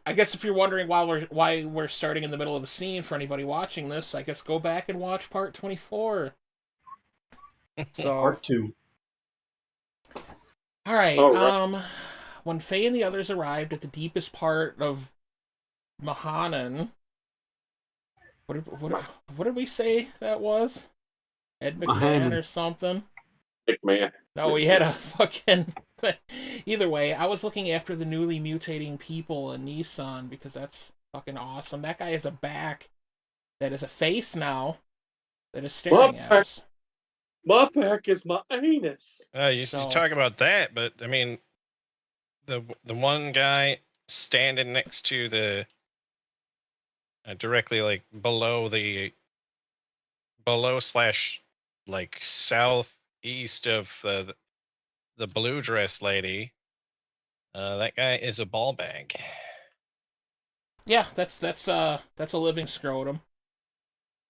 I guess if you're wondering why we're starting in the middle of a scene for anybody watching this, I guess go back and watch part 24. So, Part 2. all right. All right. When Faye and the others arrived at the deepest part of Mahanan, what did we say that was? Ed McMahon Mahanan. or something? Man. No, he had a fucking. Either way, I was looking after the newly mutating people in Nissan because that's fucking awesome. That guy has a back that is a face now that is staring at us. My back is my anus. You So- talk about that, but I mean, the one guy standing next to the directly like below slash like southeast of the blue dress lady. That guy is a ball bag. Yeah, that's a living scrotum.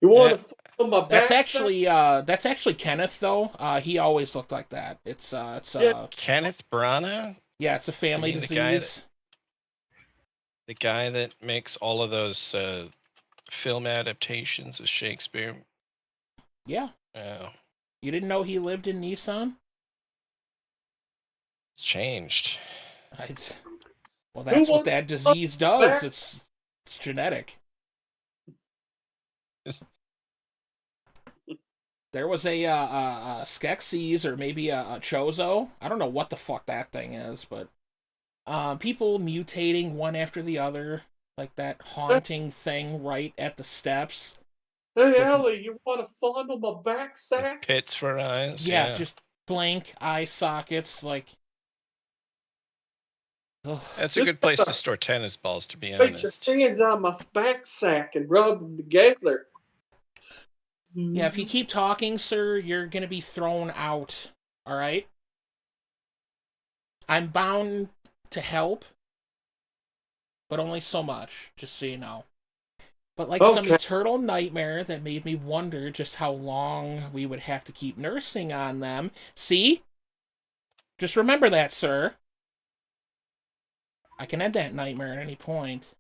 You want Yeah. to feel my back? That's actually Kenneth though. He always looked like that. It's Yeah. Kenneth Branagh, yeah, it's a family You mean the guy disease. the guy that makes all of those film adaptations of Shakespeare. Yeah. Oh, You didn't know he lived in Nissan? it's changed. Well, that's what wants that disease does. back? It's genetic. There was a Skeksis or maybe a Chozo. I don't know what the fuck that thing is, but people mutating one after the other, like that haunting thing right at the steps. Hey, Elly, you want to fondle my back sack? Pits for eyes. Yeah, just blank eye sockets, like. Ugh. That's a good place to store tennis balls, to be Place your honest. hands on my back sack and rub them together. Yeah, if you keep talking, sir, you're gonna be thrown out. All right. I'm bound to help, but only so much, just so you know. But like some Okay. eternal nightmare that made me wonder just how long we would have to keep nursing on them. See? Just remember that, sir. I can end that nightmare at any point.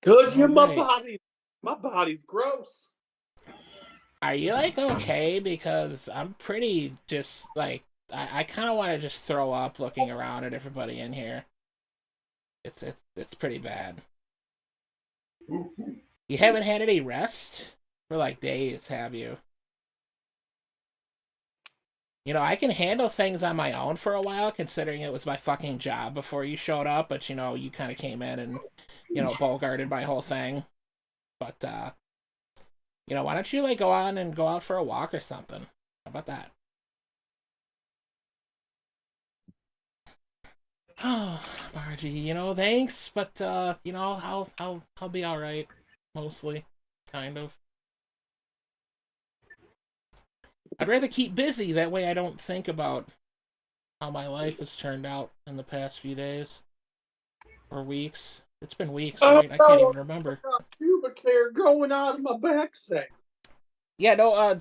Cause you're my Alright. body. My body's gross. Are you like okay? Because I'm pretty just like I kind of want to just throw up looking around at everybody in here. It's pretty bad. You haven't had any rest for like days, have you? You know, I can handle things on my own for a while, considering it was my fucking job before you showed up, but you know, you kind of came in and, you know, bogarted my whole thing. But, you know, why don't you, like, go on and go out for a walk or something? How about that? Oh, Margie, you know, thanks, but, you know, I'll be alright. Mostly. Kind of. I'd rather keep busy, that way I don't think about how my life has turned out in the past few days. Or weeks. It's been weeks, right? I can't even remember. I got pubic hair growing out of my back sack. Yeah, no,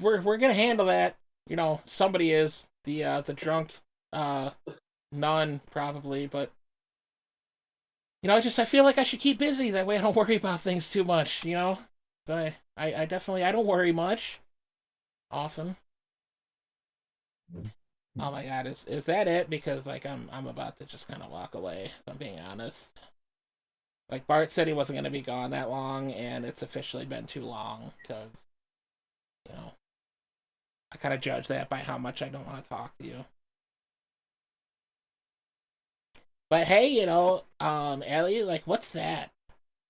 we're gonna handle that. You know, somebody is. The drunk nun, probably, but you know, I feel like I should keep busy, that way I don't worry about things too much, you know? So I definitely I don't worry much. Often. Oh my god, is that it? Because like I'm about to just kind of walk away, if I'm being honest. Like Bart said he wasn't gonna be gone that long, and it's officially been too long, because you know, I kind of judge that by how much I don't want to talk to you. But hey, you know, Elly, like, what's that?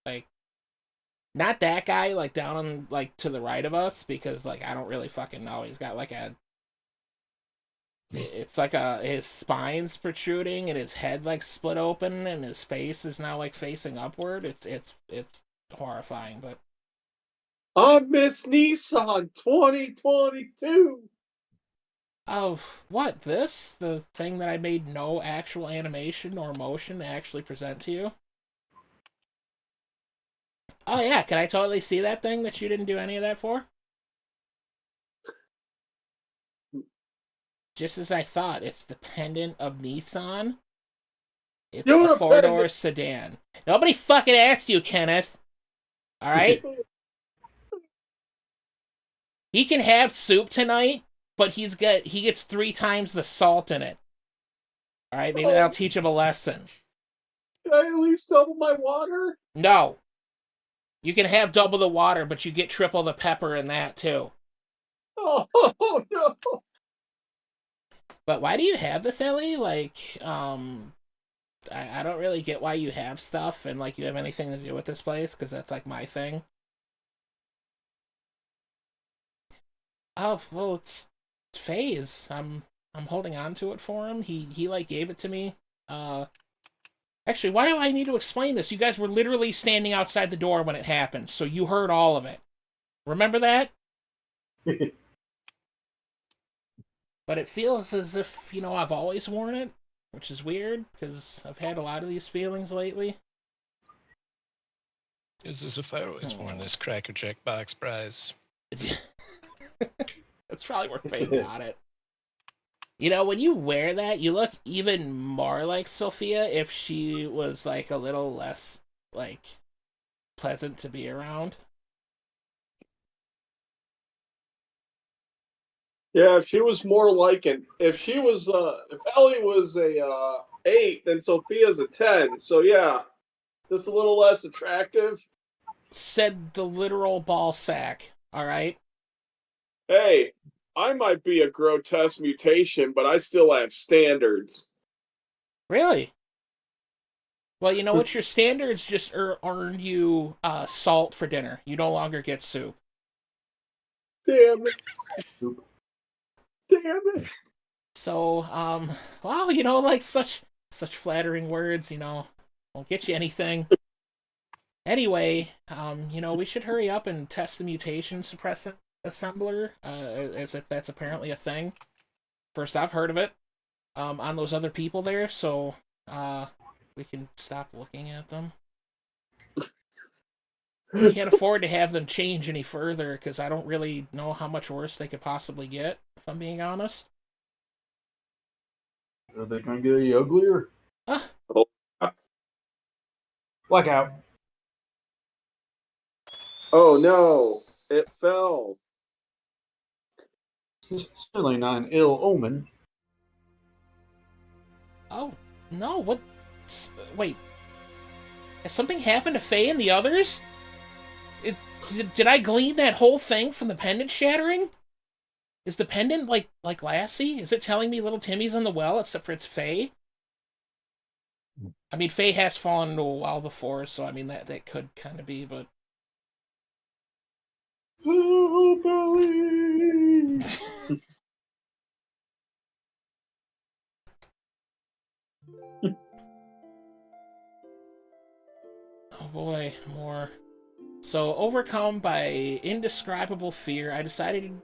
Like, not that guy, like, down on, like, to the right of us, because, like, I don't really fucking know. He's got, like, it's like his spine's protruding, and his head, like, split open, and his face is now, like, facing upward. It's horrifying, but... I'm Miss Nissan 2022. Oh, what, this? The thing that I made no actual animation or motion to actually present to you? Oh yeah, can I totally see that thing that you didn't do any of that for? Just as I thought, it's the pendant of Nissan. It's You're a a four-door pendant. sedan. Nobody fucking asked you, Kenneth. All right? He can have soup tonight, but he gets 3 times the salt in it. All right, maybe that'll teach him a lesson. Can I at least double my water? No. You can have double the water, but you get triple the pepper in that too. Oh no. But why do you have this, Elly? Like, I don't really get why you have stuff and like you have anything to do with this place, because that's like my thing. Oh well, it's Faye's. I'm holding on to it for him. He like gave it to me. Actually, why do I need to explain this? You guys were literally standing outside the door when it happened, so you heard all of it. Remember that? But it feels as if, I've always worn it, which is weird, because I've had a lot of these feelings lately. Is as if I always worn this Cracker Jack box prize. That's probably where Faye got it. When you wear that, you look even more like Sophia if she was, like, a little less, like, pleasant to be around. Yeah, if she was more like if Elly was a 8, then Sophia's a 10. So yeah, just a little less attractive. Said the literal ball sack, alright? Hey, I might be a grotesque mutation, but I still have standards. Really? Well, you know what? Your standards just earned you salt for dinner. You no longer get soup. Damn it. Damn it. So, wow, like such flattering words, won't get you anything. Anyway, we should hurry up and test the mutation suppressant assembler, as if that's apparently a thing. First I've heard of it, on those other people there, so, we can stop looking at them. We can't afford to have them change any further, because I don't really know how much worse they could possibly get, if I'm being honest. Are they going to get any uglier? Blackout. Oh no, it fell. Certainly not an ill omen. Oh, no, what? Wait. Has something happened to Faye and the others? Did I glean that whole thing from the pendant shattering? Is the pendant like Lassie? Is it telling me little Timmy's on the well, except for it's Faye? I mean, Faye has fallen into a well before, so I mean, that could kind of be, but... Oh, Billy! Oh boy, more. So, overcome by indescribable fear, I decided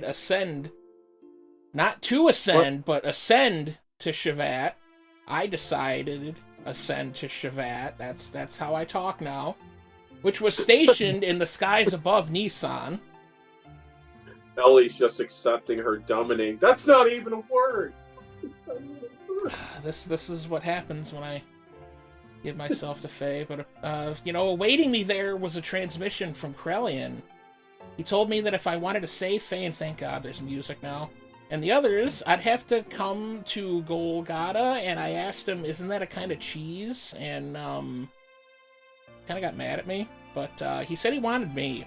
ascend, not to ascend, but ascend to Shavat. I decided ascend to Shavat. That's how I talk now. Which was stationed in the skies above Nissan. Elly's just accepting her dominating. That's not even a word. This is what happens when I give myself to Faye. But, awaiting me there was a transmission from Krellian. He told me that if I wanted to save Faye, and thank God there's music now, and the others, I'd have to come to Golgotha, and I asked him, isn't that a kind of cheese? And, kind of got mad at me, but he said he wanted me.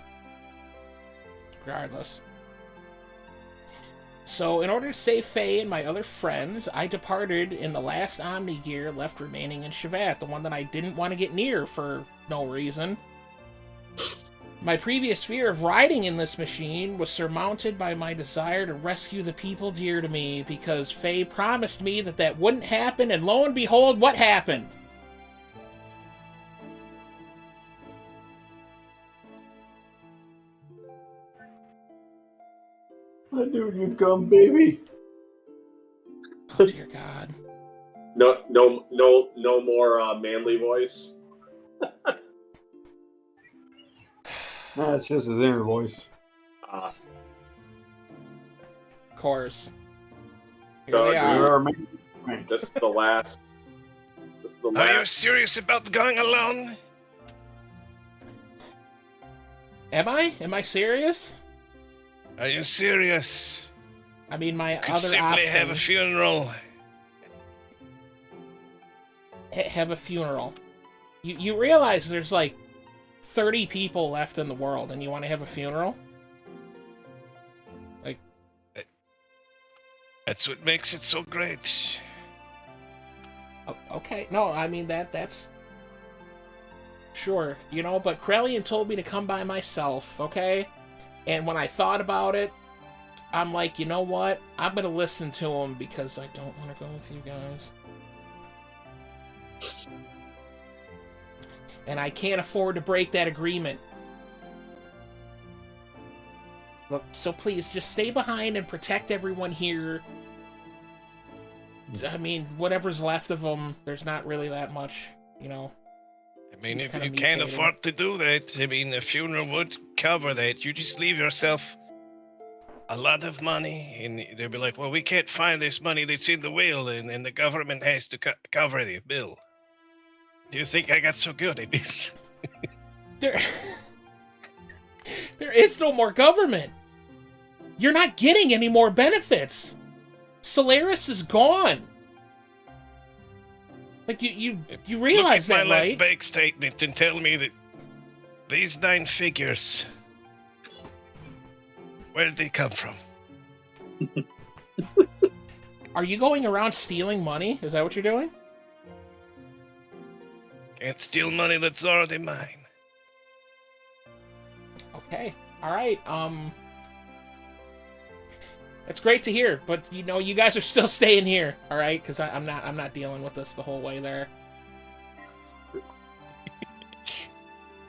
Regardless. So, in order to save Faye and my other friends, I departed in the last Omni gear left remaining in Shavat, the one that I didn't want to get near for no reason. My previous fear of riding in this machine was surmounted by my desire to rescue the people dear to me, because Faye promised me that wouldn't happen, and lo and behold, what happened? I knew you'd come, baby. Oh dear God. No more manly voice. Nah, it's just his inner voice. Of course. Here Doug, they are. this is the last This is the Are you last. serious about going alone? Am I? Am I serious? Are you serious? I mean, my You could other simply option... have a funeral. have a funeral. You realize there's like 30 people left in the world, and you want to have a funeral? Like, That's what makes it so great. okay, no, I mean that's sure, you know. But Krellian told me to come by myself, okay? And when I thought about it, I'm like, you know what? I'm gonna listen to him because I don't want to go with you guys. And I can't afford to break that agreement. Look, so please, just stay behind and protect everyone here. I mean, whatever's left of them, there's not really that much, you know. I mean, if Kinda you can't mutated. afford to do that, I mean, a funeral would cover that. You just leave yourself a lot of money, and they'll be like, well, we can't find this money that's in the will, and the government has to cover the bill. Do you think I got so good at this? There is no more government. You're not getting any more benefits. Solaris is gone. Like, you realize Look at that, my last right? bank statement and tell me that these 9 figures, where did they come from? Are you going around stealing money? Is that what you're doing? Can't steal money that's already mine. Okay. All right. It's great to hear, but you know, you guys are still staying here, all right? Because I'm not dealing with this the whole way there.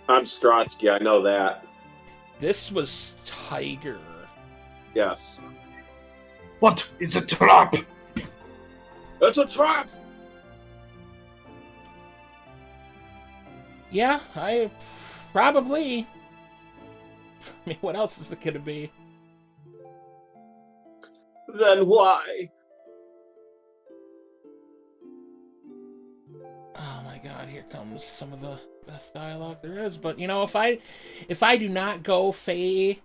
I'm Strotsky, I know that. This was Tiger. Yes. What? It's a trap! It's a trap! Yeah, I probably. I mean, what else is it gonna be? Then why? Oh my god, here comes some of the best dialogue there is. But you know, if I do not go, Faye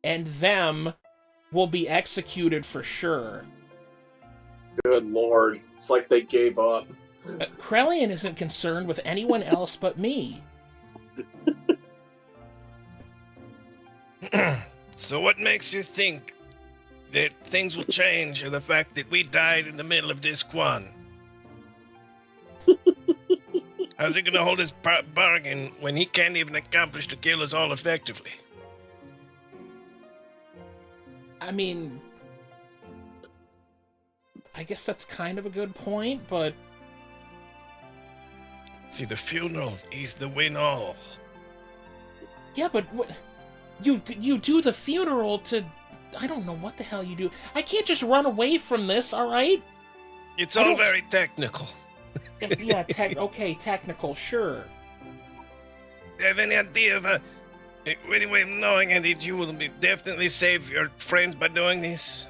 and them will be executed for sure. Good lord. It's like they gave up. Krellian isn't concerned with anyone else but me. So what makes you think that things will change or the fact that we died in the middle of this Quan? How's he going to hold his bargain when he can't even accomplish to kill us all effectively? I mean, I guess that's kind of a good point, but See, the funeral is the win all. yeah, but what you do the funeral to I don't know what the hell you do. I can't just run away from this, all right? It's I all don't- very technical. Yeah, okay, technical, sure. Do you have any idea of any way of knowing that you will definitely save your friends by doing this?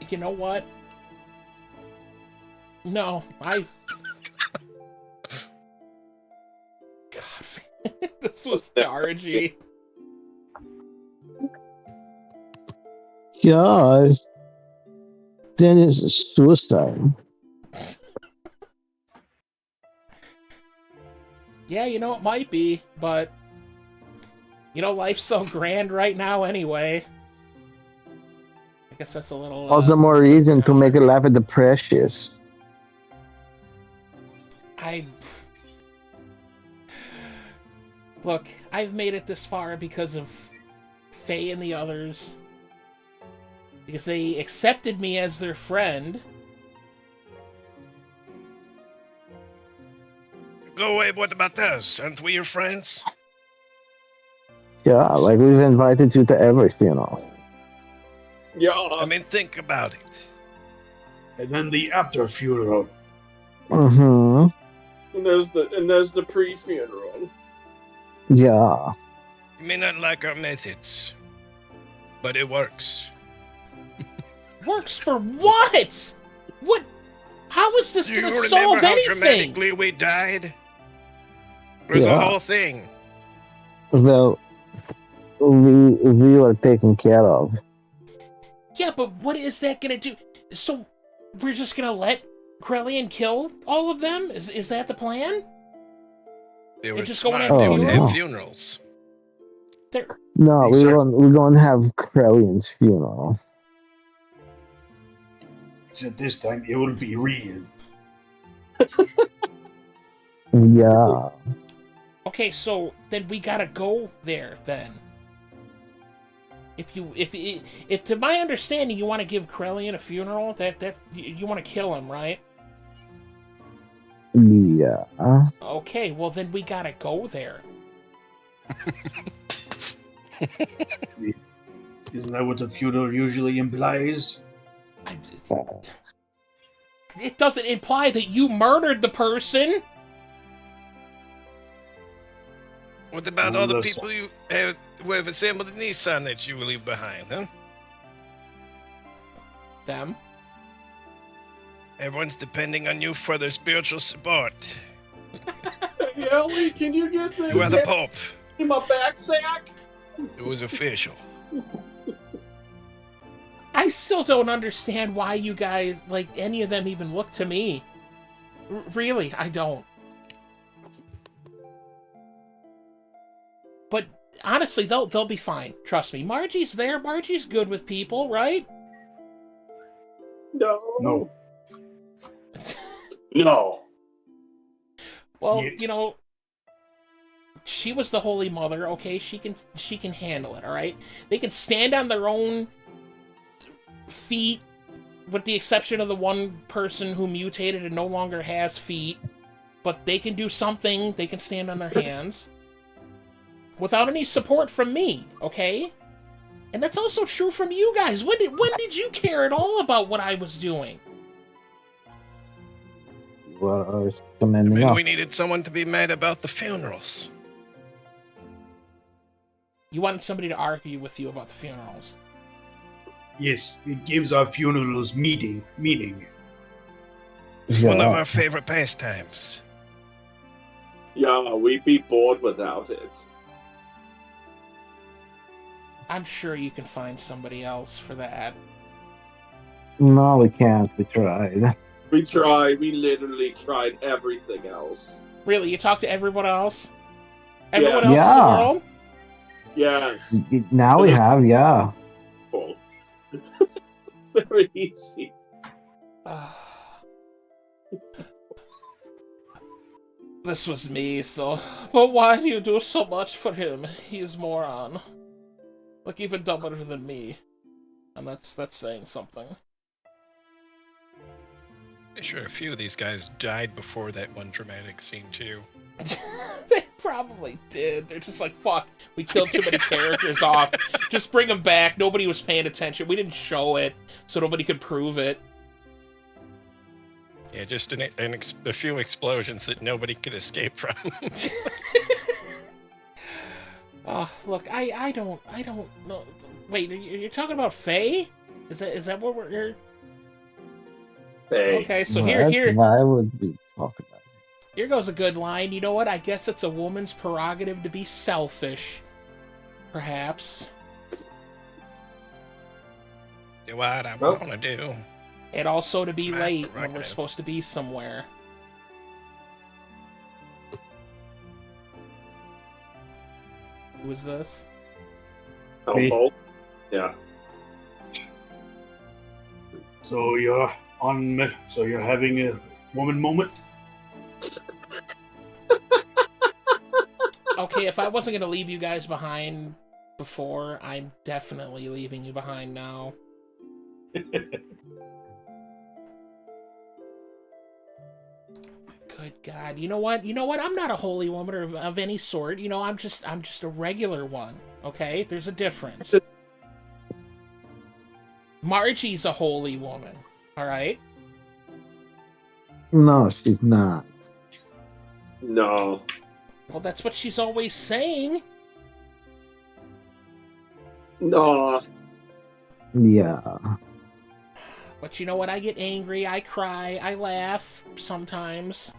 You know what? No, God, this was Dargy. Yeah, then it's suicide. Yeah, you know, it might be, but you know, life's so grand right now anyway. I guess that's a little... All the more reason to make a laugh at the precious. Look, I've made it this far because of Faye and the others. Because they accepted me as their friend. Go away, what about us? Aren't we your friends? Yeah, like we've invited you to every funeral. Yeah. I mean, think about it. And then the after funeral. Mm-hmm. And there's the pre-funeral. Yeah. You may not like our methods, but it works. Works for what? What? How is is this Do you gonna remember solve how anything? dramatically we died? There's a Yeah. whole thing. Well, we were taken care of. Yeah, but what is that gonna do? So we're just gonna let Krellian kill all of them? Is that the plan? They They're were just going smart. to They have would funerals? have funerals. They're No, Exactly. we're gonna have Krellion's funeral. Except this time it will be real. Yeah. okay. So then we gotta go there then. If to my understanding you want to give Krellian a funeral, that you want to kill him, right? Yeah. Okay, well then we gotta go there. Isn't that what the funeral usually implies? It doesn't imply that you murdered the person. What about Well, all the listen. people who have assembled in Nissan that you will leave behind, huh? Them. Everyone's depending on you for their spiritual support. Hey, Elly, can you get this You are the Pope. in my back sack? It was official. I still don't understand why you guys, like, any of them even look to me. Really, I don't. But honestly, they'll be fine. Trust me. Margie's there. Margie's good with people, right? No. No. No. Well, Yeah. you know, she was the Holy Mother. Okay, she can handle it. All right. They can stand on their own feet, with the exception of the one person who mutated and no longer has feet. But they can do something. They can stand on their hands without any support from me. Okay. And that's also true from you guys. When did you care at all about what I was doing? We're I commending mean, us. we needed someone to be mad about the funerals. You wanted somebody to argue with you about the funerals. Yes, it gives our funerals meaning. It's one of Yeah. our favorite pastimes. Yeah, we'd be bored without it. I'm sure you can find somebody else for that. No, we can't. We tried. We tried. We literally tried everything else. Really, you talk to everyone else? Everyone else Yeah. in the world? Yes. Now we have, yeah. Cool. It's very easy. This was me, so... But why do you do so much for him? He is moron. Like, even dumber than me. And that's saying something. I'm sure a few of these guys died before that one dramatic scene too. They probably did. They're just like, fuck, we killed too many characters off. Just bring them back. Nobody was paying attention. We didn't show it, so nobody could prove it. Yeah, just a few explosions that nobody could escape from. Look, I don't know. Wait, you're talking about Faye? Is that what we're... Hey. Okay, so What? here Why would we talk about it? here goes a good line. You know what? I guess it's a woman's prerogative to be selfish. Perhaps. Do what I Well- want to do. And also to be It's my late when we're prerogative. supposed to be somewhere. Who is this? Me. Oh, yeah. So you're having a woman moment? Okay, if I wasn't gonna leave you guys behind before, I'm definitely leaving you behind now. Good God. You know what? I'm not a holy woman of any sort. You know, I'm just a regular one. Okay? There's a difference. Margie's a holy woman. Alright? No, she's not. No. Well, that's what she's always saying. No. Yeah. But you know what? I get angry, I cry, I laugh sometimes.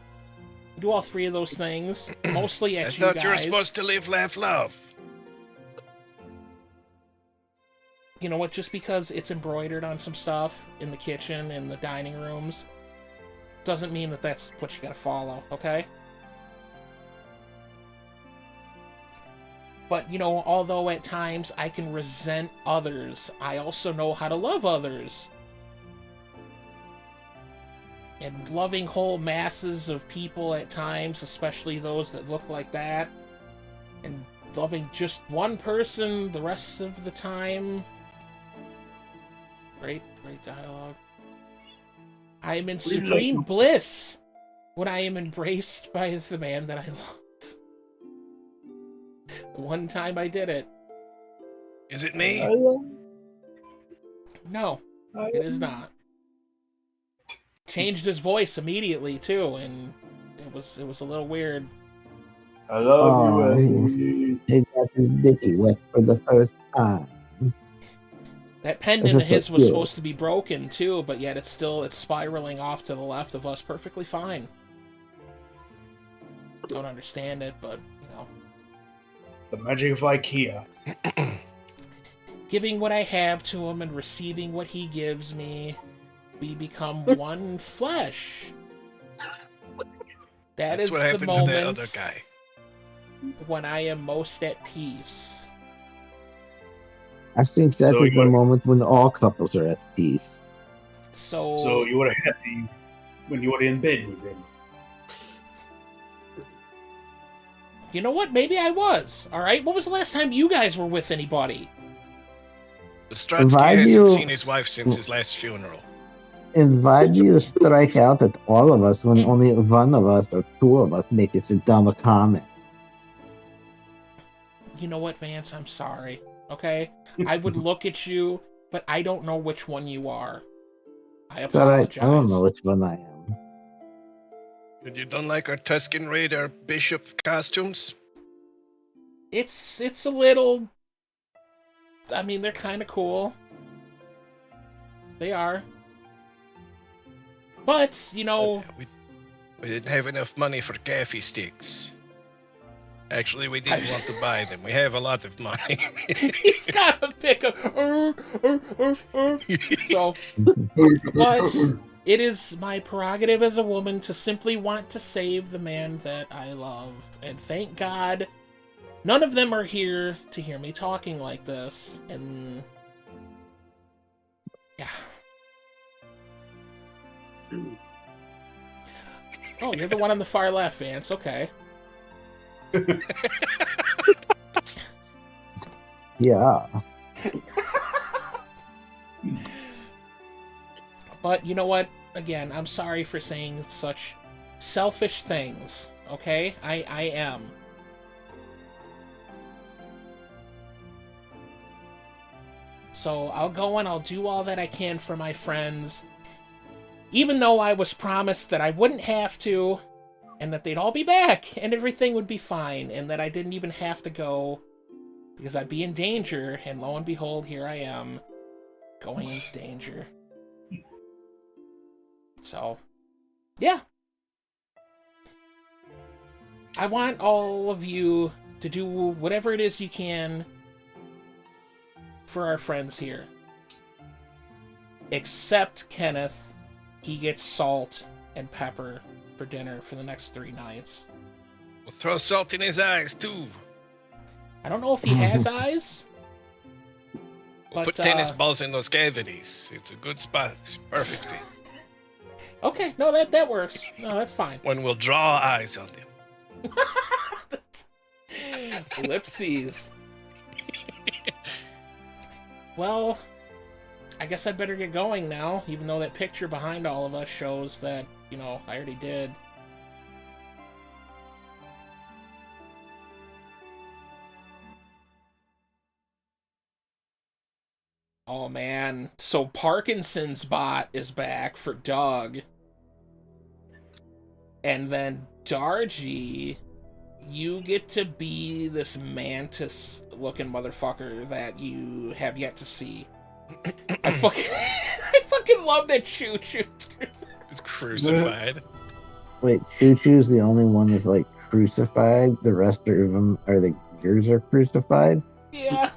I do all three of those things. Mostly I at you thought guys. you were supposed to live, laugh, love. You know what? Just because it's embroidered on some stuff in the kitchen and the dining rooms doesn't mean that that's what you gotta follow, okay? But, you know, although at times I can resent others, I also know how to love others. And loving whole masses of people at times, especially those that look like that, and loving just one person the rest of the time. Great dialogue. I am in supreme bliss when I am embraced by the man that I love. The one time I did it. Is it me? No, it is not. Changed his voice immediately too, and it was a little weird. I love Oh, you, he got his dicky wet for the first time. That pendant This of is his so was cute. supposed to be broken too, but yet it's spiraling off to the left of us perfectly fine. Don't understand it, but you know. The magic of IKEA. Giving what I have to him and receiving what he gives me, we become one flesh. That That's is what the happened to that moment other guy. when I am most at peace. I think that So is the you're- moment when all couples are at peace. So you were happy when you were in bed with him. You know what? Maybe I was. All right. When was the last time you guys were with anybody? Stratsky Why do hasn't you- seen his wife since his last funeral. And why do you strike out at all of us when only one of us or two of us make such a dumb comment? You know what, Vance? I'm sorry. Okay? I would look at you, but I don't know which one you are. I It's alright. apologize. I don't know which one I am. You don't like our Tuscan Raider bishop costumes? It's a little. I mean, they're kind of cool. They are. But, you know, We didn't have enough money for gaffy sticks. Actually, we didn't want to buy them. We have a lot of money. he's got to pick a. So, but it is my prerogative as a woman to simply want to save the man that I love. And thank God none of them are here to hear me talking like this. And yeah. Oh, you're the one on the far left, Vance. Okay. Yeah. But you know what? Again, I'm sorry for saying such selfish things. Okay? I am. So I'll go and I'll do all that I can for my friends. Even though I was promised that I wouldn't have to, and that they'd all be back, and everything would be fine, and that I didn't even have to go, because I'd be in danger, and lo and behold, here I am, going into danger. So, yeah. I want all of you to do whatever it is you can for our friends here. Except Kenneth. He gets salt and pepper for dinner for the next 3 nights. We'll throw salt in his eyes, too. I don't know if he has eyes. We'll But, put tennis balls in those cavities. It's a good spot. Perfect fit. Okay, no, that works. No, that's fine. When we'll draw eyes on them. Ellipses. Well, I guess I'd better get going now, even though that picture behind all of us shows that, you know, I already did. Oh man, so Parkinson's bot is back for Doug. And then Dargy, you get to be this mantis-looking motherfucker that you have yet to see. I fucking fucking love that Choo Choo. It's crucified. Wait, Choo Choo's the only one that's like crucified. The rest of them are the gears are crucified. Yeah.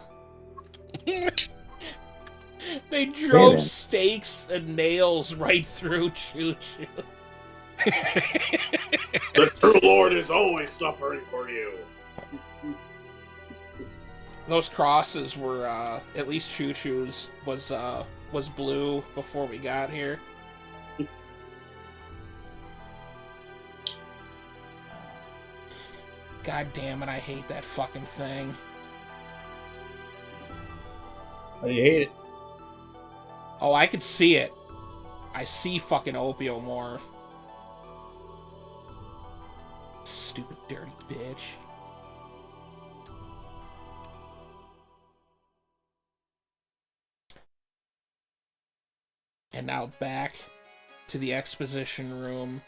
They Okay, drove then. stakes and nails right through Choo Choo. The true Lord is always suffering for you. Those crosses were, at least Choo Choo's was blue before we got here. God damn it, I hate that fucking thing. How do you hate it? Oh, I could see it. I see fucking Opiomorph. Stupid dirty bitch. And now back to the exposition room.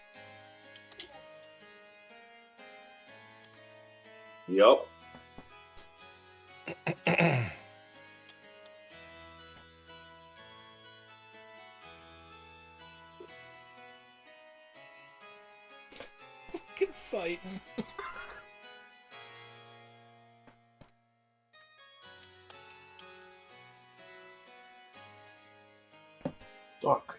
Yup. Fucking Sighton. Duck.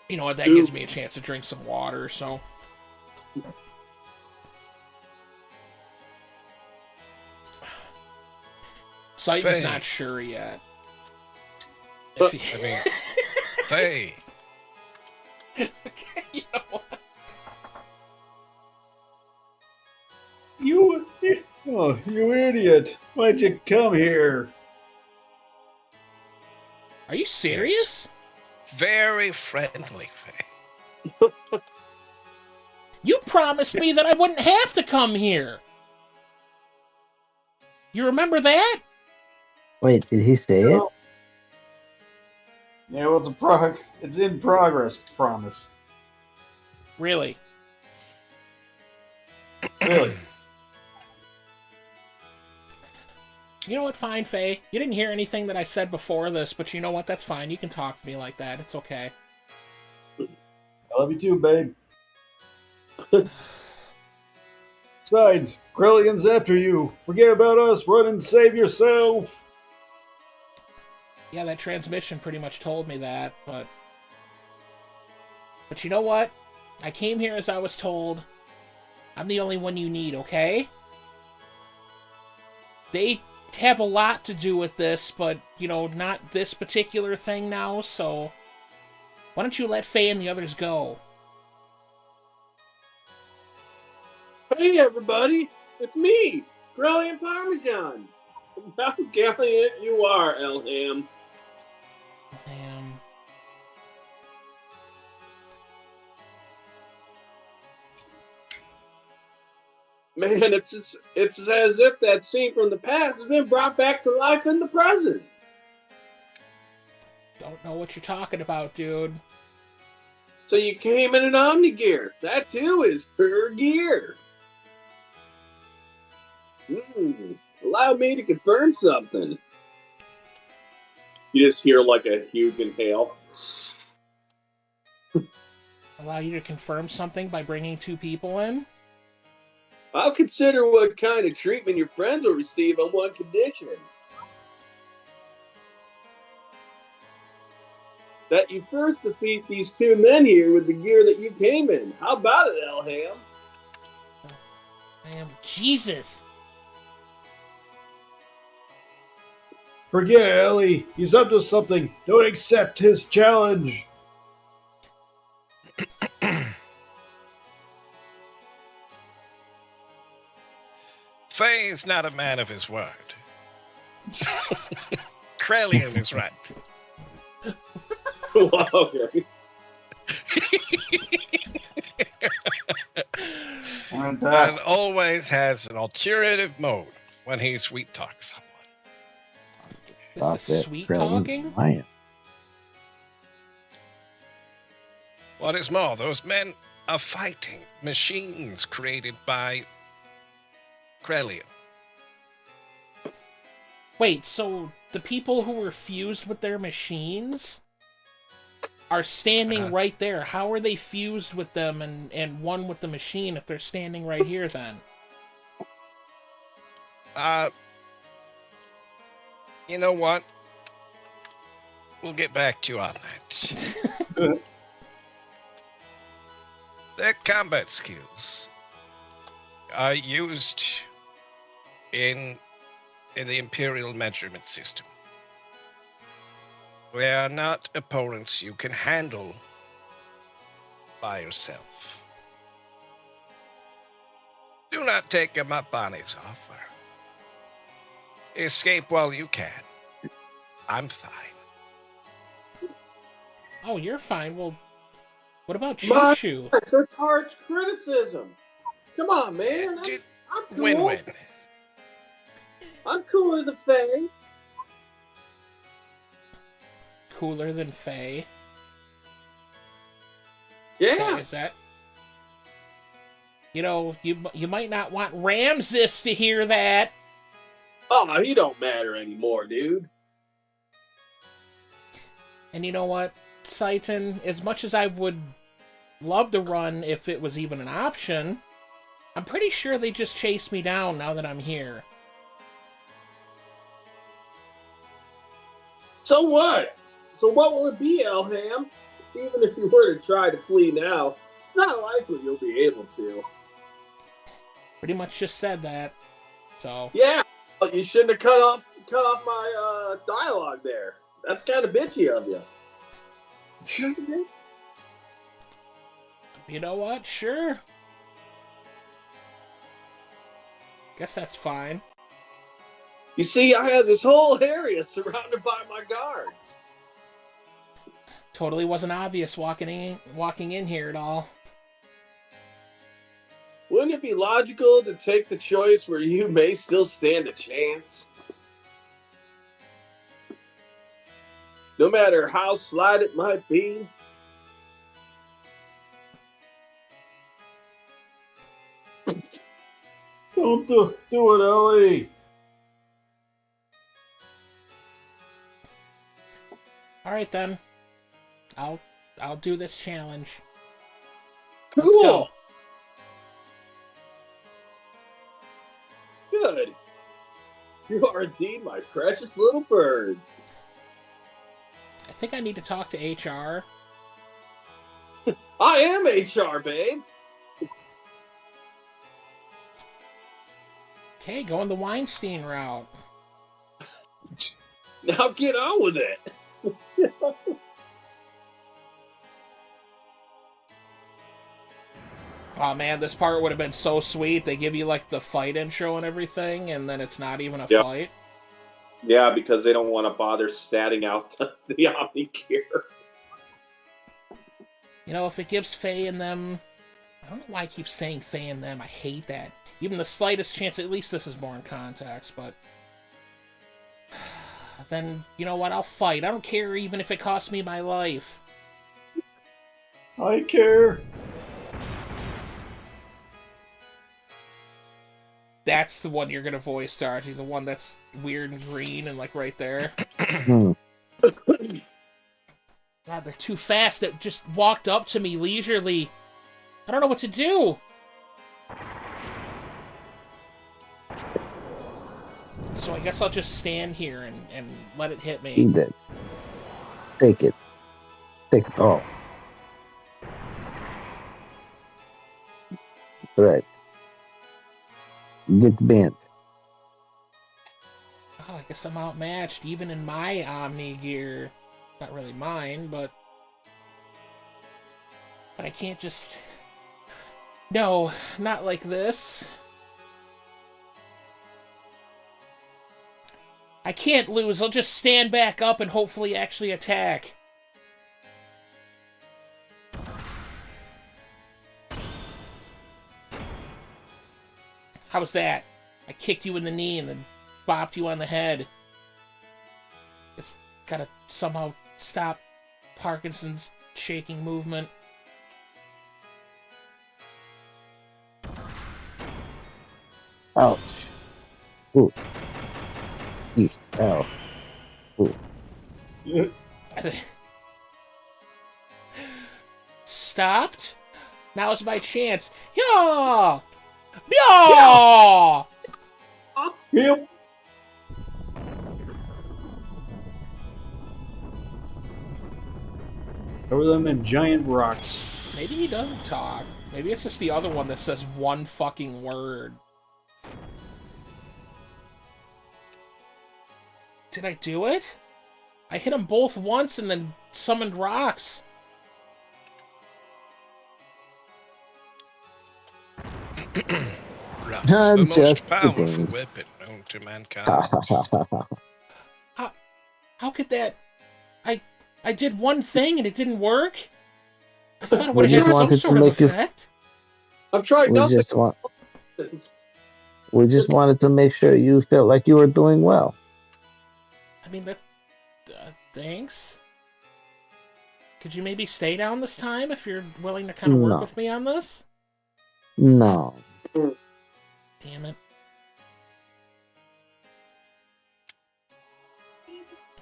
You know what, that gives me a chance to drink some water, so... Sighton's not sure yet. If he... I mean, Faye. Okay, you know what? You idiot! Why'd you come here? Are you serious? Very friendly, Faye. You promised me that I wouldn't have to come here. You remember that? Wait, did he say it? Yeah, well, it's in progress. Promise. Really? Really? You know what, fine, Faye. You didn't hear anything that I said before this, but you know what? That's fine. You can talk to me like that. It's okay. I love you too, babe. Besides, Krellion's after you. Forget about us. Run and save yourself. Yeah, that transmission pretty much told me that, but... But you know what? I came here as I was told. I'm the only one you need, okay? They have a lot to do with this, but, you know, not this particular thing now, so... Why don't you let Faye and the others go? Hey everybody, it's me, Brilliant Parmesan. How gallant you are, Elham. Man, it's as if that scene from the past has been brought back to life in the present. Don't know what you're talking about, dude. So you came in an Omni-Gear. That too is her gear. Allow me to confirm something. You just hear like a huge inhale. Allow you to confirm something by bringing two people in? I'll consider what kind of treatment your friends will receive on one condition. That you first defeat these two men here with the gear that you came in. How about it, Elham? Damn, Jesus! Forget it, Elly. He's up to something. Don't accept his challenge. Faye's not a man of his word. Krellion is right. Okay. And always has an alternative mode when he sweet talks someone. This is sweet talking? What is more, those men are fighting machines created by Krellion. Wait, so the people who were fused with their machines are standing right there. How are they fused with them and one with the machine if they're standing right here then? You know what? We'll get back to you on that. Their combat skills are used in the Imperial measurement system. They are not opponents you can handle by yourself. Do not take him up on his offer. Escape while you can. I'm fine. Oh, you're fine. Well, what about My- Choo-Choo? It's a harsh criticism. Come on, man. I'm cool. Win-win. I'm cooler than Faye. Cooler than Faye? Yeah. Is that... You know, you might not want Ramses to hear that. Oh, he don't matter anymore, dude. And you know what, Saiton, as much as I would love to run if it was even an option, I'm pretty sure they just chased me down now that I'm here. So what? So what will it be, Elham? Even if you were to try to flee now, it's not likely you'll be able to. Pretty much just said that. So Yeah, you shouldn't have cut off my dialogue there. That's kind of bitchy of you. you know what? Sure. Guess that's fine. You see, I have this whole area surrounded by my guards. Totally wasn't obvious walking in here at all. Wouldn't it be logical to take the choice where you may still stand a chance? No matter how slight it might be. Don't do it, Elly. All right then. I'll do this challenge. Cool. Let's go. Good. You are indeed my precious little bird. I think I need to talk to HR. I am HR, babe. Okay, going the Weinstein route. Now get on with it. Oh man, this part would have been so sweet. They give you like the fight intro and everything, and then it's not even a Yep. fight. Yeah, because they don't want to bother statting out the Omni gear. You know, if it gives Faye and them... I don't know why I keep saying Faye and them. I hate that. Even the slightest chance, at least this is more in context, but... Then, you know what, I'll fight. I don't care even if it costs me my life. I care. That's the one you're gonna voice, Darcy. The one that's weird and green and, like, right there. God, they're too fast. It just walked up to me leisurely. I don't know what to do. So I guess I'll just stand here and let it hit me. Eat it. Take it. Take it all. That's right. Get bent. Oh, I guess I'm outmatched, even in my Omni gear. Not really mine, but I can't just... No, not like this. I can't lose. I'll just stand back up and hopefully actually attack. How was that? I kicked you in the knee and then bopped you on the head. It's gotta somehow stop Parkinson's shaking movement. Ouch. Ooh. Eesh. Oh. Ooh. Stopped. Now's my chance. Yeah. Yeah. Yep. Cover them in giant rocks. Maybe he doesn't talk. Maybe it's just the other one that says one fucking word. Did I do it? I hit them both once and then summoned rocks. Rock is the I'm most just powerful kidding. weapon known to mankind. How could that... I did one thing and it didn't work? I thought it We would have just had some wanted to sort of make you- effect. I'm trying we nothing. just wanted to make sure you felt like you were doing well. I mean, that... thanks. Could you maybe stay down this time if you're willing to kind of work No. with me on this? No. Damn it.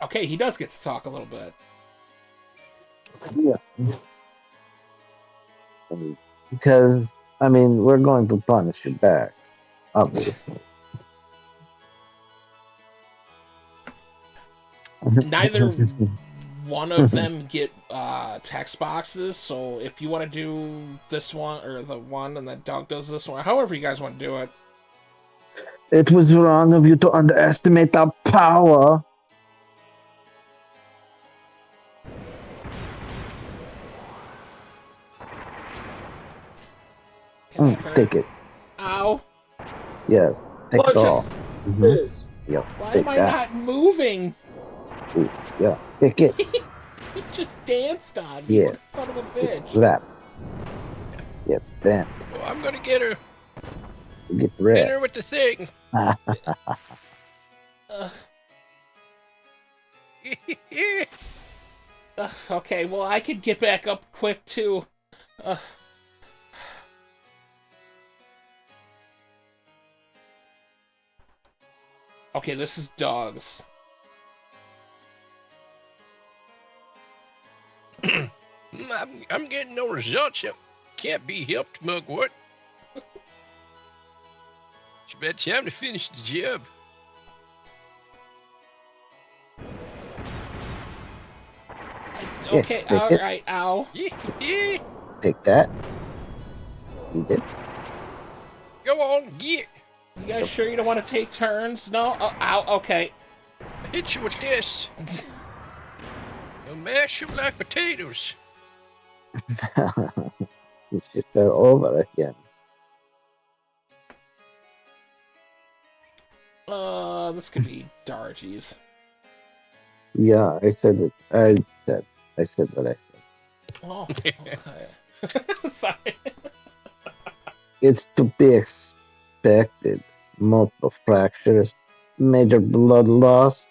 Okay, he does get to talk a little bit. Yeah. Because, I mean, we're going to punish you back. Obviously. Neither one of them get text boxes, so if you want to do this one, or the one, and then Doug does this one, however you guys want to do it. It was wrong of you to underestimate our power. Take it. Ow. Yes. Take Punch it it. all. Yes. Yep. Why Take am I that. not moving? Ooh, yeah. Take it. He just danced on me. Yeah. What a son of a bitch. That. Yep. Bam. Oh, I'm gonna get her. Get Hit red. her with the thing. Okay, well, I could get back up quick, too. Okay, this is Doug's. I'm getting no results yet. Can't be helped, mugwort. It's about time to finish the job. Okay, take it. alright, ow. Take that. Eat it. Go on, get. You guys sure you don't want to take turns? No? Oh, ow, okay. I hit you with this. You'll mash them like potatoes. It's just over again. This could be Dargy's. Yeah, I said it. I said what I said. Oh, okay. Sorry. It's to be expected. Multiple fractures, major blood loss,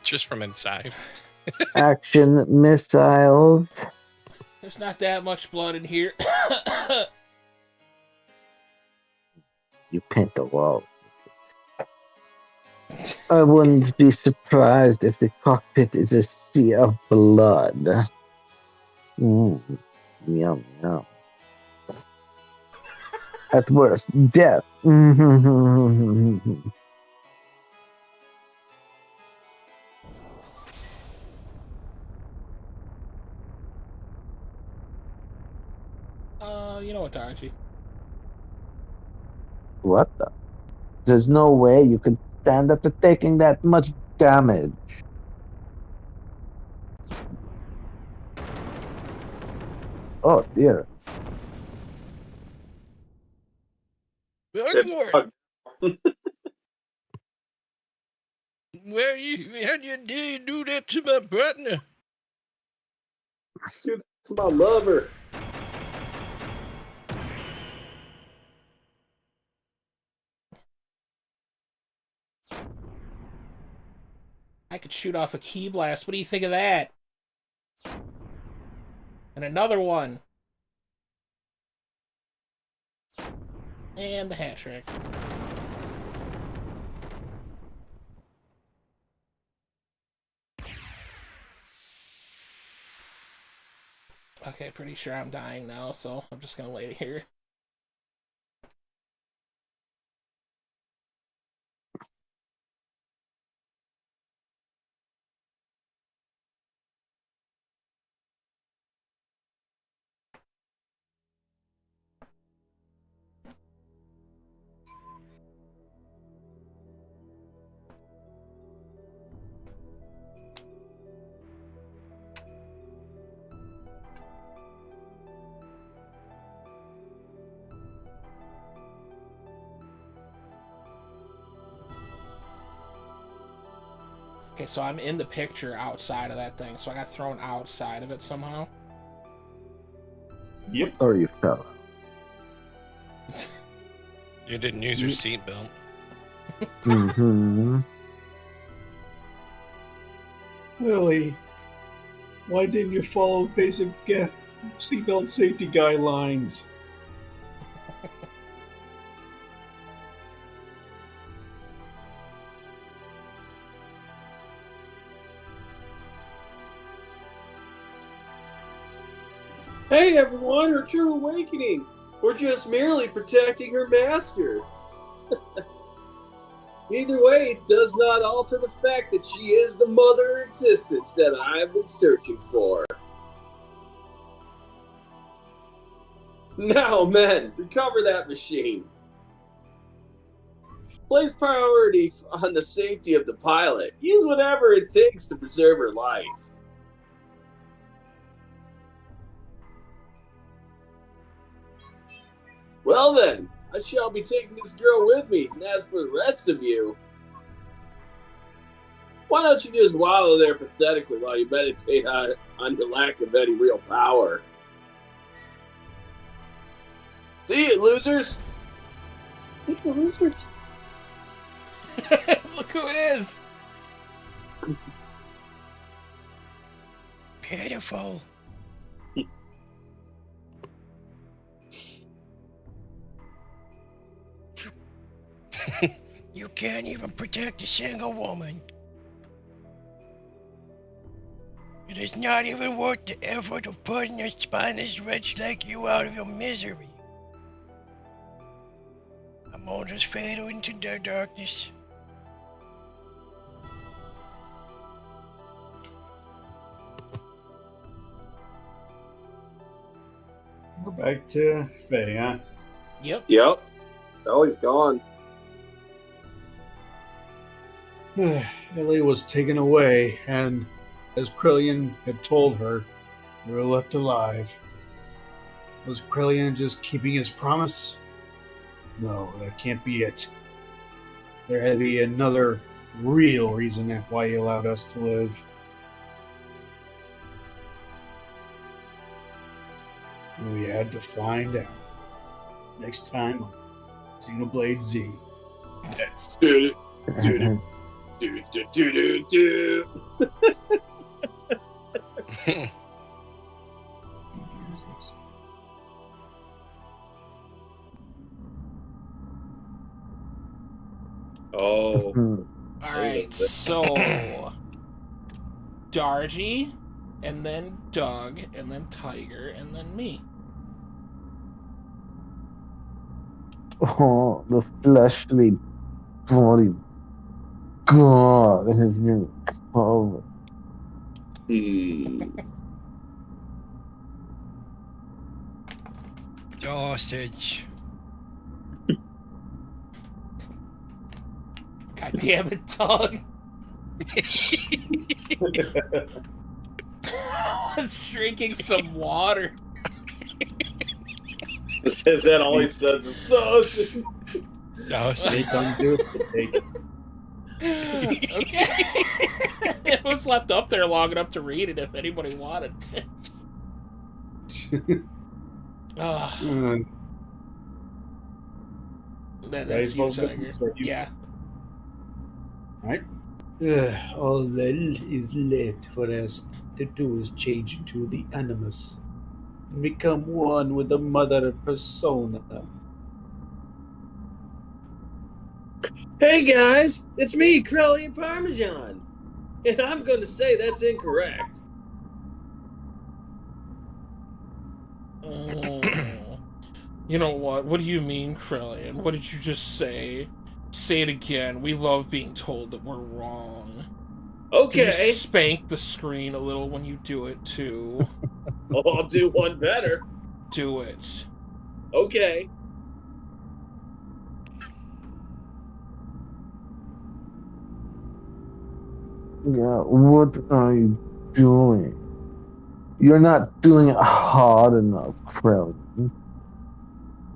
Just from inside. action missiles. There's not that much blood in here. You paint the wall. I wouldn't be surprised if the cockpit is a sea of blood. Yum, yum. At worst, death. You know what, Dargy? What the? There's no way you could stand up to taking that much damage. Oh dear. Mugwort, how you dare do that to my partner? It's my lover. I could shoot off a key blast. What do you think of that? And another one. And the hat trick. Okay, pretty sure I'm dying now, so I'm just gonna lay here. Okay, so I'm in the picture outside of that thing, so I got thrown outside of it somehow. Yep. Or you fell. You didn't use your seatbelt. Mm-hmm. Elly, why didn't you follow basic seatbelt safety guidelines? Hey everyone, her true awakening! We're just merely protecting her master. Either way, it does not alter the fact that she is the mother of existence that I've been searching for. Now, men, recover that machine. Place priority on the safety of the pilot. Use whatever it takes to preserve her life. Well then, I shall be taking this girl with me, and as for the rest of you, why don't you just wallow there pathetically while you meditate on your lack of any real power? See you, losers! See you, losers! Look who it is! Pitiful. You can't even protect a single woman. It is not even worth the effort of putting a spineless wretch like you out of your misery. I'm all just fade into the darkness. We're back to Faye, huh? Yep. Yep. Ellie's gone. Elly was taken away, and as Krillian had told her, they were left alive. Was Krillian just keeping his promise? No, that can't be it. There had to be another real reason why he allowed us to live. And we had to find out. Next time on Xenoblade Z. That's Do do do do do do. Oh. Alright, so Dargy, and then Doug, and then Tiger, and then me. Oh, the fleshly body. God, this is new. Oh, Sausage. God damn it, Doug. I was drinking some water. Is that all he said? Sausage. Sausage. Okay. It was left up there long enough to read it if anybody wanted to. That's you, Tiger. Yeah. Right? All that is left for us to do is change into the Animus and become one with the Mother Persona. Hey guys, it's me, Crowley Parmesan. And I'm going to say that's incorrect. You know what? What do you mean, Krillin? What did you just say? Say it again. We love being told that we're wrong. Can you Okay. spank the screen a little when you do it, too? Oh, I'll do one better. Do it. Okay. Yeah, what are you doing? You're not doing it hard enough, Krillin.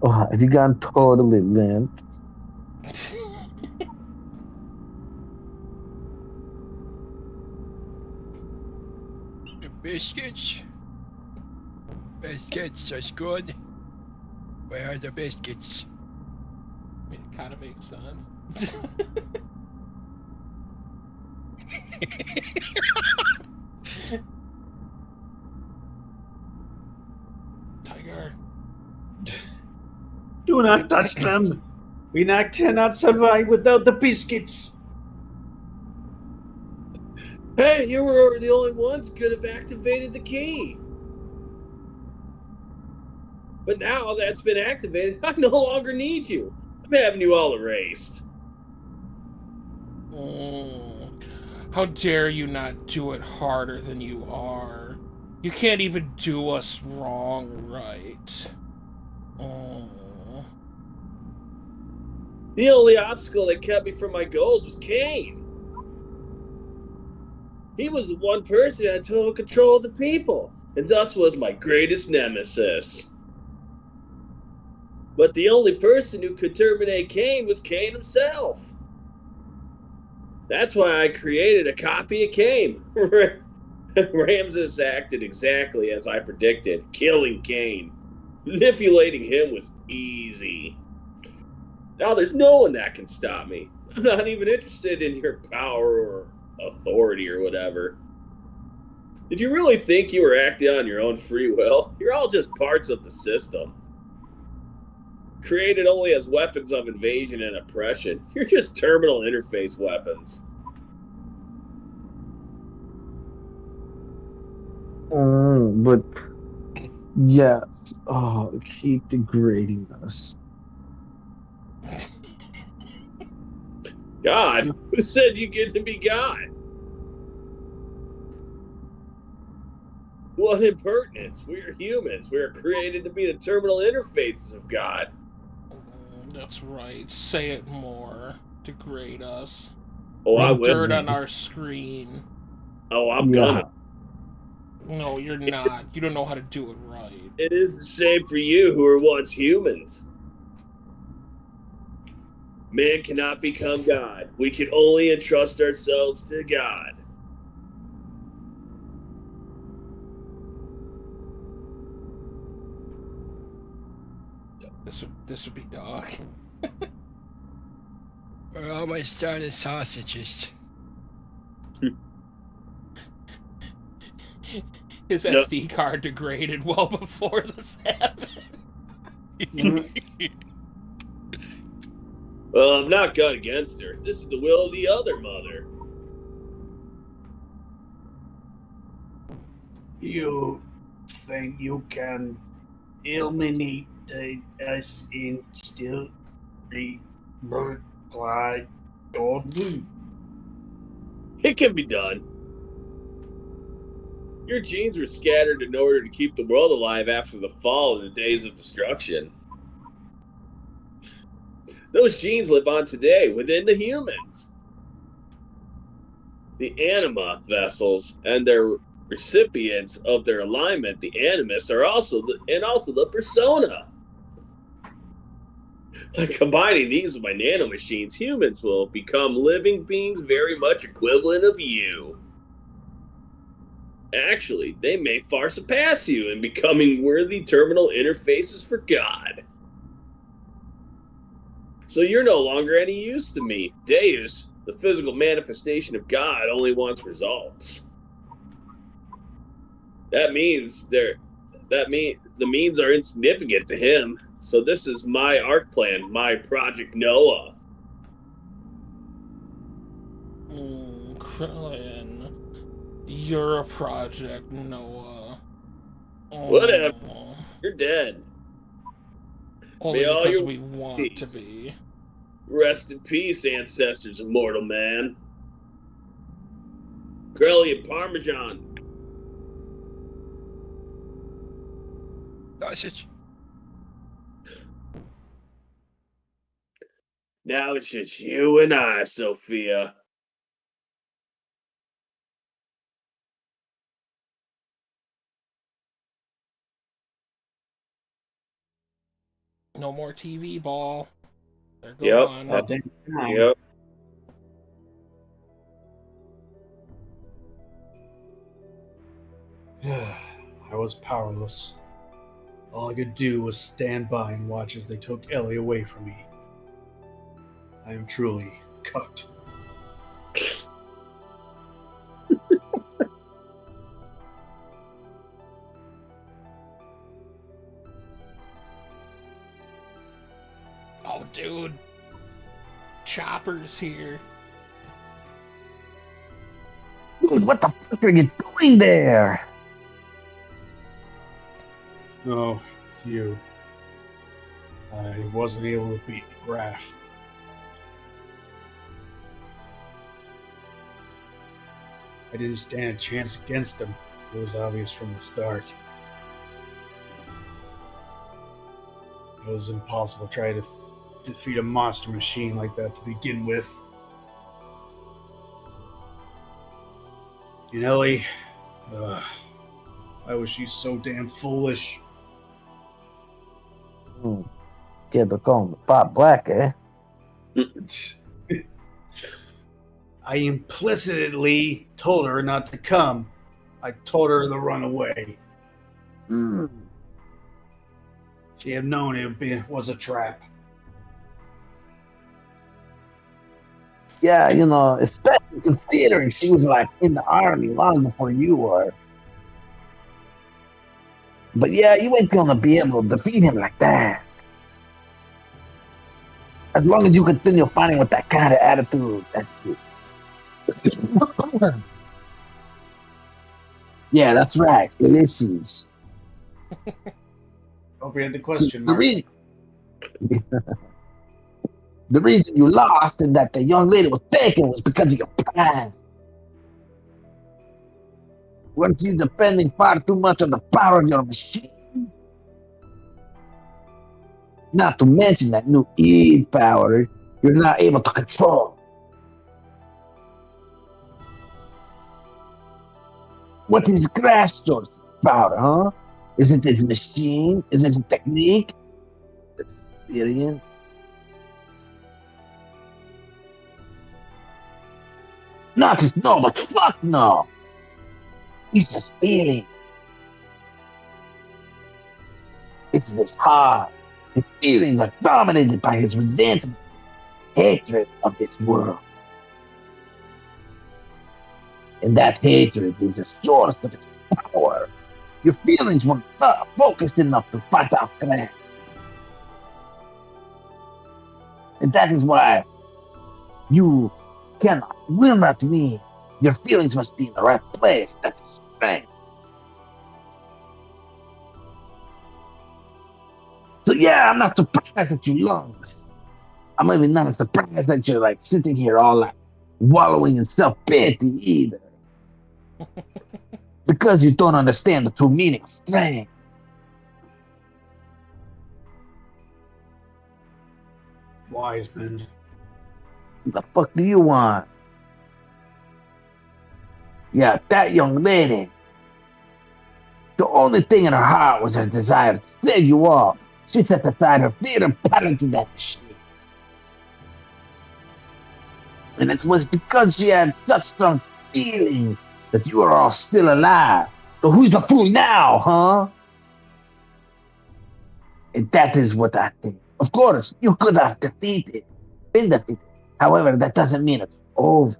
Oh, have you gone totally limp? Biscuits? Biscuits are good. Where are the biscuits? It kind of makes sense. Tiger. Do not touch them. Cannot survive without the biscuits. Hey, you were the only ones who could have activated the key. But now that's been activated, I no longer need you. I'm having you all erased. How dare you not do it harder than you are? You can't even do us wrong right. The only obstacle that kept me from my goals was Kane. He was the one person that had total control of the people, and thus was my greatest nemesis. But the only person who could terminate Kane was Kane himself. That's why I created a copy of Kane. Ramses acted exactly as I predicted, killing Kane. Manipulating him was easy. Now there's no one that can stop me. I'm not even interested in your power or authority or whatever. Did you really think you were acting on your own free will? You're all just parts of the system. Created only as weapons of invasion and oppression. You're just terminal interface weapons. Oh, but yes. Oh, keep degrading us. God? Who said you get to be God? What impertinence. We are humans. We are created to be the terminal interfaces of God. That's right. Say it more. Degrade us. Oh, I Rub will. dirt on our screen. Oh, I'm Yeah. gonna. No, you're not. You don't know how to do it right. It is the same for you who were once humans. Man cannot become God. We can only entrust ourselves to God. This would be dark. We're almost done as sausages. His No. SD card degraded well before this happened. Well, I'm not gun against her. This is the will of the other mother. You think you can eliminate us and still reply God? It can be done. Your genes were scattered in order to keep the world alive after the fall and the days of destruction. Those genes live on today within the humans. The anima vessels and their recipients of their alignment, the animus, are also the persona. By combining these with my nanomachines, humans will become living beings very much equivalent of you. Actually, they may far surpass you in becoming worthy terminal interfaces for God. So you're no longer any use to me. Deus, the physical manifestation of God, only wants results. That means the means are insignificant to him. So this is my arc plan, my Project Noah. Krillin, you're a Project Noah. Whatever. You're dead. Only May all because your we want to cease. be. Rest in peace, ancestors of mortal man. Krellian Parmesan. Sausage. Now it's just you and I, Sophia. No more TV ball. They're Yep. gone. That damn time. Yep. I was powerless. All I could do was stand by and watch as they took Elly away from me. I am truly cucked. Oh, dude. Chopper's here. Dude, what the fuck are you doing there? No, it's you. I wasn't able to beat Graf. I didn't stand a chance against him. It was obvious from the start. It was impossible to try to defeat a monster machine like that to begin with. And Elly, I was she's so damn foolish. Get the call the pot black, eh? I implicitly told her not to come. I told her to run away. Mm. She had known was a trap. Yeah, you know, especially considering she was like in the army long before you were. But yeah, you ain't gonna be able to defeat him like that. As long as you continue fighting with that kind of attitude. Yeah, that's right. Ellipses. Don't forget the question The mark. the reason you lost and that the young lady was taken was because of your plan. Weren't you depending far too much on the power of your machine? Not to mention that new Eve power you're not able to control. What is Crastor's power, huh? Is it his machine? Is it his technique? Experience? Not his no, but fuck no. He's just feeling. It's his heart. His feelings are dominated by his resentment, hatred of this world. And that hatred is the source of its power. Your feelings were not focused enough to fight off Clan. And that is why you will not win. Your feelings must be in the right place. That's strength. So yeah, I'm not surprised that you lost. I'm even not surprised that you're like sitting here all like wallowing in self-pity either. Because you don't understand the true meaning of strength. Wiseman. What the fuck do you want? Yeah, that young lady. The only thing in her heart was her desire to save you all. She set aside her fear and piloted that machine. And it was because she had such strong feelings that you are all still alive. So who's the fool now, huh? And that is what I think. Of course, you could have been defeated. However, that doesn't mean it's over.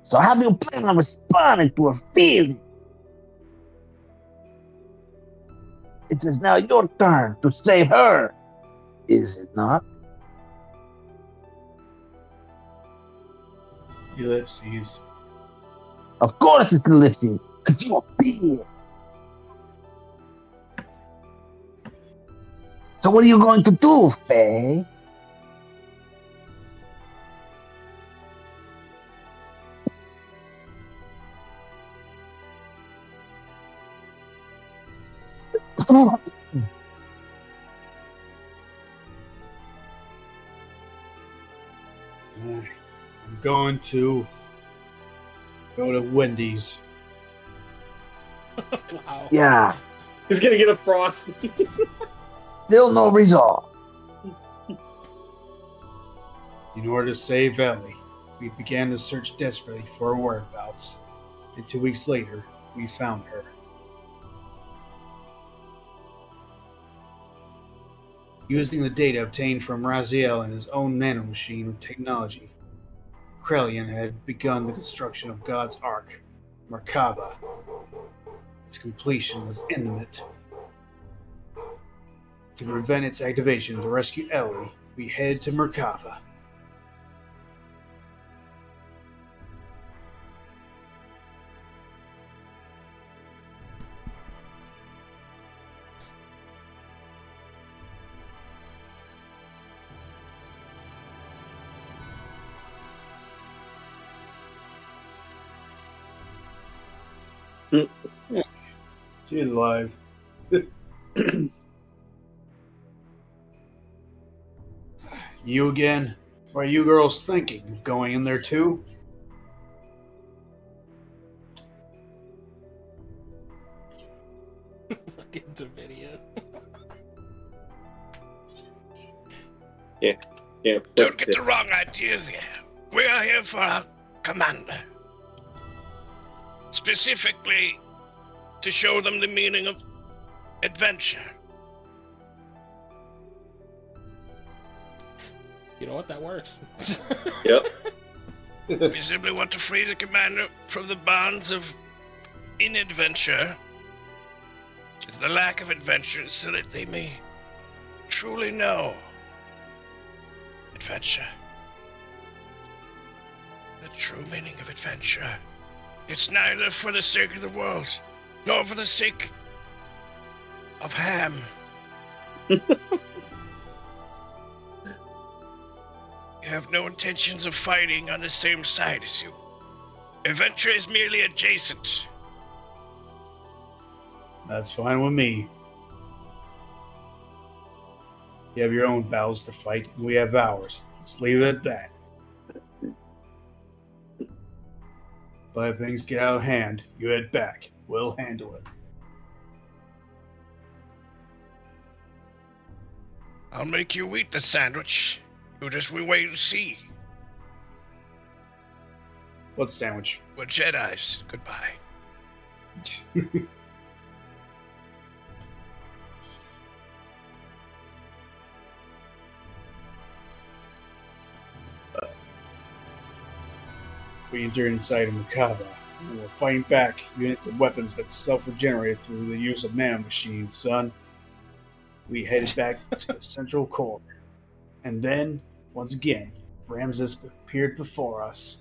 So how do you plan on responding to her feelings? It is now your turn to save her, is it not? Ellipses. Of course it's ellipses, because you are big. So what are you going to do, Faye? I'm going to go to Wendy's. Wow. Yeah, He's gonna get a Frosty. still no result. In order to save Elly, we began to search desperately for her whereabouts, and 2 weeks later, we found her. Using the data obtained from Raziel and his own nanomachine technology, Krellian had begun the construction of God's Ark, Merkaba. Its completion was imminent. To prevent its activation to rescue Elly, we headed to Merkaba. She's alive. You again? What are you girls thinking? Going in there too? Fucking Davidia. Yeah. Don't get the wrong ideas here. We are here for our commander. Specifically, to show them the meaning of adventure. You know what? That works. Yep. We simply want to free the commander from the bonds of inadventure, is the lack of adventure, so that they may truly know adventure. The true meaning of adventure. It's neither for the sake of the world, nor for the sake of ham. You have no intentions of fighting on the same side as you. Adventure is merely adjacent. That's fine with me. You have your own battles to fight, and we have ours. Let's leave it at that. But if things get out of hand, you head back. We'll handle it. I'll make you eat the sandwich. You just wait and see. What sandwich? We're Jedis. Goodbye. We enter inside of Merkaba, and we're fighting back units of weapons that self-regenerate through the use of nanomachines, son. We headed back to the central core. And then, once again, Ramses appeared before us.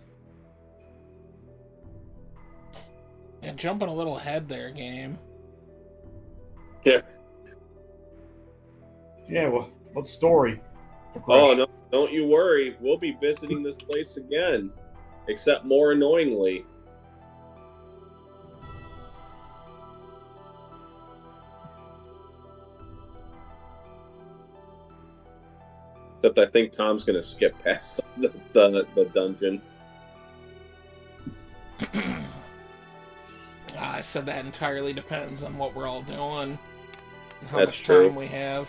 Yeah, jumping a little ahead there, game. Yeah. Yeah, well, what story? Oh, no, don't you worry. We'll be visiting this place again. Except more annoyingly. Except I think Tom's going to skip past the dungeon. I said that entirely depends on what we're all doing and how That's much true. time we have.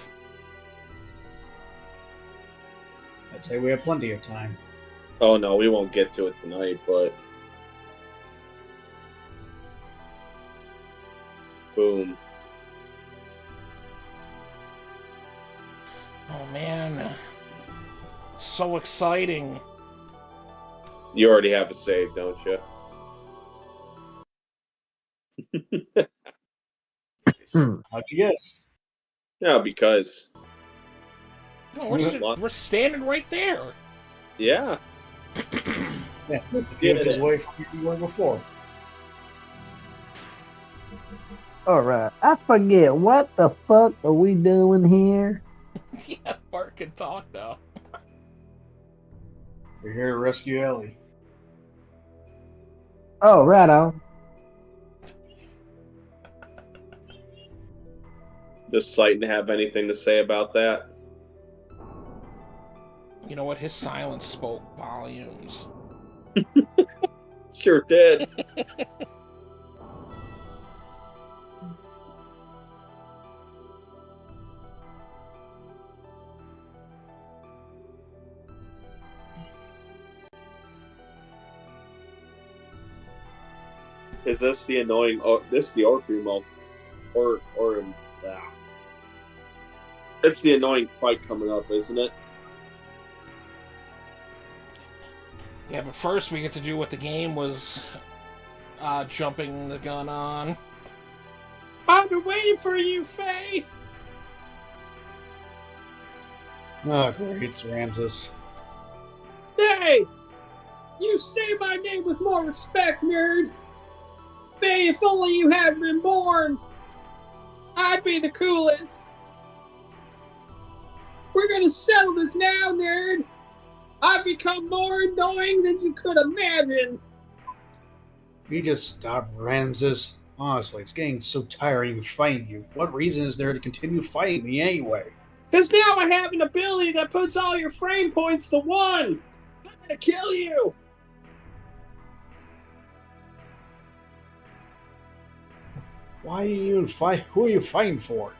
I'd say we have plenty of time. Oh, no, we won't get to it tonight, but... Boom. Oh man, so exciting. You already have a save, don't you? How'd you guess? Yeah, because... No, we're standing right there. Yeah. Yeah, you was away from where you were before. All right, I forget what the fuck are we doing here? Yeah, Bart can talk now. We're here to rescue Elly. Oh, righto. Does Slyton have anything to say about that? You know what? His silence spoke volumes. Sure did. Is this the annoying? Oh, this is the Orpheum or it's the annoying fight coming up, isn't it? Yeah, but first we get to do what the game was jumping the gun on. I've been waiting for you, Faye. Oh, great, it's Ramses. Hey, you say my name with more respect, nerd. Faye, if only you hadn't been born, I'd be the coolest. We're gonna settle this now, nerd. I've become more annoying than you could imagine. You just stop, Ramses. Honestly, it's getting so tiring fighting you. What reason is there to continue fighting me anyway? Because now I have an ability that puts all your frame points to 1. I'm gonna kill you. Why are you even fight? Who are you fighting for?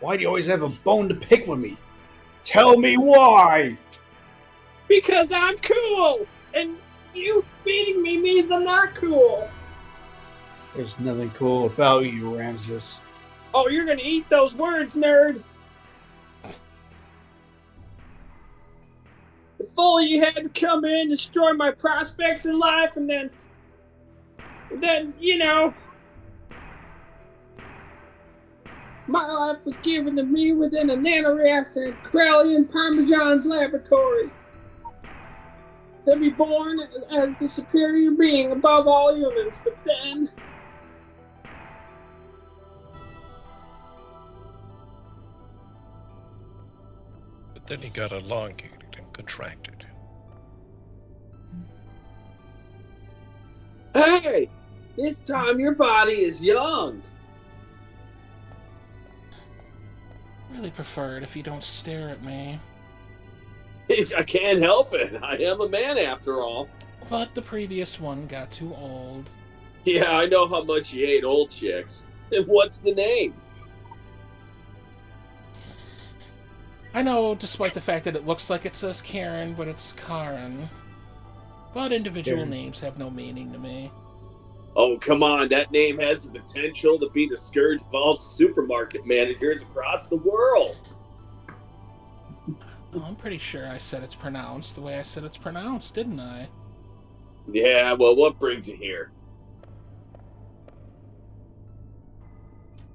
Why do you always have a bone to pick with me? Tell me why! Because I'm cool, and you beating me means I'm not cool. There's nothing cool about you, Ramses. Oh, you're gonna eat those words, nerd. If only you had to come in, destroy my prospects in life, and then, you know, my life was given to me within a nanoreactor in Krellian Parmesan's laboratory. To be born as the superior being above all humans, but then... But then he got elongated and contracted. Hey! This time your body is young! Really prefer it if you don't stare at me. I can't help it. I am a man after all. But the previous one got too old. Yeah, I know how much you hate old chicks. And what's the name? I know, despite the fact that it looks like it says Karen, but it's Karen. But individual Karen. names have no meaning to me. Oh, come on. That name has the potential to be the scourge of all supermarket managers across the world. Well, I'm pretty sure I said it's pronounced the way I said it's pronounced, didn't I? Yeah, well, what brings you here?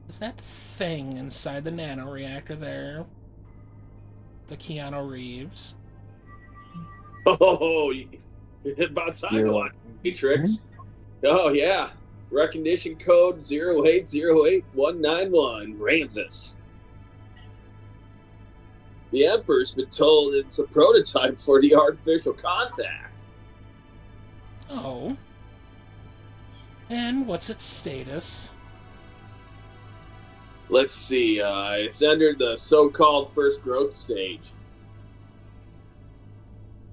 Is that thing inside the nanoreactor there the Keanu Reeves? Oh, about time to watch Matrix. Oh, yeah. Recognition code 0808191, Ramses. The Emperor's been told it's a prototype for the artificial contact. Oh. And what's its status? Let's see, it's entered the so-called first growth stage.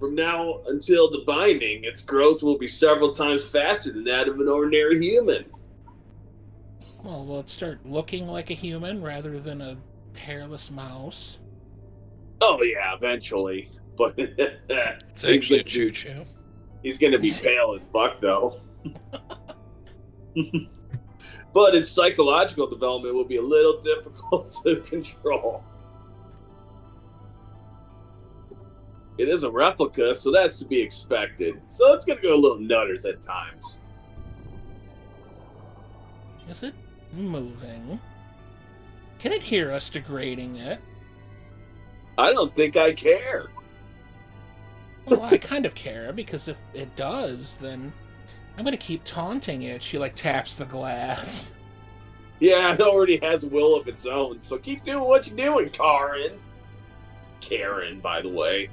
From now until the binding, its growth will be several times faster than that of an ordinary human. Well, will it start looking like a human rather than a hairless mouse? Oh yeah, eventually. But It's actually a choo-choo. he's gonna be pale as fuck, though. But its psychological development will be a little difficult to control. It is a replica, so that's to be expected. So it's gonna go a little nutters at times. Is it moving? Can it hear us degrading it? I don't think I care. Well, I kind of care, because if it does, then I'm gonna keep taunting it. She, like, taps the glass. Yeah, it already has a will of its own, so keep doing what you're doing, Karin. Karen, by the way.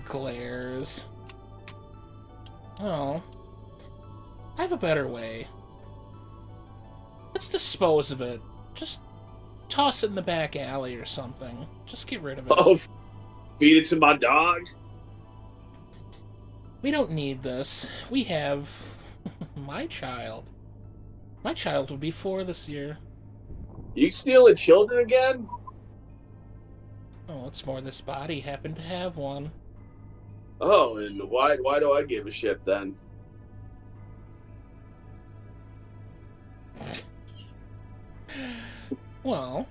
Glares. Oh. I have a better way. Let's dispose of it. Just toss it in the back alley or something. Just get rid of it. Oh, feed it to my dog? We don't need this. We have my child. My child will be 4 this year. You stealing children again? Oh, it's more this body happened to have one. Oh, and why do I give a shit then? Well,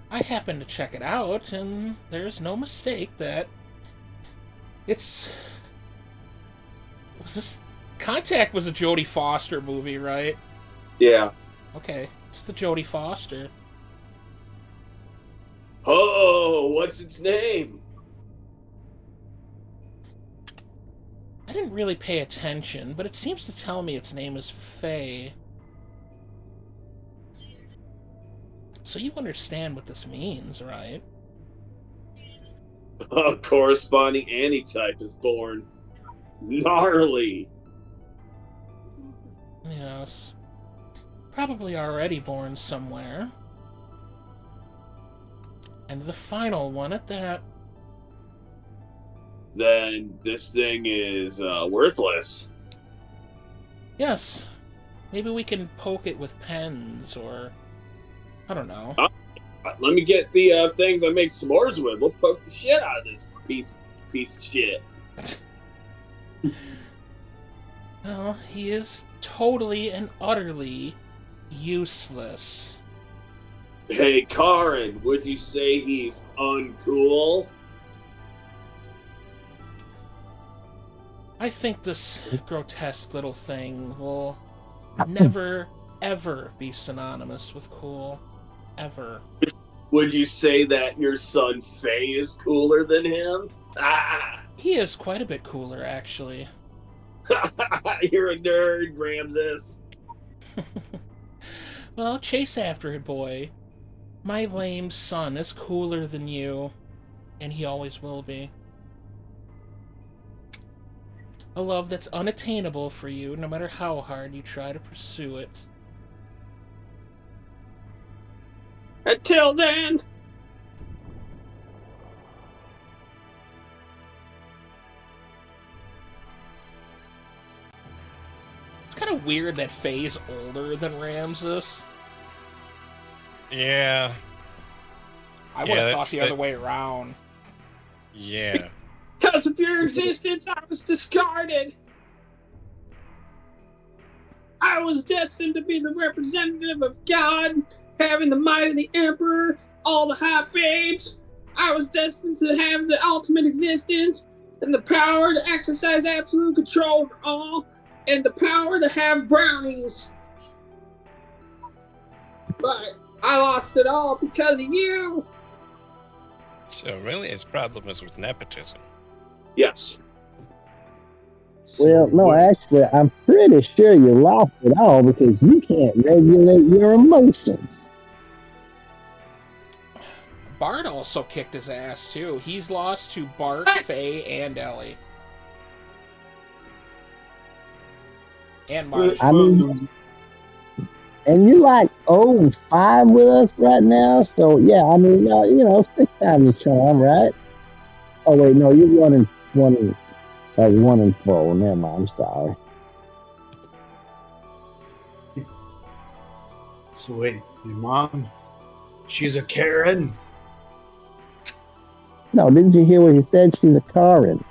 I happened to check it out, and there's no mistake that it's... Contact was a Jodie Foster movie, right? Yeah. Okay, it's the Jodie Foster. Oh, what's its name? I didn't really pay attention, but it seems to tell me its name is Faye. So you understand what this means, right? A corresponding antitype is born. Gnarly. Yes. Probably already born somewhere. And the final one at that. Then this thing is worthless. Yes. Maybe we can poke it with pens, or... I don't know. Let me get the things I make s'mores with. We'll poke the shit out of this piece of shit. Well, he is totally and utterly useless. Hey, Karen, would you say he's uncool? I think this grotesque little thing will never, ever be synonymous with cool. Ever. Would you say that your son Faye is cooler than him? Ah! He is quite a bit cooler, actually. You're a nerd, Ramses. Well, chase after it, boy. My lame son is cooler than you, and he always will be. A love that's unattainable for you, no matter how hard you try to pursue it. Until then. It's kind of weird that Faye's older than Ramses. Yeah. I would have thought the other way around. Yeah. Because of your existence, I was discarded. I was destined to be the representative of God, having the might of the Emperor, all the hot babes. I was destined to have the ultimate existence, and the power to exercise absolute control over all, and the power to have brownies. But I lost it all because of you. So really his problem is with nepotism. Yes. Well, no, actually, I'm pretty sure you lost it all because you can't regulate your emotions. Bart also kicked his ass, too. He's lost to Bart, Faye, and Elly. And Marge. I mean, and you're like 0-5 with us right now, so yeah, I mean, you know, 6 times the charm, right? Oh wait, no, you're 1-4. Never mind, I'm sorry. So wait, your mom, she's a Karen? No, didn't you hear what he said? She's a Karen.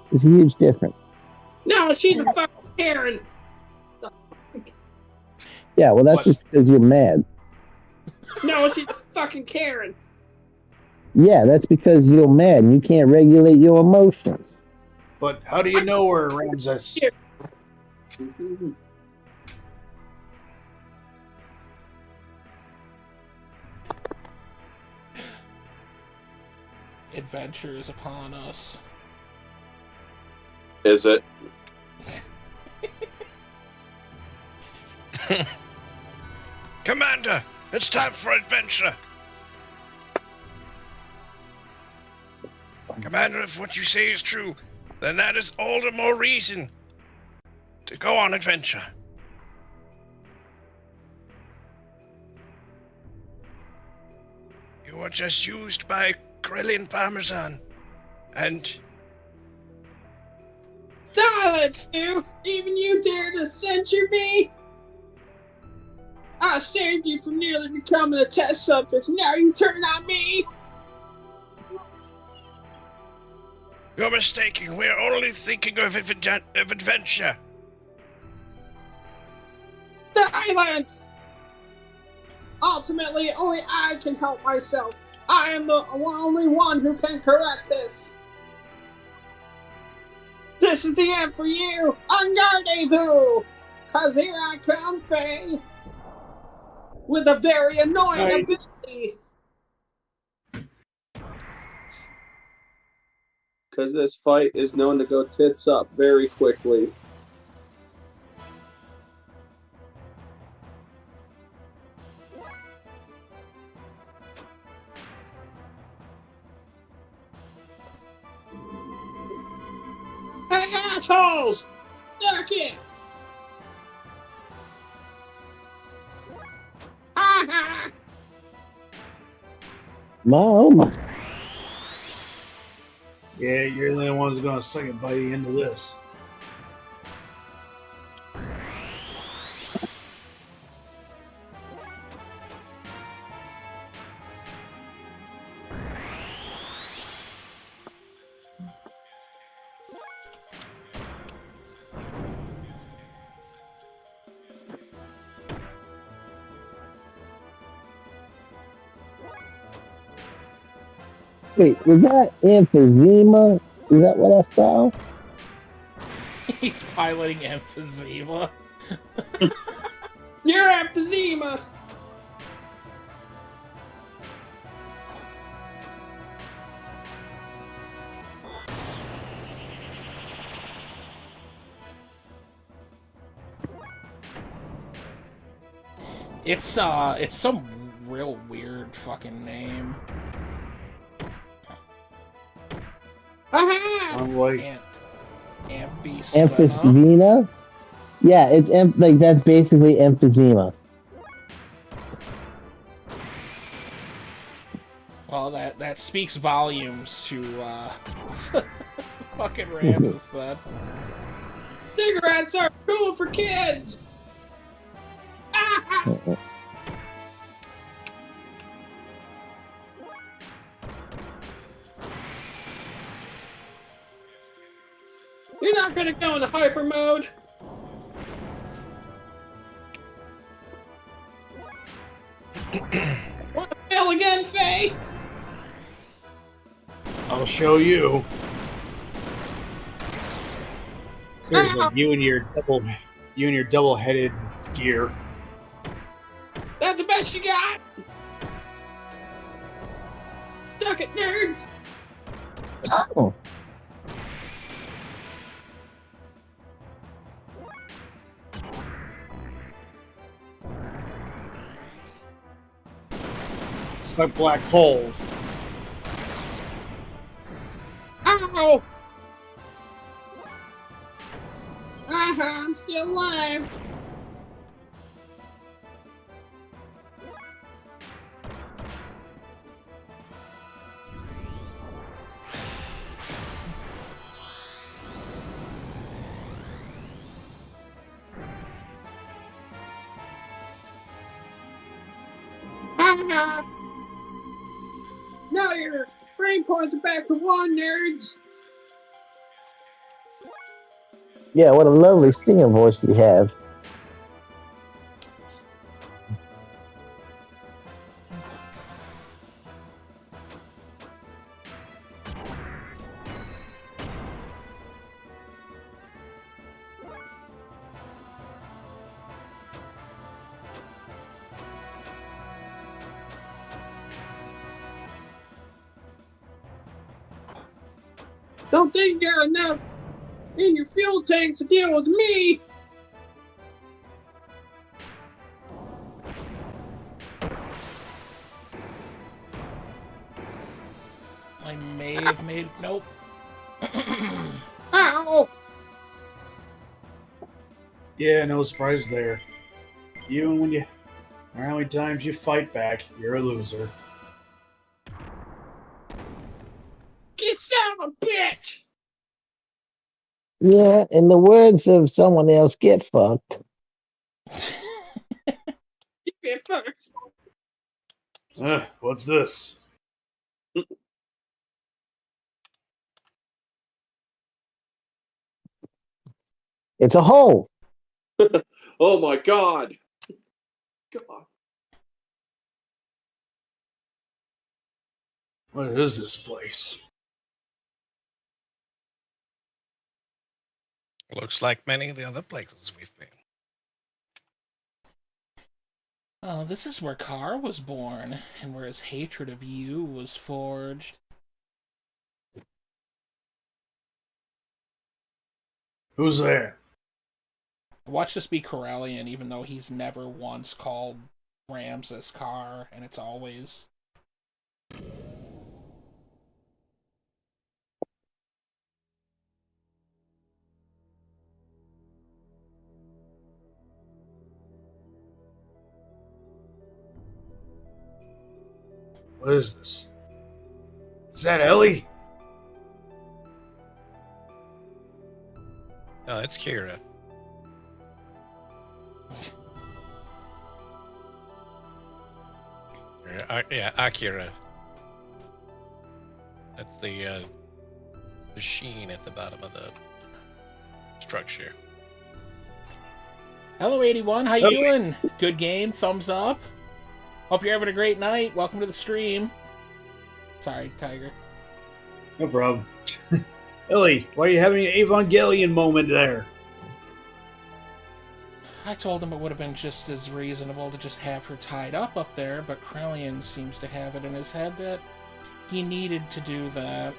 There's a huge difference. No, she's a fucking Karen. Yeah, well, that's What? just because you're mad. No, she's a fucking Karen. Yeah, that's because you're mad and you can't regulate your emotions. But how do you know her, Ramses? Adventure is upon us. Is it? Commander, it's time for adventure. Commander, if what you say is true, then that is all the more reason to go on adventure. You were just used by Grillian Parmesan, and Silence, you! Even you dare to censure me? I saved you from nearly becoming a test subject, and now you turn on me? you're mistaken. We're only thinking of adventure. Silence! Ultimately, only I can help myself. I am the only one who can correct this. This is the end for you, Ungardez-vous! 'Cause here I come, Faye, with a very annoying Right. ability. Because this fight is known to go tits up very quickly. Hey, assholes! Stuck it! Ha ha! Oh my. Yeah, you're the only one who's going to suck it by the end of this. Wait, was that emphysema? Is that what I saw? He's piloting emphysema. You're emphysema! It's some real weird fucking name. Ha I'm like, Emphysema? Yeah, it's like that's basically emphysema. Well, that speaks volumes to fucking Ramses then. Cigarettes are cool for kids! Ah! You're not gonna go into hyper mode. Want to fail again, Faye? I'll show you. Seriously, Ow. you and your double-headed gear. That's the best you got? Suck it, nerds! Oh. It's like black holes. Ow! I'm still alive. Now your frame points are back to 1, nerds. Yeah, what a lovely singing voice you have. Don't think you got enough in your fuel tanks to deal with me. I may have made... Nope. Ow! Yeah, no surprise there. Even when you... How many times you fight back, you're a loser. You son of a bitch! Yeah, in the words of someone else, get fucked. You get fucked. What's this? It's a hole. Oh my god. God. What is this place? Looks like many of the other places we've been. Oh, this is where Carr was born, and where his hatred of you was forged. Who's there? Watch this be Corellian, even though he's never once called Ramses Carr, and it's always... What is this? Is that Elly? Oh, it's Kira. Yeah, Akira. That's the sheen at the bottom of the structure. Hello, 81. How you doing? Good game. Thumbs up. Hope you're having a great night. Welcome to the stream. Sorry, Tiger. No problem. Elly, why are you having an Evangelion moment there? I told him it would have been just as reasonable to just have her tied up there, but Krellian seems to have it in his head that he needed to do that.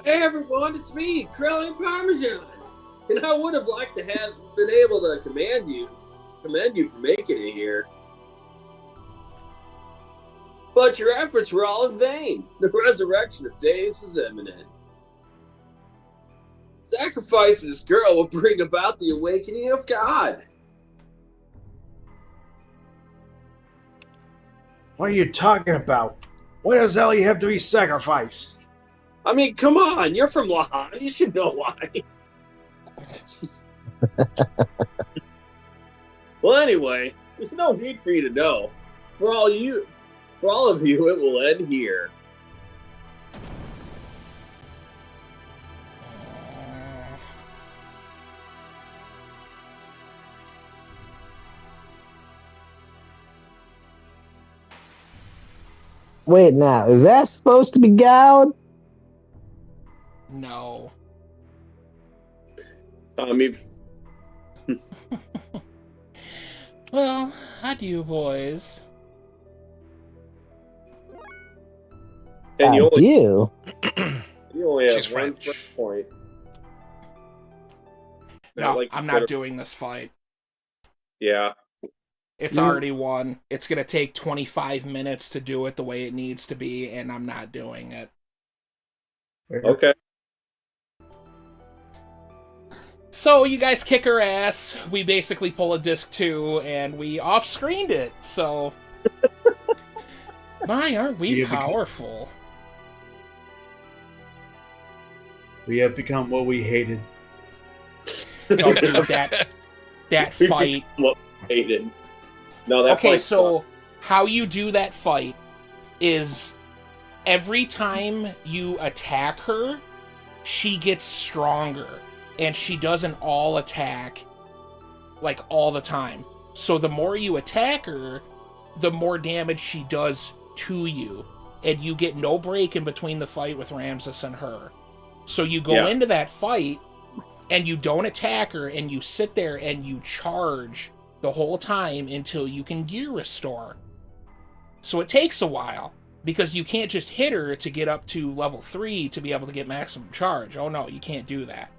Hey everyone, it's me, Krellian Parmesan. And I would have liked to have been able to commend you for making it here. But your efforts were all in vain. The resurrection of days is imminent. Sacrifice this girl will bring about the awakening of God. What are you talking about? Why does Elly have to be sacrificed? I mean, come on, you're from Lahan. You should know why. Well, anyway, there's no need for you to know. For all of you, it will end here. Wait, now, is that supposed to be God? No. Tommy, Well, adieu, boys. and you You? only have She's one French. front point. No, like I'm you not said- doing this fight. Yeah. It's already won. It's going to take 25 minutes to do it the way it needs to be, and I'm not doing it. Okay. So you guys kick her ass. We basically pull a disc 2, and we off-screened it. So, my, aren't we Yeah, powerful? We have become what we hated. Oh, dude, that fight. Hayden. No, that Okay, fight so sucked. how you do that fight is every time you attack her, she gets stronger. And she doesn't all attack, like, all the time. So the more you attack her, the more damage she does to you. And you get no break in between the fight with Ramses and her. So you go into that fight, and you don't attack her, and you sit there and you charge the whole time until you can gear restore. So it takes a while, because you can't just hit her to get up to level 3 to be able to get maximum charge. Oh no, you can't do that.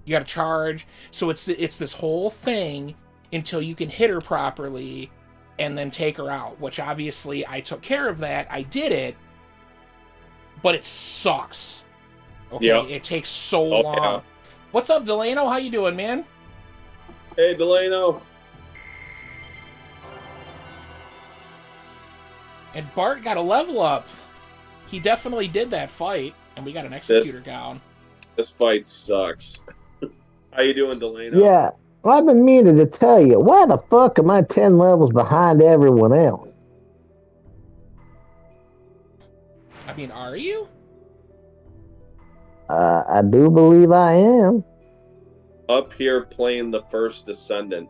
You gotta charge, so it's this whole thing until you can hit her properly, and then take her out, which obviously I took care of that. I did it, but it sucks. Okay, Yep. it takes so long. Yeah. What's up, Delano? How you doing, man? Hey, Delano. And Bart got a level up. He definitely did that fight, and we got an executor down. This fight sucks. How you doing, Delano? Yeah. Well, I've been meaning to tell you, why the fuck am I 10 levels behind everyone else? I mean, are you? I do believe I am. Up here playing the first Descendant.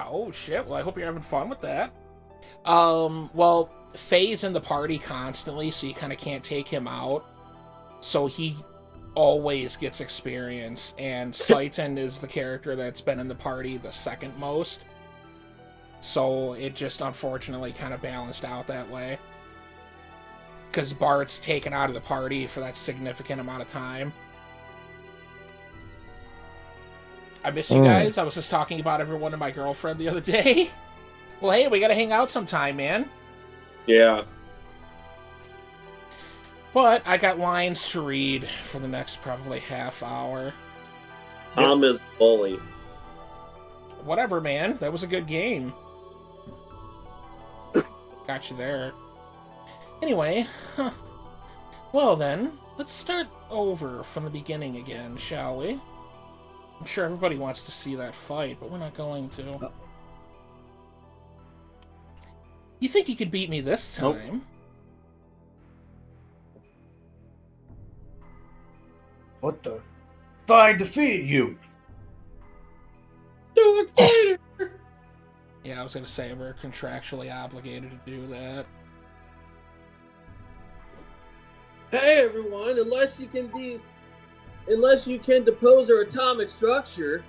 Oh, shit. Well, I hope you're having fun with that. Well, Faye's in the party constantly, so you kind of can't take him out. So he always gets experience, and Saitan is the character that's been in the party the second most. So it just unfortunately kind of balanced out that way. Because Bart's taken out of the party for that significant amount of time. I miss you guys. I was just talking about everyone and my girlfriend the other day. Well, hey, we gotta hang out sometime, man. Yeah. But I got lines to read for the next probably half hour. Tom is bully. Whatever, man. That was a good game. Got you there. Anyway, well then, let's start over from the beginning again, shall we? I'm sure everybody wants to see that fight, but we're not going to. You think you could beat me this time? Nope. What the? Thought I defeated you. Yeah, I was gonna say we're contractually obligated to do that. Hey everyone, unless you can depose our atomic structure.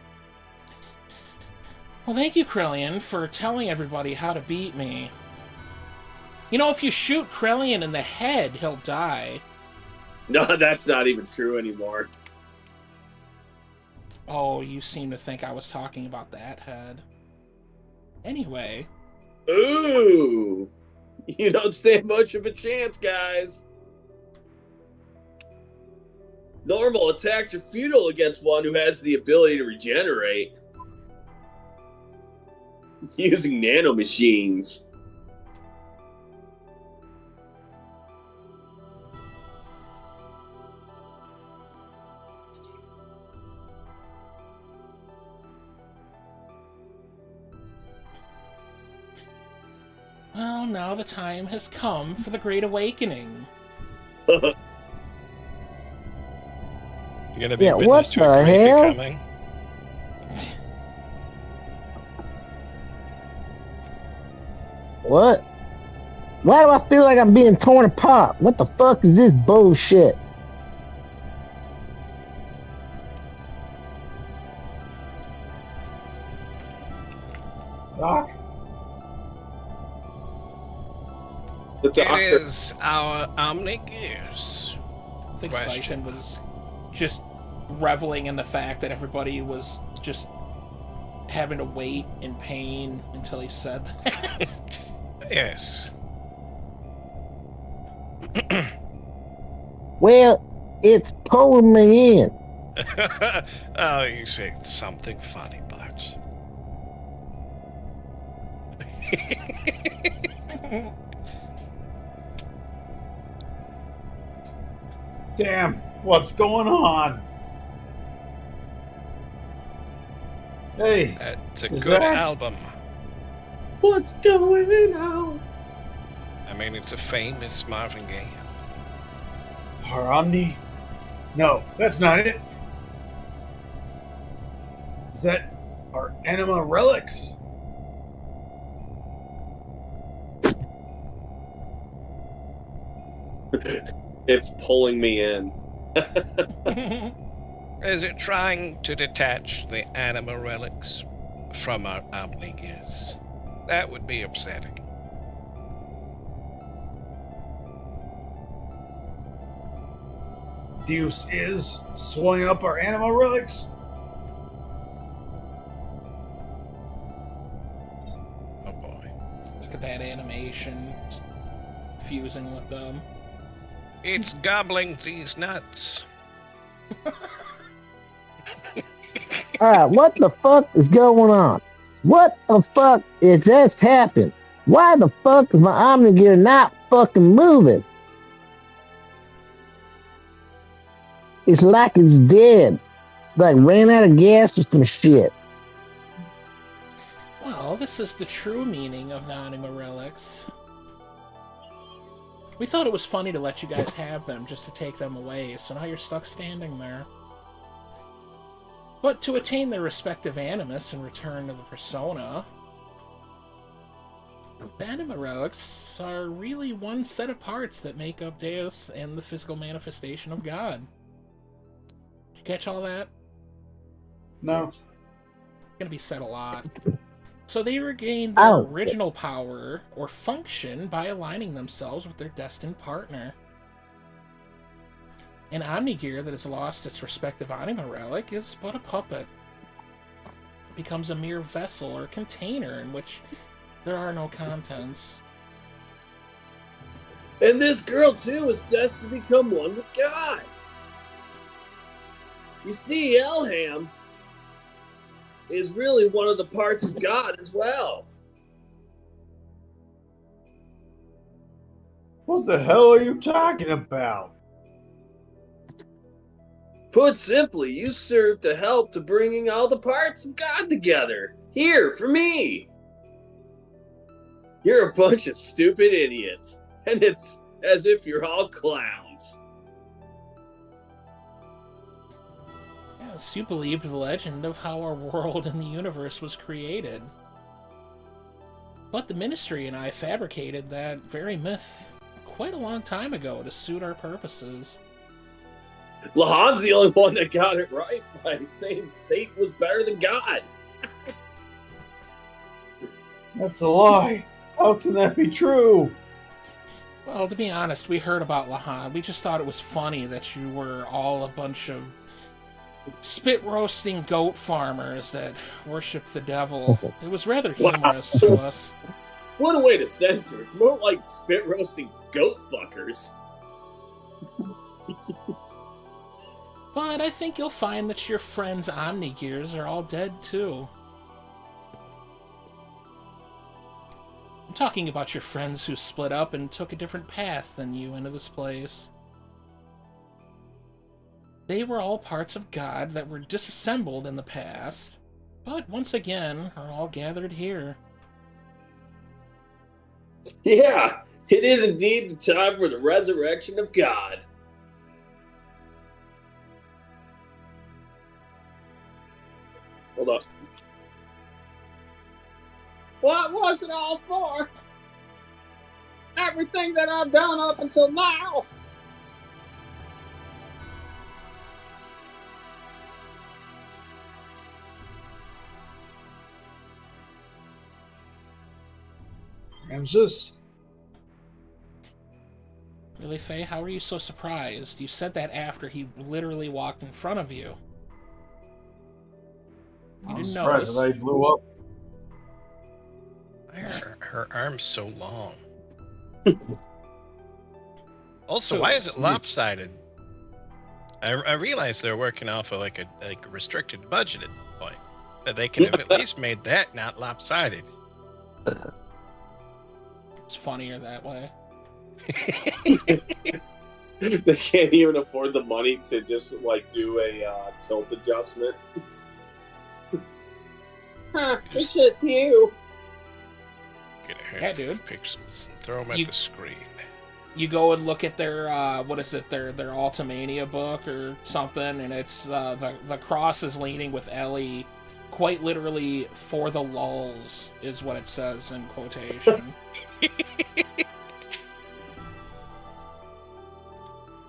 Well, thank you, Krillian, for telling everybody how to beat me. You know, if you shoot Krillian in the head, he'll die. No, that's not even true anymore. Oh, you seem to think I was talking about that head. Anyway. Ooh! You don't stand much of a chance, guys. Normal attacks are futile against one who has the ability to regenerate. Using nanomachines. Well, now the time has come for the Great Awakening. You're gonna be Yeah, witness what to a the great hell? becoming. What? Why do I feel like I'm being torn apart? What the fuck is this bullshit? Doc? The doctor. It is our OmniGears. I think Question. Saitan was just reveling in the fact that everybody was just having to wait in pain until he said that. Yes. Well, it's pulling me in. Oh, you said something funny, Bart. Damn, what's going on? Hey, It's a Is good that- album. What's going on? I mean, it's a famous Marvin Gaye. our Omni? No, that's not it. Is that our Anima relics? It's pulling me in. Is it trying to detach the anima relics from our OmniGears? That would be upsetting. Deus is swelling up our Anima relics? at that animation fusing with them. It's gobbling these nuts. Alright, what the fuck is going on? What the fuck is just happened? Why the fuck is my Omni Gear not fucking moving? It's like it's dead. Like ran out of gas or some shit. Well, this is the true meaning of the anima relics. We thought it was funny to let you guys have them, just to take them away, so now you're stuck standing there. But to attain their respective animus and return to the persona, the anima relics are really one set of parts that make up Deus and the physical manifestation of God. Did you catch all that? No. Gonna be said a lot. So they regain their Ow. original power or function by aligning themselves with their destined partner. An Omnigear that has lost its respective anima relic is but a puppet. It becomes a mere vessel or container in which there are no contents. And this girl, too, is destined to become one with God. You see, Elham is really one of the parts of God as well. What the hell are you talking about? Put simply, you serve to help to bringing all the parts of God together. Here, for me. You're a bunch of stupid idiots. And it's as if you're all clowns. Yes, you believed the legend of how our world and the universe was created. But the Ministry and I fabricated that very myth quite a long time ago to suit our purposes. Lahan's the only one that got it right by saying Satan was better than God. That's a lie. How can that be true? Well, to be honest, we heard about Lahan. We just thought it was funny that you were all a bunch of spit-roasting goat farmers that worship the devil. It was rather humorous to us. What a way to censor. It's more like spit-roasting goat fuckers. But I think you'll find that your friends' Omnigears are all dead, too. I'm talking about your friends who split up and took a different path than you into this place. They were all parts of God that were disassembled in the past, but once again are all gathered here. Yeah, it is indeed the time for the resurrection of God. Hold up. What was it all for? Everything that I've done up until now. Ramses? Really, Faye? How are you so surprised? You said that after he literally walked in front of you. You I'm didn't surprised notice. that I blew up. Why are her arms so long? Also, why is it lopsided? I realize they're working off of like a restricted budget at the point, but they can have at least made that not lopsided. It's funnier that way. They can't even afford the money to just like do a tilt adjustment. Huh, it's just you. Get a Yeah, handful dude. of pixels and throw them at You- the screen. You go and look at their their Ultimania book or something, and it's the cross is leaning with Elly, quite literally for the lulls is what it says in quotation.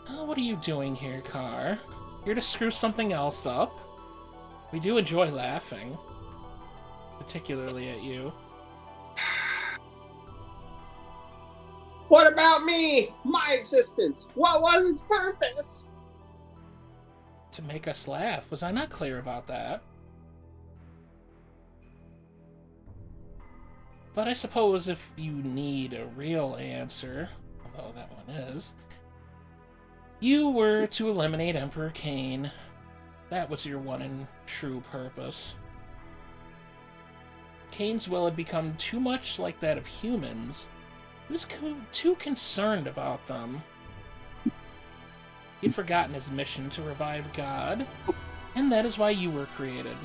Oh, what are you doing here, Car? Here to screw something else up? We do enjoy laughing, particularly at you. What about me? My existence? What was its purpose? To make us laugh. Was I not clear about that? But I suppose if you need a real answer, although that one is, you were to eliminate Emperor Cain. That was your one and true purpose. Cain's will had become too much like that of humans. He was too concerned about them. He'd forgotten his mission to revive God, and that is why you were created.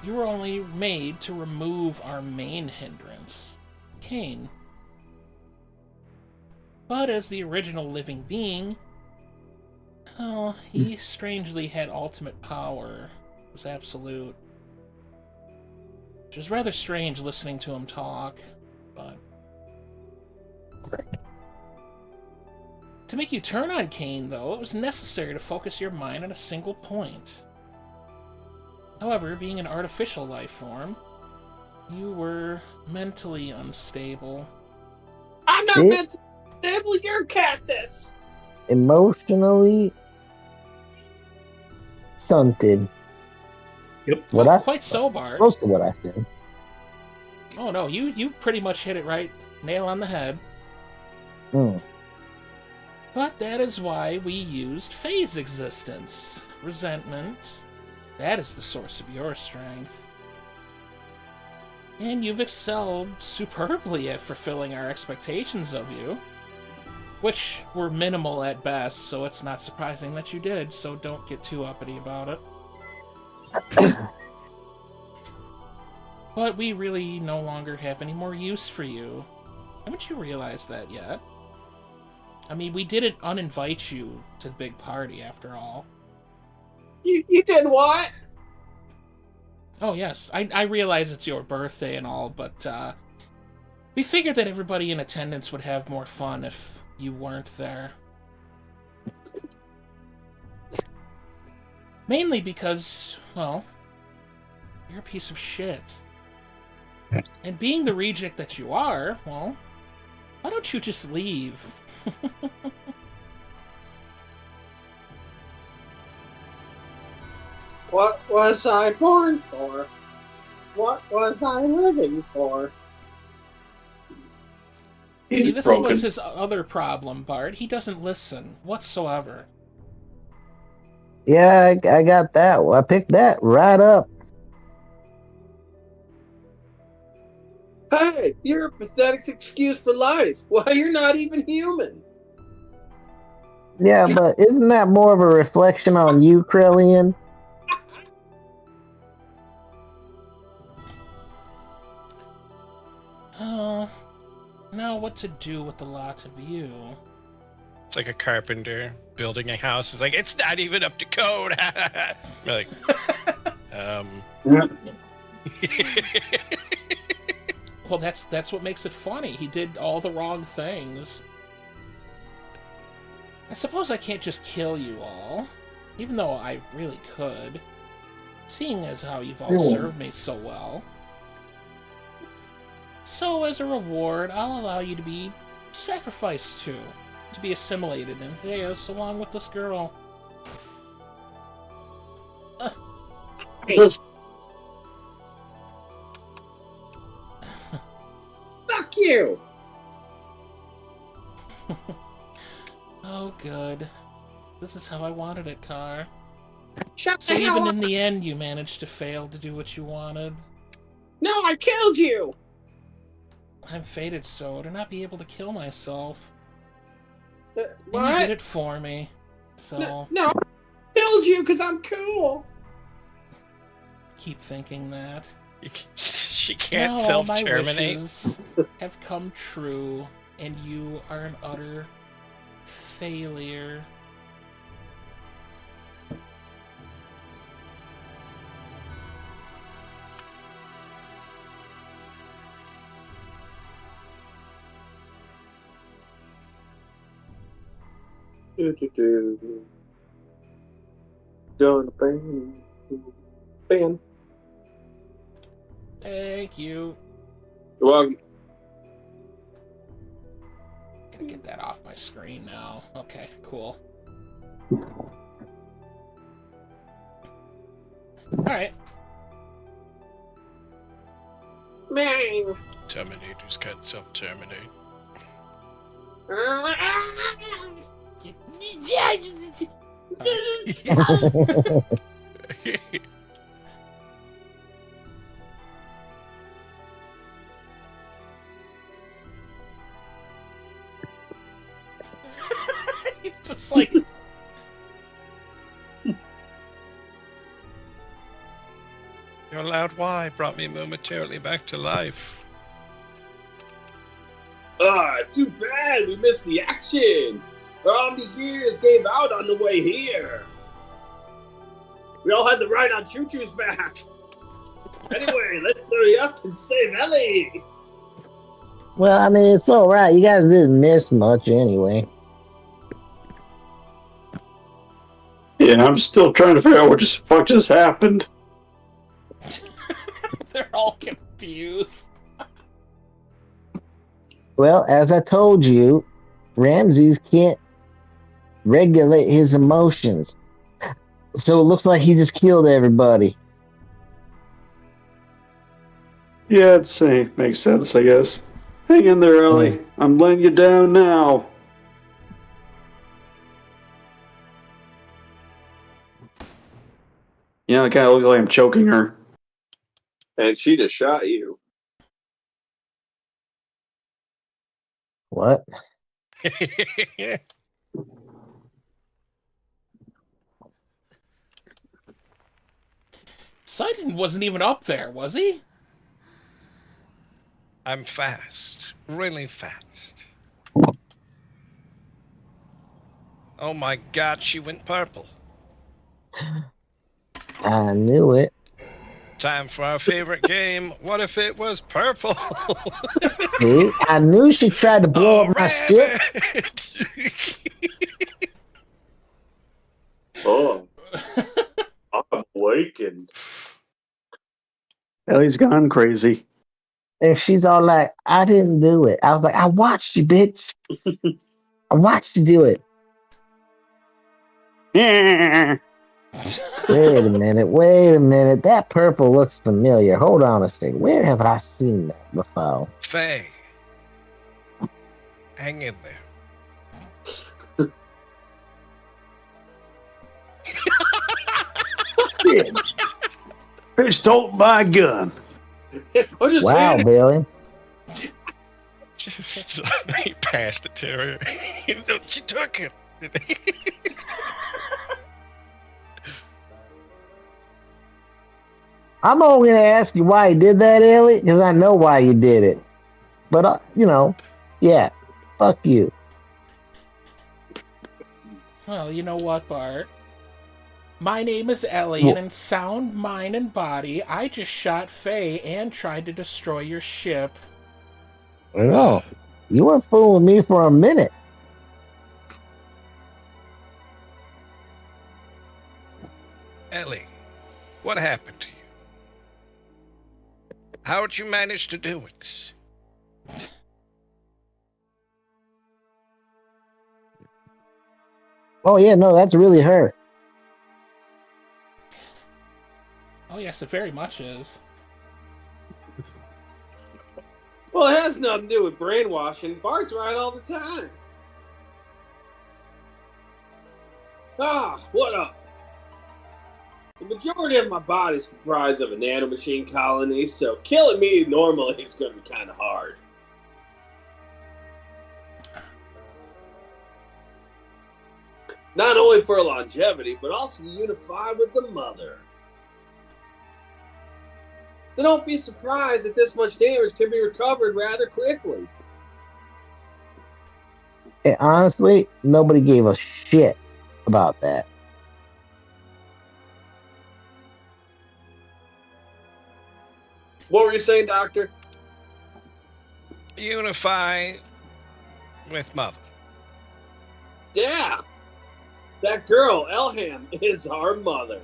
You were only made to remove our main hindrance, Cain. But as the original living being, oh, he strangely had ultimate power. It was absolute. Which was rather strange listening to him talk, but... To make you turn on Cain, though, it was necessary to focus your mind on a single point. However, being an artificial life form, you were mentally unstable. I'm not mentally stable, you're Cactus! Emotionally stunted. Yep. Quite so, Bart. Most of what I said. Oh no, you pretty much hit it right, nail on the head. But that is why we used phase existence. Resentment. That is the source of your strength. And you've excelled superbly at fulfilling our expectations of you. Which were minimal at best, so it's not surprising that you did, so don't get too uppity about it. But we really no longer have any more use for you. Haven't you realized that yet? I mean, we didn't uninvite you to the big party, after all. You did what? Oh, yes. I realize it's your birthday and all, but we figured that everybody in attendance would have more fun if you weren't there. Mainly because, well, you're a piece of shit. And being the reject that you are, well, why don't you just leave? What was I born for? What was I living for? See, this was his other problem, Bart. He doesn't listen whatsoever. Yeah, I got that. I picked that right up. Hey, you're a pathetic excuse for life. Why, you're not even human. Yeah, but isn't that more of a reflection on you, Krillian? Now what to do with the lot of you? It's like a carpenter building a house. It's like, it's not even up to code. Like, Well, that's what makes it funny. He did all the wrong things. I suppose I can't just kill you all, even though I really could, seeing as how you've all served me so well. So, as a reward, I'll allow you to be sacrificed to be assimilated into Deus along with this girl. Fuck you! Oh, good. This is how I wanted it, Car. Shut So the hell even up! in the end, you managed to fail to do what you wanted. No, I killed you! I'm fated so to not be able to kill myself. And What? you did it for me. So No, I killed you because I'm cool! keep thinking that. she can't Now all my self-terminate. wishes have come true, and you are an utter failure. Done ban. Thank you. You're welcome. Gotta get that off my screen now. Okay, cool. Alright. Man. Terminators can't self-terminate. Yeah. It's just like Your loud why brought me momentarily back to life. Too bad we missed the action. Our gears gave out on the way here. We all had to ride on Choo Choo's back. Anyway, let's hurry up and save Elly. Well, I mean, it's all right. You guys didn't miss much anyway. Yeah, I'm still trying to figure out what the fuck just happened. they're all confused. Well, as I told you, Ramses can't regulate his emotions. So it looks like he just killed everybody. Yeah, it makes sense, I guess. Hang in there, Elly. I'm letting you down now. Yeah, it kind of looks like I'm choking her. And she just shot you. What? Sidon wasn't even up there, was he? I'm fast. Really fast. Oh my god, she went purple. I knew it. Time for our favorite game. What if it was purple? See? I knew she tried to blow up my ship. Oh, I'm awakened. Elly's gone crazy. And she's all like, I didn't do it. I was like, I watched you, bitch. I watched you do it. Yeah. Wait a minute. That purple looks familiar. Hold on a second. Where have I seen that before? Faye. Hang in there. Who stole my gun? I'm just Wow, saying. Billy. Just he passed it to her. She took it. I'm only going to ask you why you did that, Elly, because I know why you did it. But, yeah, fuck you. Well, you know what, Bart? My name is Elly, and in sound mind and body, I just shot Faye and tried to destroy your ship. I know. You weren't fooling me for a minute. Elly, what happened to you? How'd you manage to do it? Oh, yeah, no, that's really her. Oh, yes, it very much is. Well, it has nothing to do with brainwashing. Bart's right all the time. What up? The majority of my body is comprised of a nanomachine colony, so killing me normally is going to be kind of hard. Not only for longevity, but also to unify with the mother. So don't be surprised that this much damage can be recovered rather quickly. And honestly, nobody gave a shit about that. What were you saying, Doctor? Unify with Mother. Yeah. That girl, Elham, is our mother.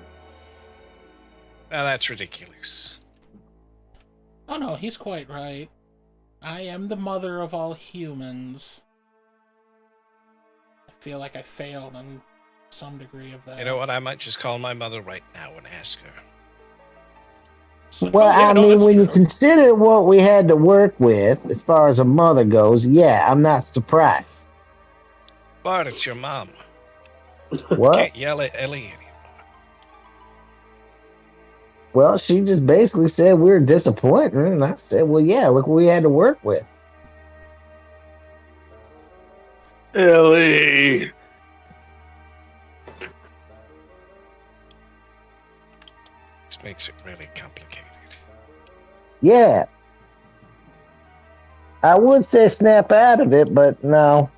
Now that's ridiculous. Oh, no, he's quite right. I am the mother of all humans. I feel like I failed on some degree of that. You know what? I might just call my mother right now and ask her. So, Well, oh, yeah, I no, mean, that's when you true. consider what we had to work with as far as a mother goes, yeah, I'm not surprised. Bart, it's your mom. What? Can't yell at Ellie anymore. Well, she just basically said we were disappointed, and I said, well, yeah, look what we had to work with. Elly! This makes it really complicated. Yeah. I would say snap out of it, but no.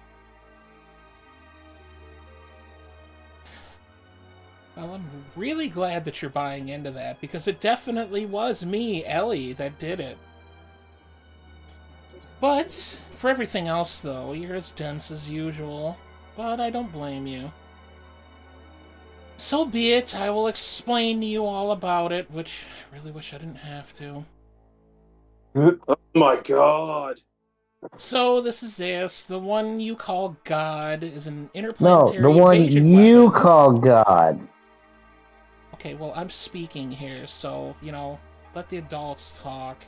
Well, I'm really glad that you're buying into that, because it definitely was me, Ellie, that did it. But, for everything else, though, you're as dense as usual. But I don't blame you. So be it, I will explain to you all about it, which I really wish I didn't have to. Oh my god. So, this is this. The one you call God is an No, interplanetary the one invasion you weapon. call God. Okay, well, I'm speaking here, so, let the adults talk.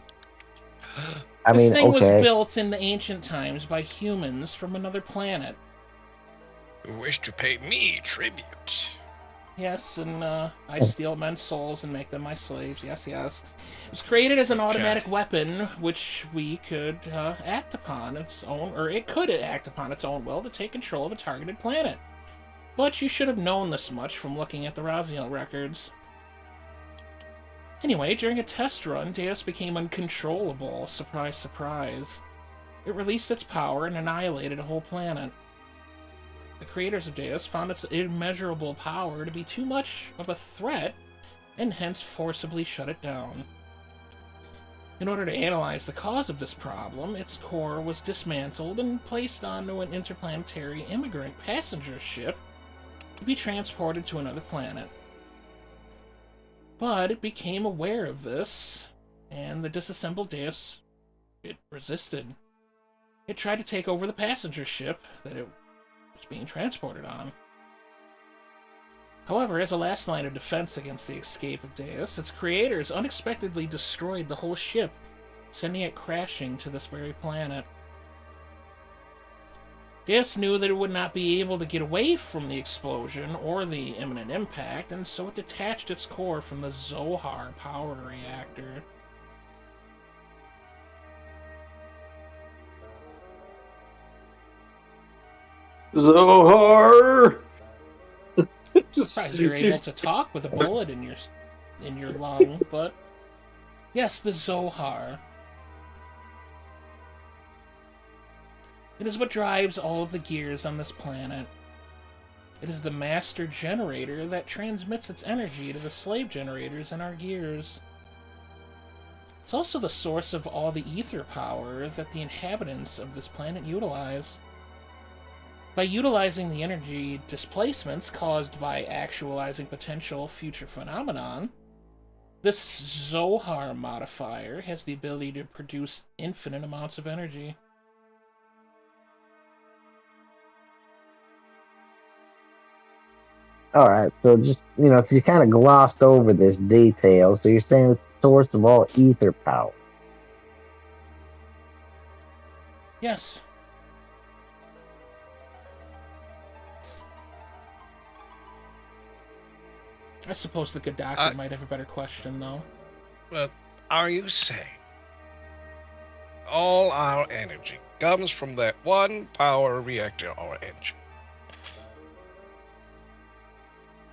I This mean, thing was okay. built in the ancient times by humans from another planet. You wish to pay me tribute. Yes, and I steal men's souls and make them my slaves. Yes, yes. It was created as an automatic weapon, which we could act upon its own, or it could act upon its own will to take control of a targeted planet. But you should have known this much from looking at the Rosniel records. Anyway, during a test run, Deus became uncontrollable. Surprise, surprise. It released its power and annihilated a whole planet. The creators of Deus found its immeasurable power to be too much of a threat, and hence forcibly shut it down. In order to analyze the cause of this problem, its core was dismantled and placed onto an interplanetary immigrant passenger ship to be transported to another planet. But it became aware of this, and the disassembled Deus, it resisted. It tried to take over the passenger ship that it was being transported on. However, as a last line of defense against the escape of Deus, its creators unexpectedly destroyed the whole ship, sending it crashing to this very planet. Deus knew that it would not be able to get away from the explosion or the imminent impact, and so it detached its core from the Zohar power reactor. Zohar! Surprised you're able to talk with a bullet in your lung, but yes, the Zohar. It is what drives all of the gears on this planet. It is the master generator that transmits its energy to the slave generators in our gears. It's also the source of all the ether power that the inhabitants of this planet utilize. By utilizing the energy displacements caused by actualizing potential future phenomenon, this Zohar modifier has the ability to produce infinite amounts of energy. All right, so just, because you kind of glossed over this detail, so you're saying it's the source of all ether power. Yes. I suppose the good doctor might have a better question, though. Well, are you saying all our energy comes from that one power reactor or engine?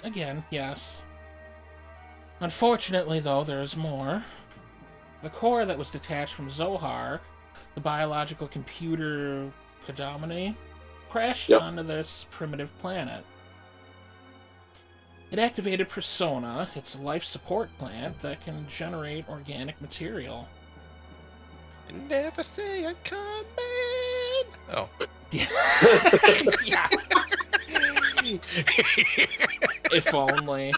Again, yes. Unfortunately, though, there is more. The core that was detached from Zohar, the biological computer Kodamine, crashed onto this primitive planet. It activated Persona, its life support plant that can generate organic material. Never say I'm coming. Oh. Yeah. If only.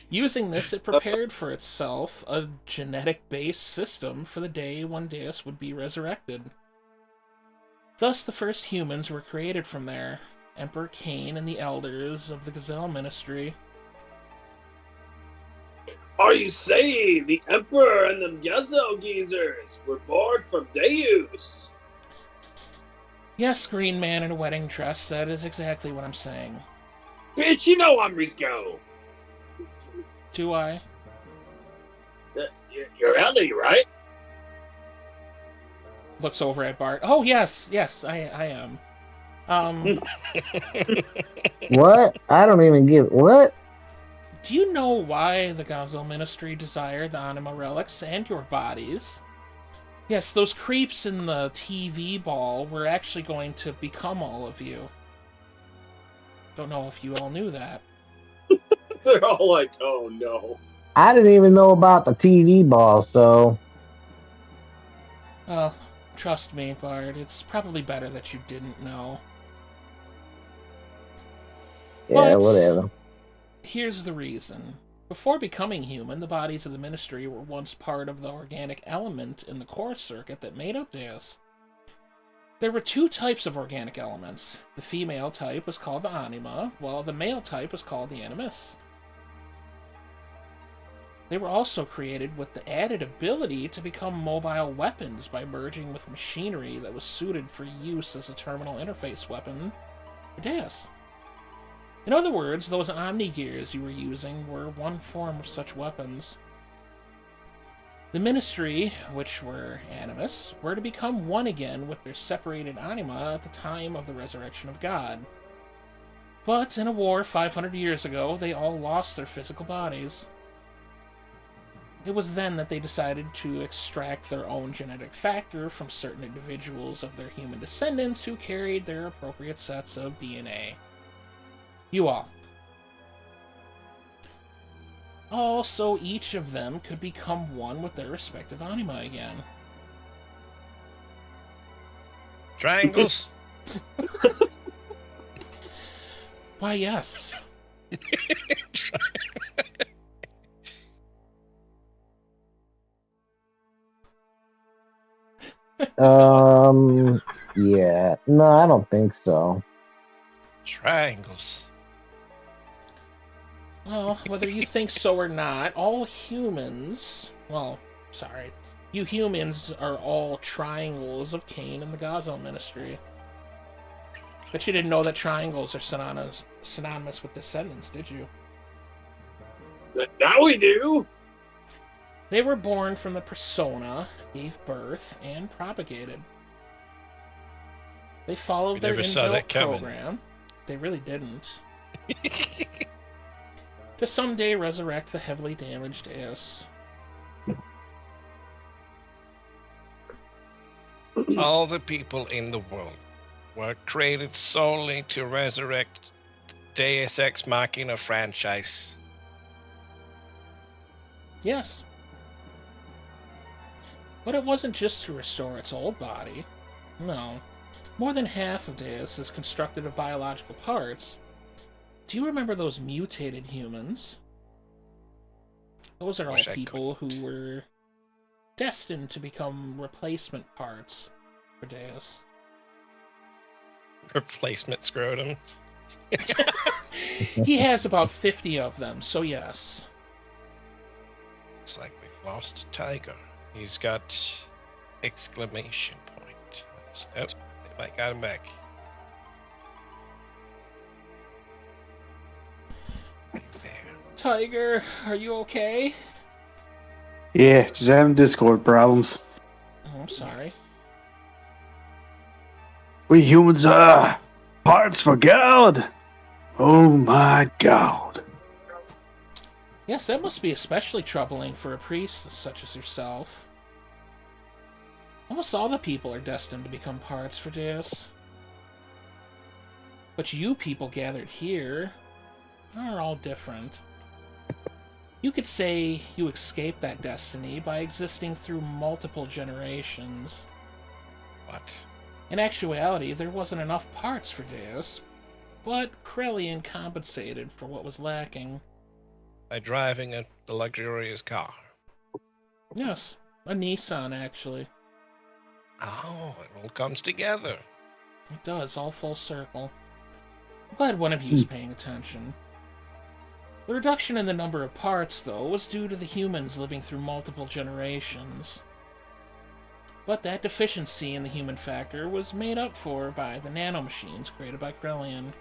Using this, it prepared for itself a genetic-based system for the day when Deus would be resurrected. Thus, the first humans were created from there, Emperor Cain and the elders of the Gazelle Ministry. Are Are you saying the Emperor and them XENOGEARS were born from Deus? Yes, Green Man in a wedding dress, that is exactly what I'm saying. Bitch, you know I'm Rico. Do I? You're Elly, right? Looks over at Bart. Oh, yes, I am. What? I don't even get what? Do you know why the Gazo Ministry desired the Anima relics and your bodies? Yes, those creeps in the TV ball were actually going to become all of you. Don't know if you all knew that. They're all like, oh no. I didn't even know about the TV ball, so Trust me, Bart, it's probably better that you didn't know. yeah, But whatever. here's the reason. Before becoming human, the bodies of the Ministry were once part of the organic element in the core circuit that made up Deus. There were two types of organic elements. The female type was called the anima, while the male type was called the animus. They were also created with the added ability to become mobile weapons by merging with machinery that was suited for use as a terminal interface weapon for Deus. In other words, those omni-gears you were using were one form of such weapons. The Ministry, which were Animus, were to become one again with their separated anima at the time of the resurrection of God. But in a war 500 years ago, they all lost their physical bodies. It was then that they decided to extract their own genetic factor from certain individuals of their human descendants who carried their appropriate sets of DNA. You all. So each of them could become one with their respective anima again. Triangles? Why, yes. Yeah. No, I don't think so. Triangles. Well, whether you think so or not, all humans... Well, sorry. You humans are all triangles of Cain and the Gazo Ministry. But you didn't know that triangles are synonymous with descendants, did you? Now we do! They were born from the persona, gave birth, and propagated. They followed their inbuilt program. They really didn't. To someday resurrect the heavily damaged Deus. All the people in the world were created solely to resurrect Deus Ex Machina franchise. Yes. But it wasn't just to restore its old body. No. More than half of Deus is constructed of biological parts. Do you remember those mutated humans? Those are all people who were destined to become replacement parts for Deus. Replacement scrotums. He has about 50 of them, so yes. Looks like we've lost Tiger. He's got exclamation point. Oh, I got him back. Right there. Tiger, are you okay? Yeah, just having Discord problems. Oh, I'm sorry. We humans are parts for God. Oh my God. Yes, that must be especially troubling for a priest such as yourself. Almost all the people are destined to become parts for Deus. But you people gathered here are all different. You could say you escaped that destiny by existing through multiple generations. What? In actuality, there wasn't enough parts for Deus, but Krellian compensated for what was lacking. By driving the luxurious car. Yes, a Nissan, actually. Oh, it all comes together. It does, all full circle. I'm glad one of you is paying attention. The reduction in the number of parts, though, was due to the humans living through multiple generations. But that deficiency in the human factor was made up for by the nanomachines created by Krellian.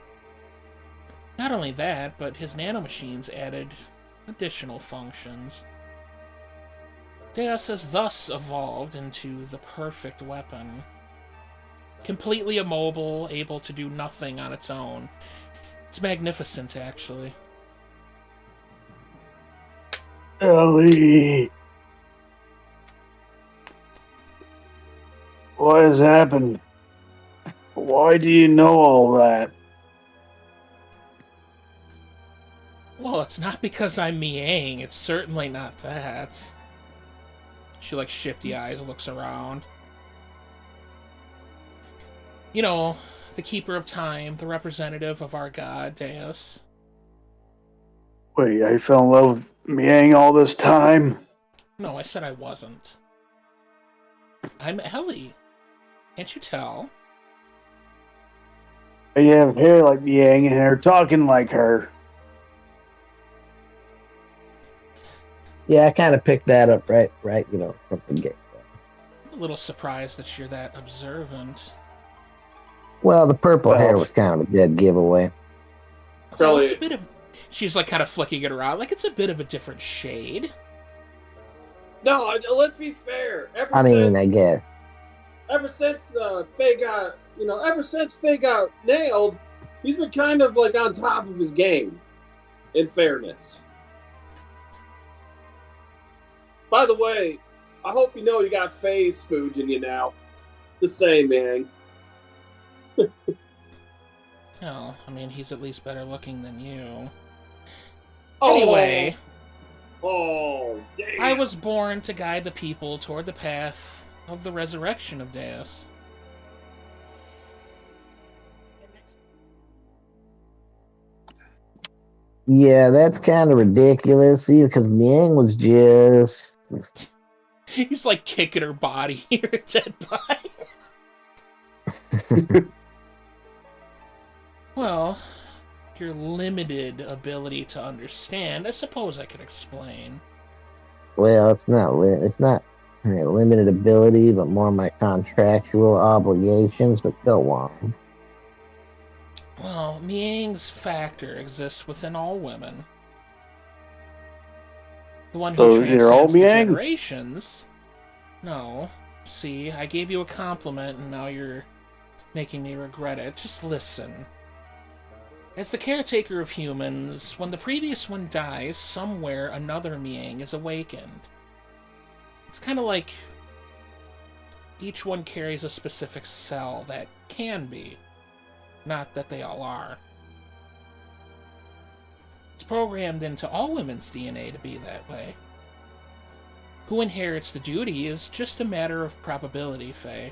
Not only that, but his nanomachines added additional functions. Deus has thus evolved into the perfect weapon. Completely immobile, able to do nothing on its own. It's magnificent, actually. Elly, what has happened? Why do you know all that? Well, it's not because I'm Miang. It's certainly not that. She, like, shifty eyes, looks around. You know, the Keeper of Time, the representative of our god, Deus. Wait, I fell in love with Miang all this time? No, I said I wasn't. I'm Elly. Can't you tell? You have hair like Miang and are talking like her. Yeah, I kind of picked that up right, you know, from the get. I'm a little surprised that you're that observant. Well, the purple hair was kind of a dead giveaway. Well, it's a bit of... She's, like, kind of flicking it around. Like, it's a bit of a different shade. No, let's be fair. I guess. Ever since Faye got, ever since Faye got nailed, he's been kind of like on top of his game. In fairness. By the way, I hope you know you got Faye spooging you now. The same, man. Oh, I mean, he's at least better looking than you. Oh. Anyway. Oh, damn. I was born to guide the people toward the path of the resurrection of Deus. Yeah, that's kind of ridiculous. See, because Miang was just... He's like kicking her body, her dead body. Well, your limited ability to understand, I suppose I could explain. Well, it's not my limited ability, but more my contractual obligations. But go on. Well, Miang's factor exists within all women. The one who transcends the generations. No. See, I gave you a compliment and now you're making me regret it. Just listen. As the caretaker of humans, when the previous one dies, somewhere another Miang is awakened. It's kind of like each one carries a specific cell that can be. Not that they all are. It's programmed into all women's DNA to be that way. Who inherits the duty is just a matter of probability, Faye.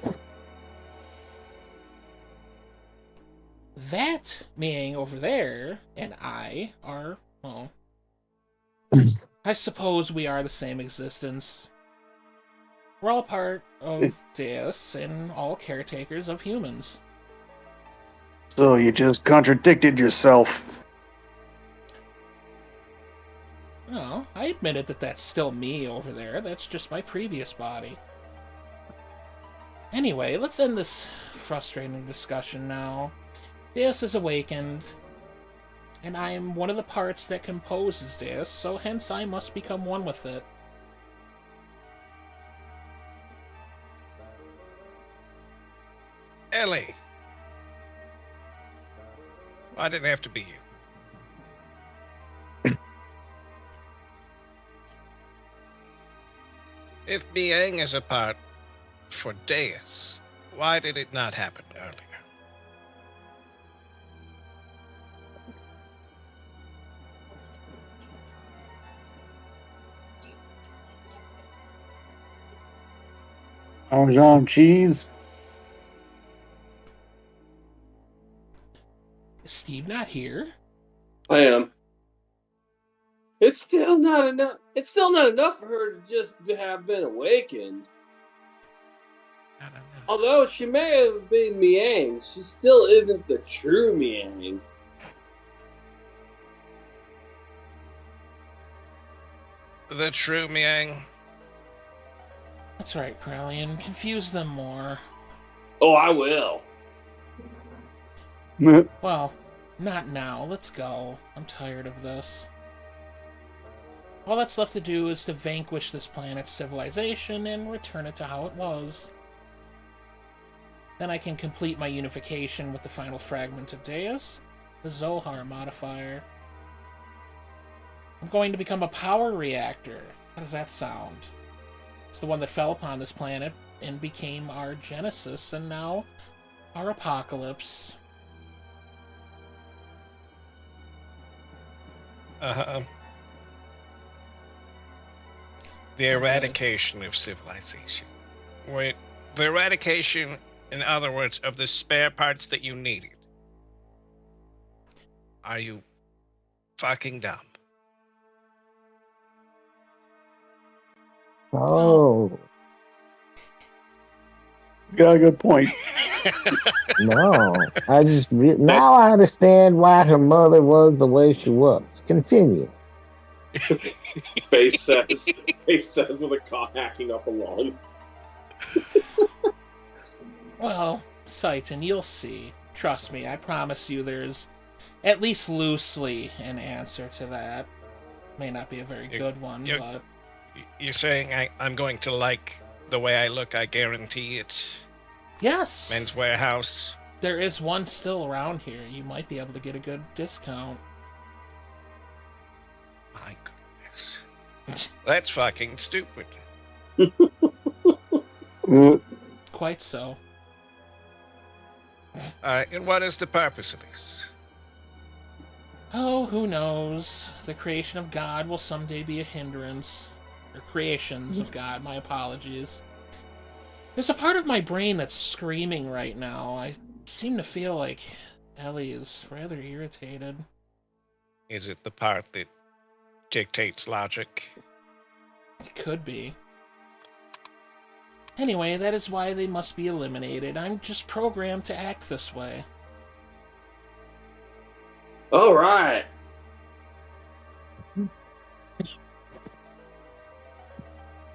That Miang over there and I are, well, I suppose we are the same existence. We're all part of Deus and all caretakers of humans. So you just contradicted yourself. No, I admitted that that's still me over there. That's just my previous body. Anyway, let's end this frustrating discussion now. Deus is awakened, and I am one of the parts that composes Deus, so hence I must become one with it. Elly. Why did it have to be you? If Miang is a part for Deus, why did it not happen earlier? Parmesan cheese. Is Steve not here? I am. It's still not enough. It's still not enough for her to just have been awakened. I don't know. Although she may have been Miang, she still isn't the true Miang. the true Miang. That's right, Krallian. Confuse them more. Oh, I will. Well, not now. Let's go. I'm tired of this. All that's left to do is to vanquish this planet's civilization and return it to how it was. Then I can complete my unification with the final fragment of Deus, the Zohar modifier. I'm going to become a power reactor. How does that sound? It's the one that fell upon this planet and became our genesis, and now our apocalypse. The eradication of civilization. Wait, the eradication, in other words, of the spare parts that you needed. Are you fucking dumb? Oh, Got a good point. no. Now I understand why her mother was the way she was. Continue. Face says with a cock hacking up a lung. Well, Saitan, you'll see. Trust me, I promise you there's at least loosely an answer to that. May not be a very good one, but... You're saying I'm going to like the way I look, I guarantee it? Yes! Men's Warehouse. There is one still around here. You might be able to get a good discount. My goodness. That's fucking stupid. Quite so. And what is the purpose of this? Oh, who knows? The creation of God will someday be a hindrance. Or creations of God, my apologies. There's a part of my brain that's screaming right now. I seem to feel like Elly is rather irritated. Is it the part that dictates logic? It could be. Anyway, that is why they must be eliminated. I'm just programmed to act this way. All right.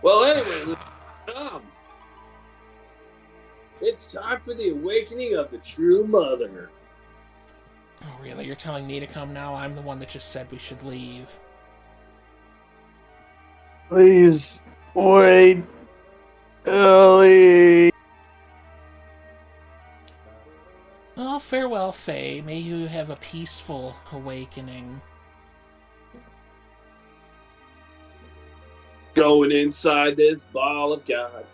Well, anyway, it's time for the awakening of the true mother. Oh, really? You're telling me to come now? I'm the one that just said we should leave. Please, wait. Elly. Well, farewell, Faye. May you have a peaceful awakening. Going inside this ball of God.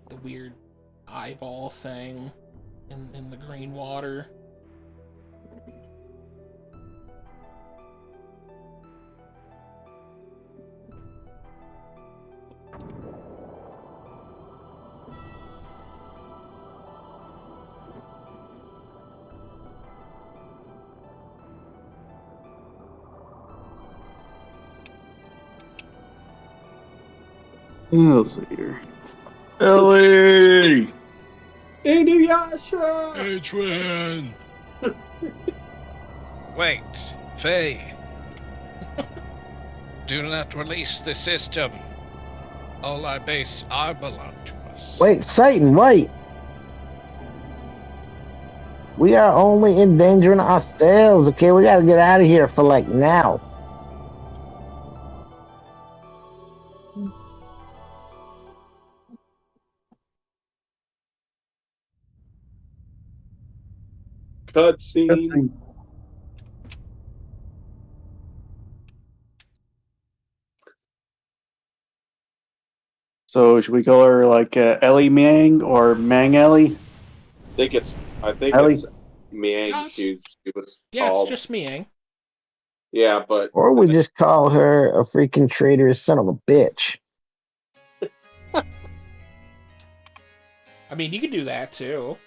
The weird eyeball thing in the green water. Let's see here. Elly! Inuyasha! Adrian! Wait, Faye. Do not release the system. All our base are belong to us. Wait, Satan, wait! We are only endangering ourselves, okay? We gotta get out of here for, like, now. Cutscene. So should we call her like Elly Mang or Mang Elly? I think Elly? it's Miang. Yeah, She was Yeah, called. it's just me, eh? Yeah, but Or we just call her a freaking traitorous son of a bitch. I mean, you could do that, too.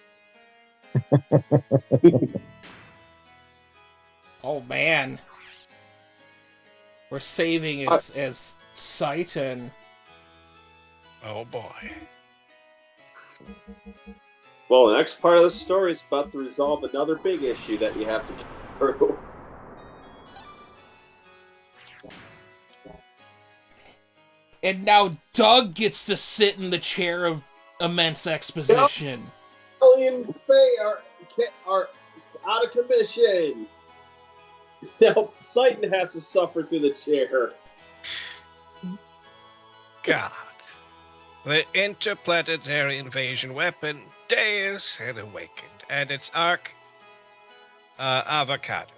Oh, man. We're saving as Satan. Oh boy. Well, the next part of the story is about to resolve another big issue that you have to get through. And now Doug gets to sit in the chair of immense exposition. Elly and Faye are out of commission. Now Satan has to suffer through the chair. God. The interplanetary invasion weapon Deus had awakened, and its arc avocado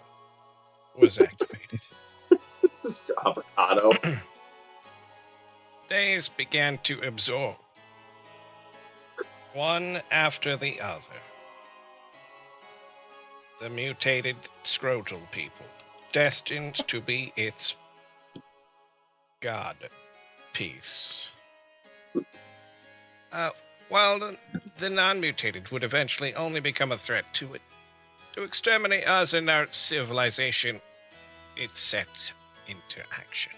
was activated. Just avocado. Deus began to absorb one after the other the mutated scrotal people, destined to be its god piece. While the non-mutated would eventually only become a threat to it, to exterminate us and our civilization, it set into action.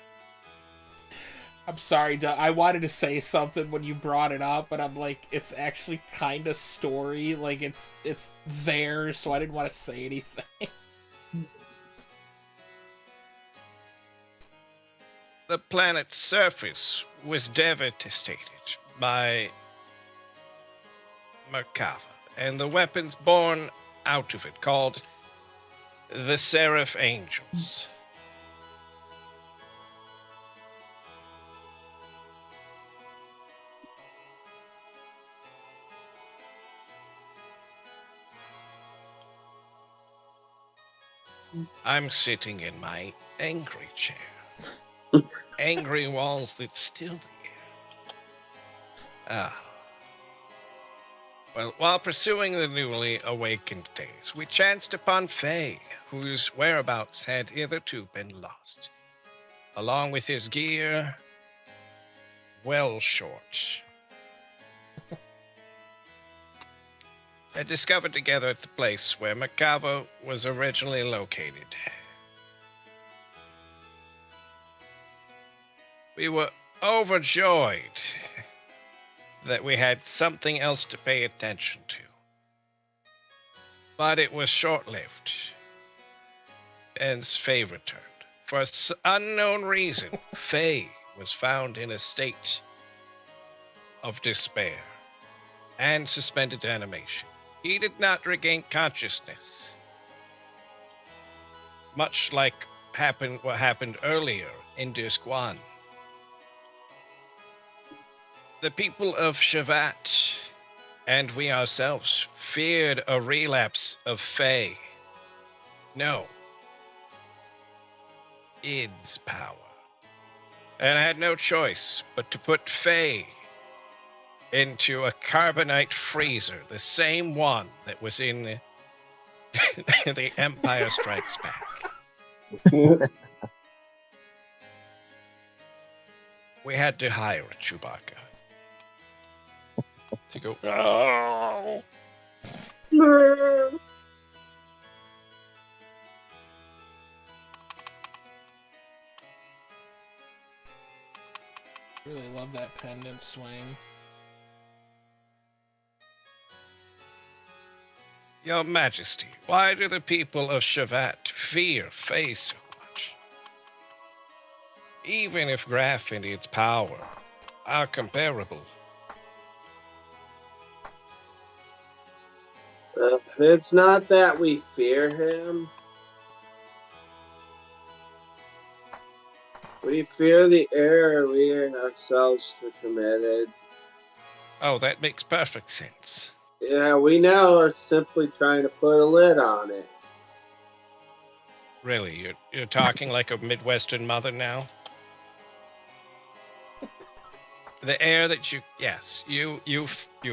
I'm sorry, Doug. I wanted to say something when you brought it up, but I'm like, it's actually kind of story. Like, it's there, so I didn't want to say anything. The planet's surface was devastated by Merkava, and the weapons born out of it, called the Seraph Angels. I'm sitting in my angry chair. Angry walls that still there. Well, while pursuing the newly awakened days, we chanced upon Faye, whose whereabouts had hitherto been lost, along with his gear well short. They discovered together at the place where Merkava was originally located. We were overjoyed that we had something else to pay attention to. But it was short-lived, as Faye returned. For an unknown reason, Faye was found in a state of despair and suspended animation. He did not regain consciousness, much like what happened earlier in Disc 1. The people of Shavat, and we ourselves, feared a relapse of Faye. No. Id's power. And I had no choice but to put Faye into a carbonite freezer, the same one that was in The Empire Strikes Back. We had to hire a Chewbacca to go, oh. Really love that pendant swing. Your Majesty, why do the people of Shavat fear Faye so much? Even if Graf and its power are comparable. It's not that we fear him. We fear the error we ourselves have committed. Oh, that makes perfect sense. Yeah, we now are simply trying to put a lid on it. Really, you're talking like a Midwestern mother now? The air that you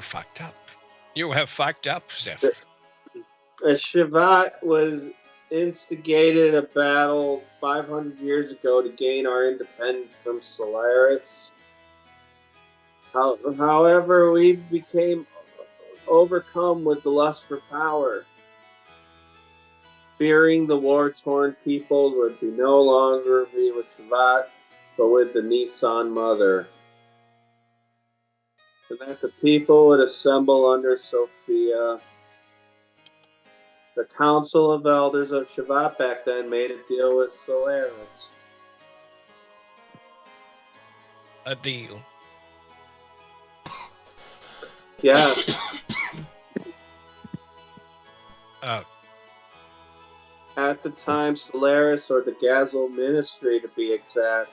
fucked up. You have fucked up, Zephyr. Shavat was instigated a battle 500 years ago to gain our independence from Solaris. However, we became overcome with the lust for power. Fearing the war-torn people would be no longer be with Shavat, but with the Nissan mother. and that the people would assemble under Sophia. The Council of Elders of Shabbat back then made a deal with Solaris. A deal. Yes. Uh, At the time, Solaris, or the Gazel Ministry to be exact,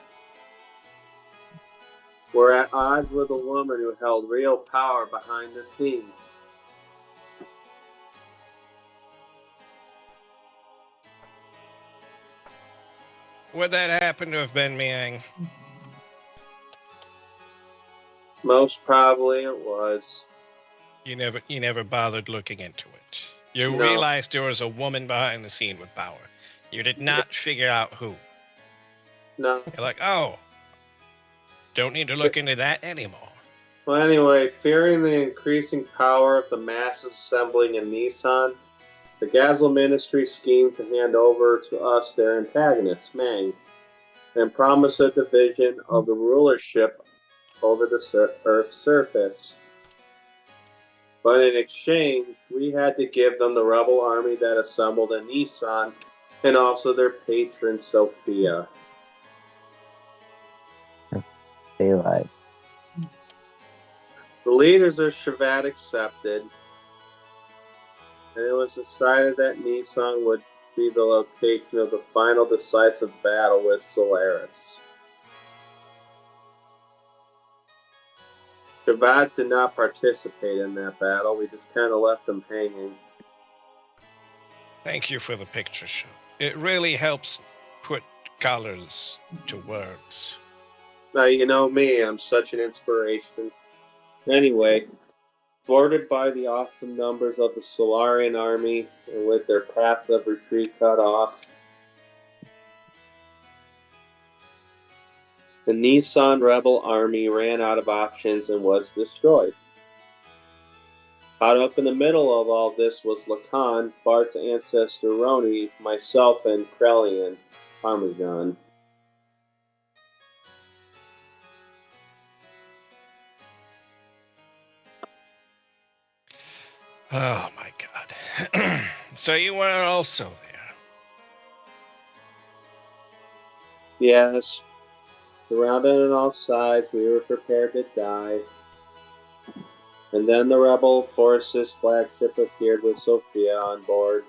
were at odds with a woman who held real power behind the scenes. would that happen to have been Miang? Most probably it was. You never bothered looking into it. You No. realized there was a woman behind the scene with power. You did not figure out who. No. You're like, oh, don't need to look into that anymore. Well, anyway, fearing the increasing power of the masses assembling in Nissan, the Gazel Ministry schemed to hand over to us their antagonist, Mang, and promise a division of the rulership over the Earth's surface. But in exchange, we had to give them the rebel army that assembled in Nissan, and also their patron, Sophia. Daylight. The leaders of Shabbat accepted, and it was decided that Nissan would be the location of the final decisive battle with Solaris. Shabbat did not participate in that battle. We just kind of left them hanging. Thank you for the picture show. It really helps put colors to words. Now, you know me, I'm such an inspiration. Anyway, thwarted by the awesome numbers of the Solarian army and with their path of retreat cut off, the Nissan rebel army ran out of options and was destroyed. Caught up in the middle of all this was Lacan, Bart's ancestor Roni, myself, and Krelian, Parmesan. Oh my god. So you were also there. Yes. Surrounded on all sides, we were prepared to die. And then the rebel forces flagship appeared with Sophia on board.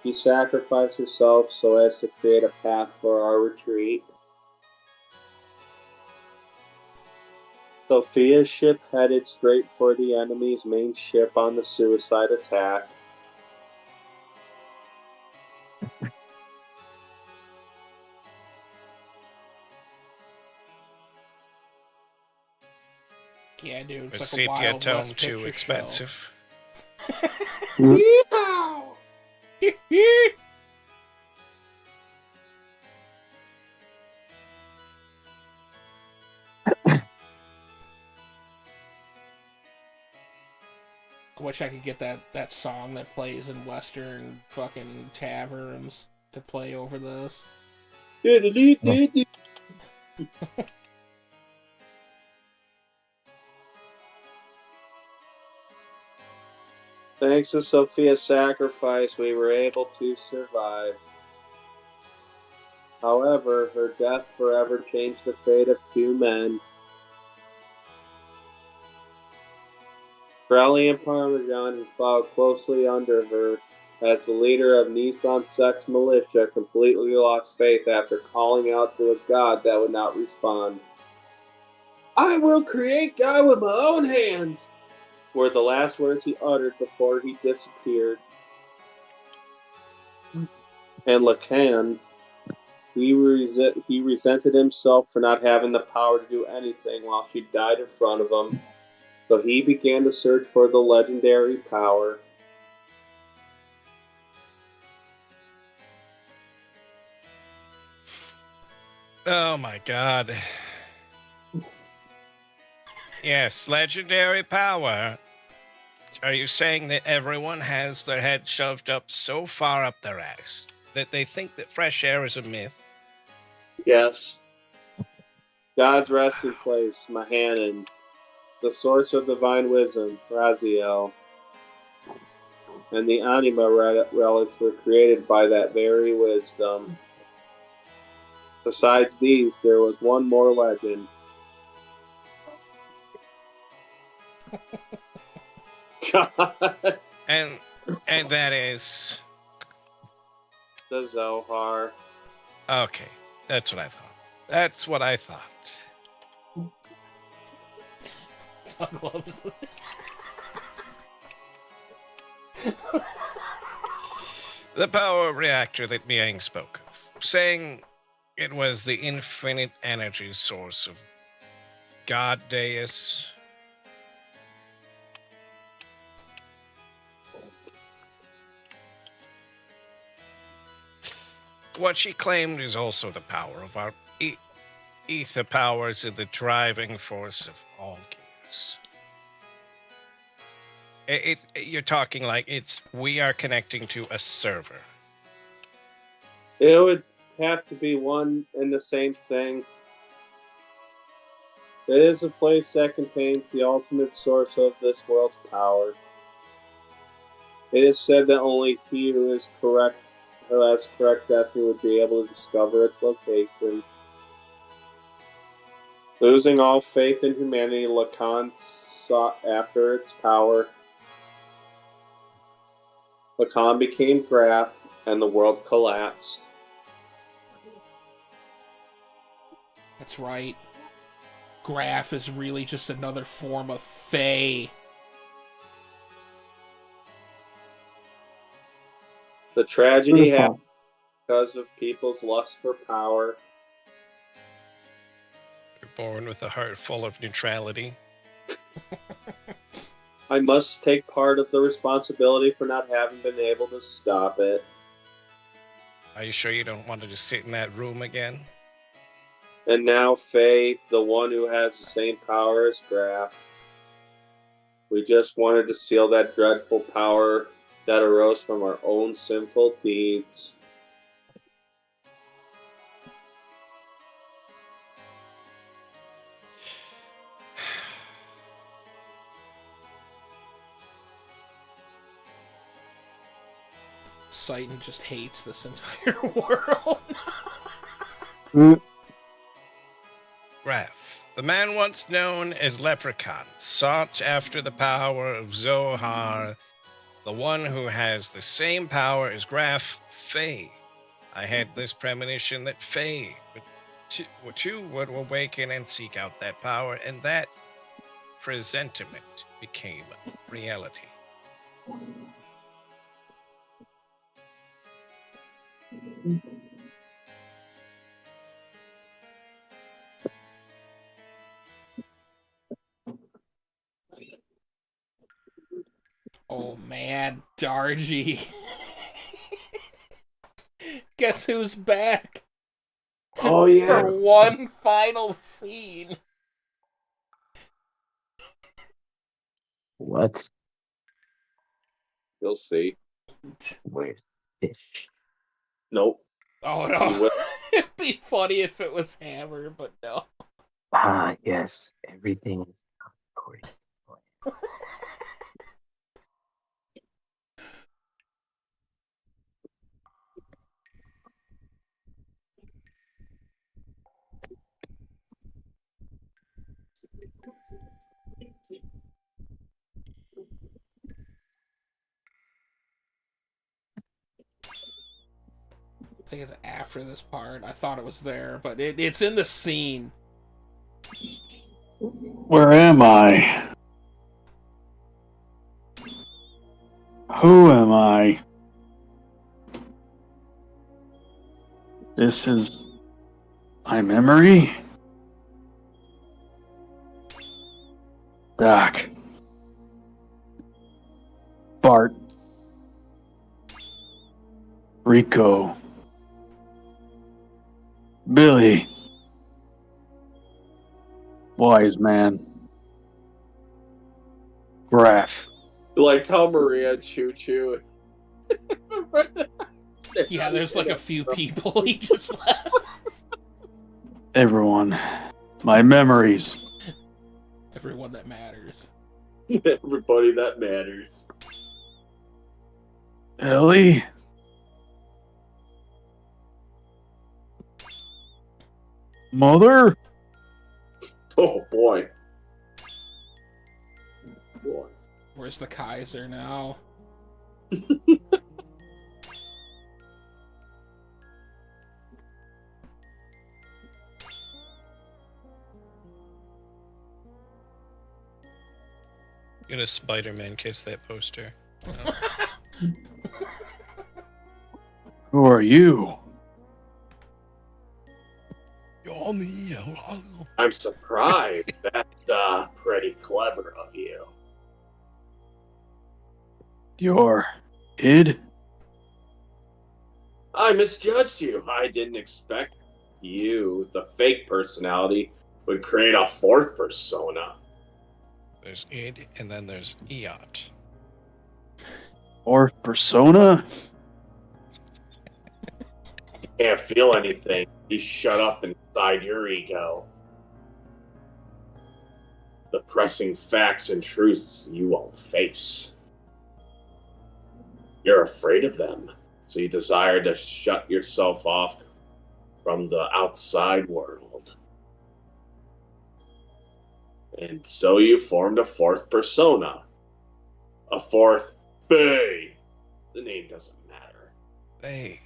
She sacrificed herself so as to create a path for our retreat. Sophia's ship headed straight for the enemy's main ship on the suicide attack. Yeah, dude. A It's like a sepia Wild tone West too picture expensive. Yeehaw! show. I wish I could get that song that plays in Western fucking taverns to play over this. Thanks to Sophia's sacrifice, we were able to survive. However, her death forever changed the fate of two men. Crowley and Parmesan, who followed closely under her as the leader of Nissan Sex Militia, completely lost faith after calling out to a god that would not respond. "I will create God with my own hands," were the last words he uttered before he disappeared. And Lacan, he resented himself for not having the power to do anything while she died in front of him. So he began to search for the legendary power. Oh my god. Yes, legendary power. Are you saying that everyone has their head shoved up so far up their ass that they think that fresh air is a myth? Yes. God's resting place, Mahanan, the source of divine wisdom, Raziel, and the anima relics were created by that very wisdom. Besides these, there was one more legend. God. And that is The Zohar. okay. That's what I thought. That's what I thought. Doug loves it. The power reactor that Miang spoke of, saying it was the infinite energy source of God Deus. What she claimed is also the power of our ether powers and the driving force of all gears. You're talking like we are connecting to a server. It would have to be one and the same thing. It is a place that contains the ultimate source of this world's power. It is said that only he who has correct destiny would be able to discover its location. Losing all faith in humanity, Lacan sought after its power. Lacan became Graph, and the world collapsed. That's right. Graph is really just another form of Fae. The tragedy happened because of people's lust for power. You're born with a heart full of neutrality. I must take part of the responsibility for not having been able to stop it. Are you sure you don't want to just sit in that room again? And now Faye, the one who has the same power as Graph. We just wanted to seal that dreadful power that arose from our own sinful deeds. Satan just hates this entire world. Graph, the man once known as Leprechaun, sought after the power of Zohar, the one who has the same power as Graph, Faye. I had this premonition that Faye too would awaken and seek out that power, and that presentiment became reality. Oh man, Dargy. Guess who's back? Oh yeah. For one final scene. What? You'll see. Where's fish? Nope. Oh no. It'd be funny if it was Hammer, but no. Ah, yes. Everything is according to plan. I think it's after this part. I thought it was there, but it's in the scene. Where am I? Who am I? This is my memory? Doc. Bart. Rico. Billy. Wise man. Graph. Like how Maria Choo Choo. Yeah, there's like a few people he just left. Everyone. My memories. Everyone that matters. Everybody that matters. Elly? Mother? Oh boy. Boy. Where's the Kaiser now? Gonna Spider-Man kiss that poster. No. Who are you? You're me. I'm surprised. That's pretty clever of you. You're id? I misjudged you. I didn't expect you, the fake personality, would create a fourth persona. There's id, and then there's Eot. Or persona? Can't feel anything. You shut up inside your ego. The pressing facts and truths you won't face. You're afraid of them, so you desire to shut yourself off from the outside world. And so you formed a fourth persona. A fourth Fae. The name doesn't matter. Hey.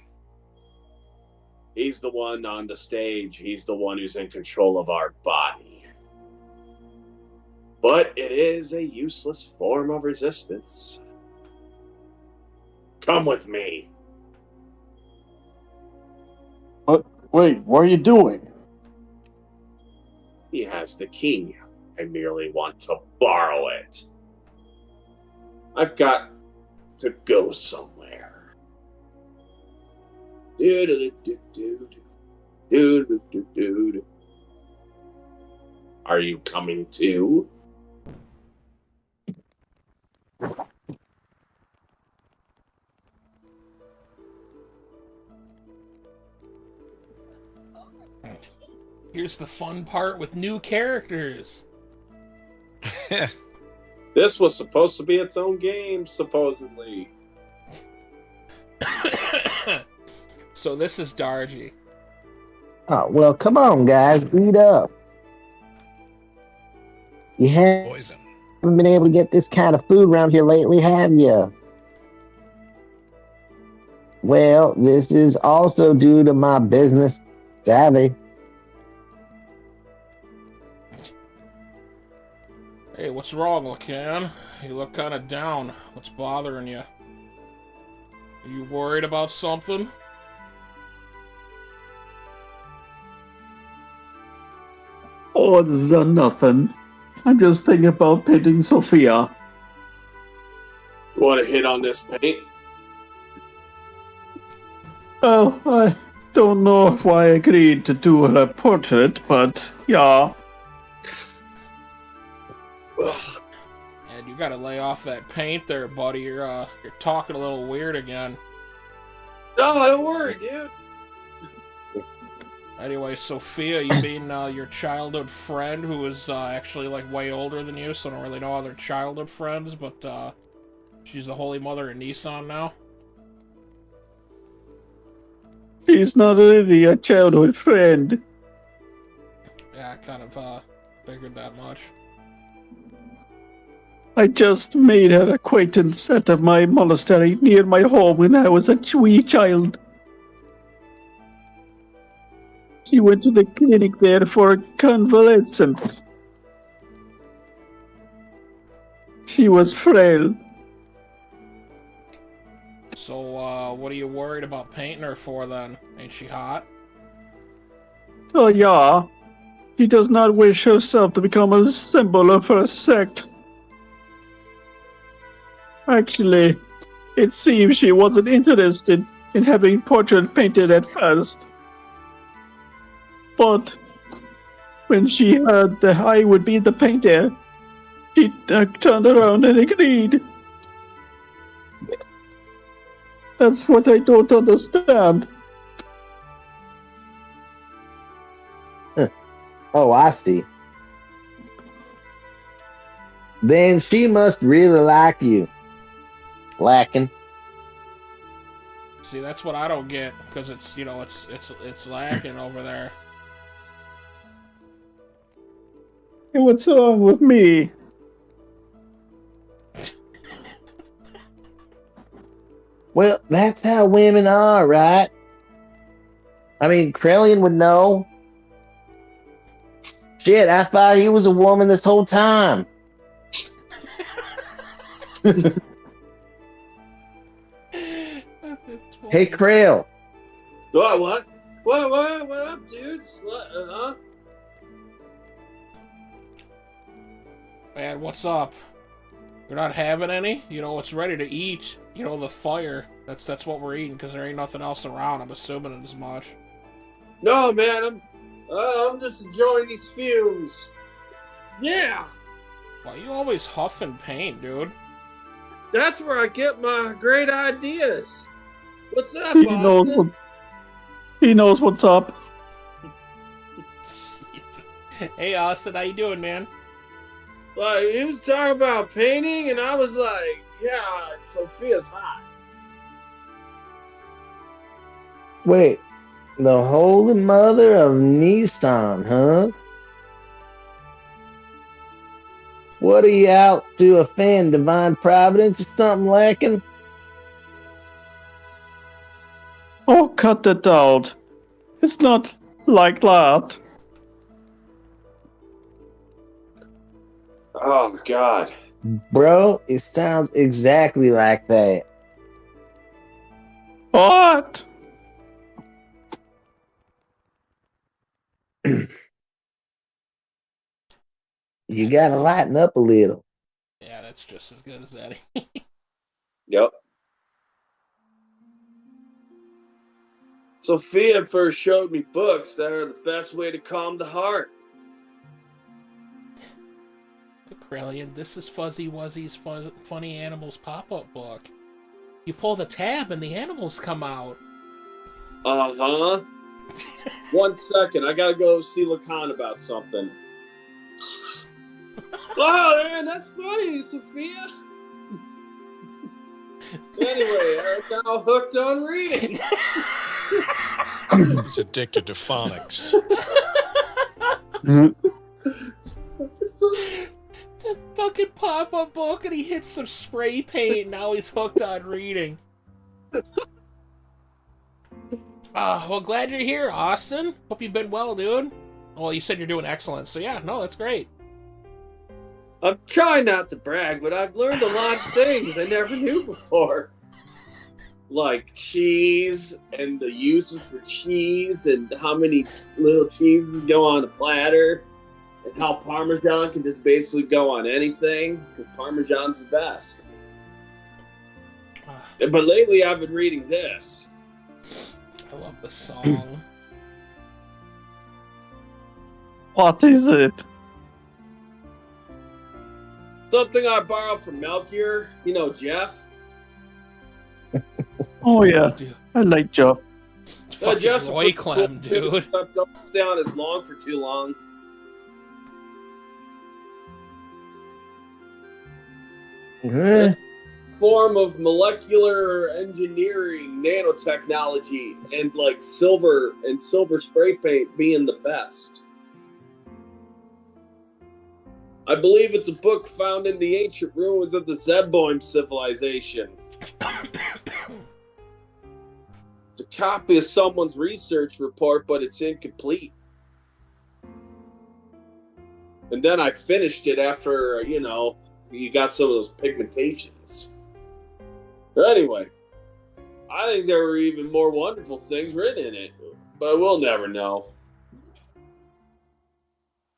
He's the one on the stage. He's the one who's in control of our body. But it is a useless form of resistance. Come with me. Wait, what are you doing? He has the key. I merely want to borrow it. I've got to go somewhere. Are you coming too? Here's the fun part with new characters. This was supposed to be its own game, supposedly. So this is Dargy. Oh, well, come on, guys. Eat up. You haven't Poison. been able to get this kind of food around here lately, have you? Well, this is also due to my business savvy. Hey, what's wrong, Lacan? You look kind of down. What's bothering you? Are you worried about something? Oh, this is nothing. I'm just thinking about painting Sophia. You want to hit on this paint? Well, I don't know if I agreed to do her portrait, but yeah. And you gotta lay off that paint there, buddy. You're talking a little weird again. No, don't worry, dude. Anyway, Sophia, you mean your childhood friend who is actually like way older than you, so I don't really know other childhood friends, but she's the Holy Mother in Nissan now? She's not really a childhood friend. Yeah, I kind of figured that much. I just made her acquaintance at my monastery near my home when I was a wee child. She went to the clinic there for convalescence. She was frail. So, what are you worried about painting her for then? Ain't she hot? Oh yeah, she does not wish herself to become a symbol of her sect. Actually, it seems she wasn't interested in having portrait painted at first. But when she heard that I would be the painter, she turned around and agreed. That's what I don't understand. Oh, I see. Then she must really like you. Lacking. See, that's what I don't get, because it's, you know, it's lacking over there. Hey, what's wrong with me? Well, that's how women are, right? I mean, Krellian would know. Shit, I thought he was a woman this whole time. Hey, Krell. What? What up, dudes? What, Man, what's up? You're not having any? You know, it's ready to eat. You know, the fire. That's what we're eating, because there ain't nothing else around. I'm assuming it as much. No, man, I'm just enjoying these fumes. Yeah, Why you always huff and paint, dude? that's where I get my great ideas. What's up, He knows Austin? he knows what's up. Hey, Austin, how you doing, man? Like, he was talking about painting, and I was like, yeah, Sophia's hot. Wait, the Holy Mother of Nissan, huh? What are you out to offend divine providence or something lacking? Oh, cut that out. It's not like that. Oh, God. Bro, it sounds exactly like that. What? You gotta lighten up a little. Yeah, that's just as good as Eddie. Yep. Sophia first showed me books that are the best way to calm the heart. Krellian, this is Fuzzy Wuzzy's Funny Animals pop-up book. You pull the tab and the animals come out. Uh-huh. 1 second, I gotta go see Lacan about something. Oh, man, that's funny, Sophia. Anyway, I'm now hooked on reading. He's addicted to phonics. The fucking pop-up book, and he hits some spray paint, and now he's hooked on reading. Well, glad you're here, Austin. Hope you've been well, dude. Well, you said you're doing excellent, so yeah, no, that's great. I'm trying not to brag, but I've learned a lot of things I never knew before. Like cheese and the uses for cheese and how many little cheeses go on a platter and how Parmesan can just basically go on anything because Parmesan's the best. But lately I've been reading this. I love the song. What is it? Something I borrowed from Melchior. You know, Jeff. Oh yeah, Dude, I like Jeff. it's fucking Roy Clem, dude. Don't stay on as long for too long. Form of molecular engineering, nanotechnology, and like silver spray paint being the best. I believe it's a book found in the ancient ruins of the Zeboim civilization. It's a copy of someone's research report, but it's incomplete. And then I finished it after, you got some of those pigmentations. But anyway, I think there were even more wonderful things written in it, but we'll never know.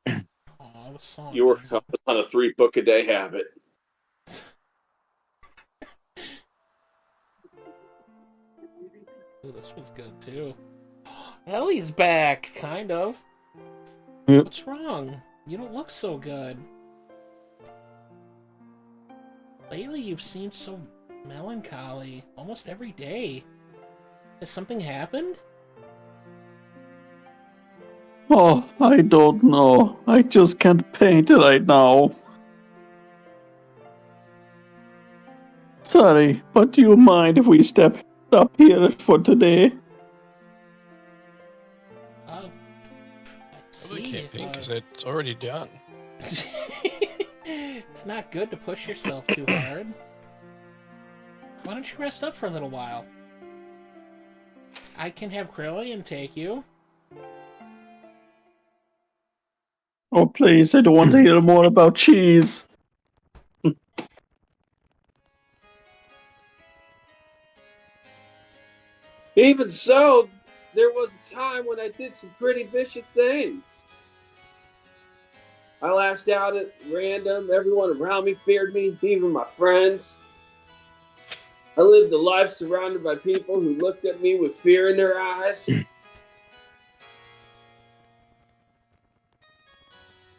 Aw, the song. You work on a 3-book-a-day habit. Ooh, this one's good too. Elly's back, kind of. Yep. What's wrong? You don't look so good. Lately, you've seemed so melancholy almost every day. Has something happened? Oh, I don't know. I just can't paint right now. Sorry, but do you mind if we stop here for today? I Well, we see. can't paint because it's already done. It's not good to push yourself too hard. Why don't you rest up for a little while? I can have Krillian take you. Oh, please, I don't want to hear more about cheese. Even so, there was a time when I did some pretty vicious things. I lashed out at random. Everyone around me feared me, even my friends. I lived a life surrounded by people who looked at me with fear in their eyes.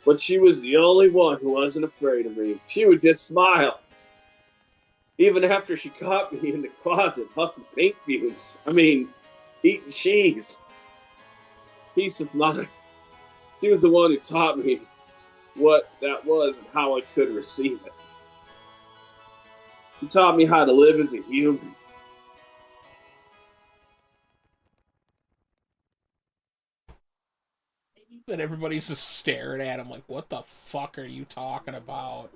But she was the only one who wasn't afraid of me. She would just smile. Even after she caught me in the closet huffing paint fumes. I mean, eating cheese. Peace of mind. She was the one who taught me what that was and how I could receive it. She taught me how to live as a human. Then everybody's just staring at him like, what the fuck are you talking about?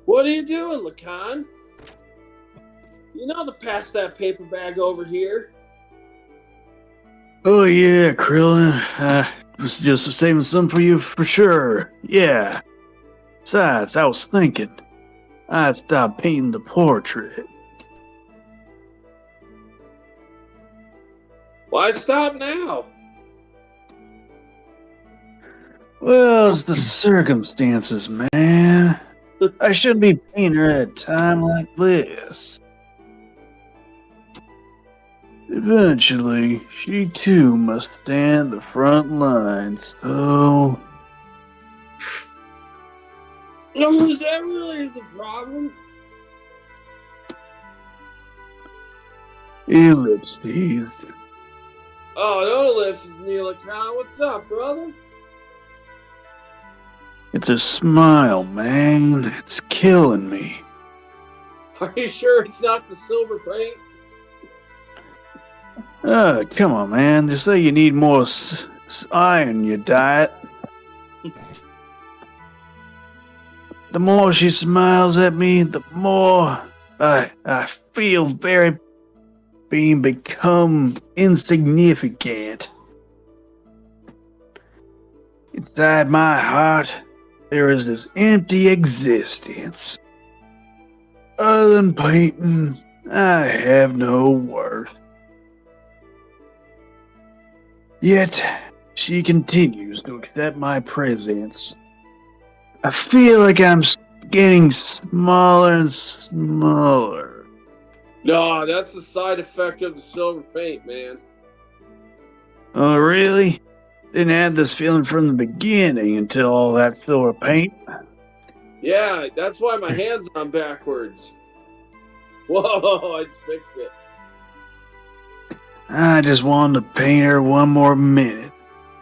What are you doing, Lacan? You know to pass that paper bag over here. Oh yeah, Krillin. Was just saving some for you for sure. Yeah. Besides, I was thinking, I'd stop painting the portrait. Why stop now? Well, it's the circumstances, man. I shouldn't be painting her at a time like this. Eventually, she too must stand the front lines, so... No, is that really the problem? Ellipses. Oh, no ellipses, Neil Lacan. What's up, brother? It's a smile, man. It's killing me. Are you sure it's not the silver paint? Come on, man. They say you need more iron in your diet. The more she smiles at me, the more I feel become insignificant. Inside my heart, there is this empty existence. Other than painting, I have no worth. Yet, she continues to accept my presence. I feel like I'm getting smaller and smaller. No, that's the side effect of the silver paint, man. Oh, really? Didn't have this feeling from the beginning until all that silver paint. Yeah, that's why my hands are on backwards. Whoa, I just fixed it. I just wanted to paint her one more minute.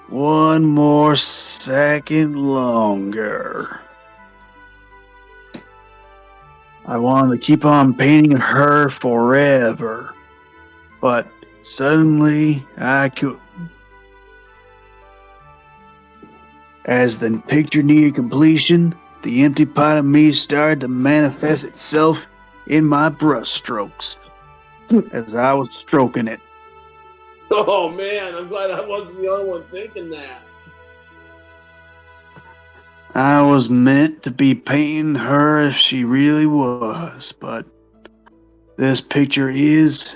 One more second longer. I wanted to keep on painting her forever. But suddenly I could. As the picture neared completion, the empty part of me started to manifest itself in my brushstrokes as I was stroking it. Oh man, I'm glad I wasn't the only one thinking that. I was meant to be painting her if she really was, but this picture is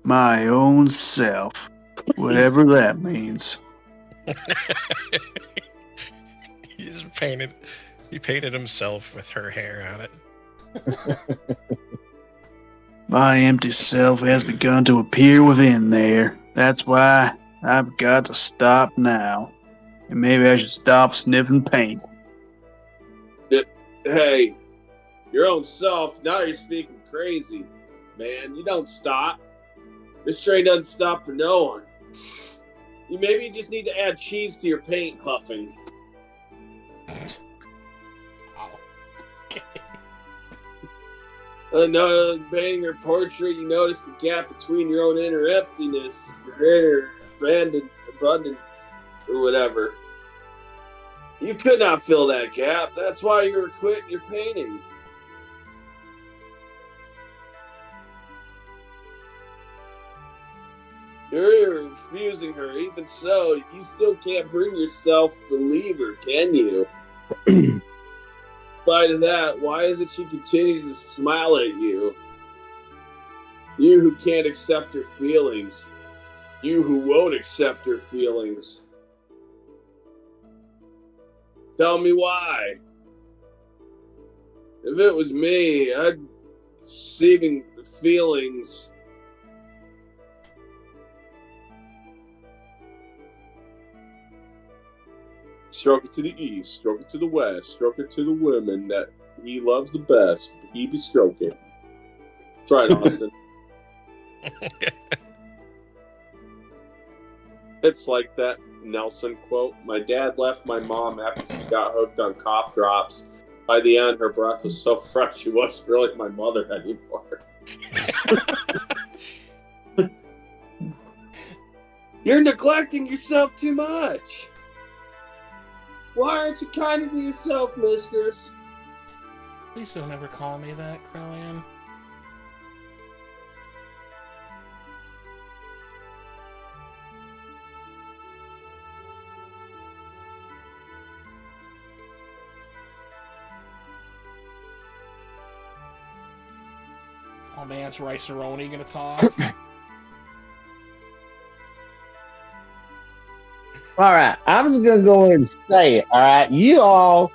my own self, whatever that means. He painted himself with her hair on it. My empty self has begun to appear within there. That's why I've got to stop now. And maybe I should stop sniffing paint. Hey, your own self, now you're speaking crazy, man. You don't stop. This train doesn't stop for no one. Maybe you just need to add cheese to your paint huffing. Painting her portrait, you notice the gap between your own inner emptiness, your inner abundance, or whatever. You could not fill that gap. That's why you were quitting your painting. You're refusing her. Even so, you still can't bring yourself to leave her, can you? In spite of that, why is it she continues to smile at you? You who can't accept her feelings. You who won't accept her feelings. Tell me why. If it was me, I'd be receiving the feelings. Stroke it to the east, stroke it to the west, stroke it to the women that he loves the best. He be stroking. Try it, Austin. It's like that Nelson quote. My dad left my mom after she got hooked on cough drops. By the end, her breath was so fresh she wasn't really my mother anymore. You're neglecting yourself too much. Why aren't you kind to yourself, mistress? Please don't ever call me that, Krellian. Oh man, it's Rice-A-Roni gonna talk. All right, I'm just gonna go ahead and say it. All right, you all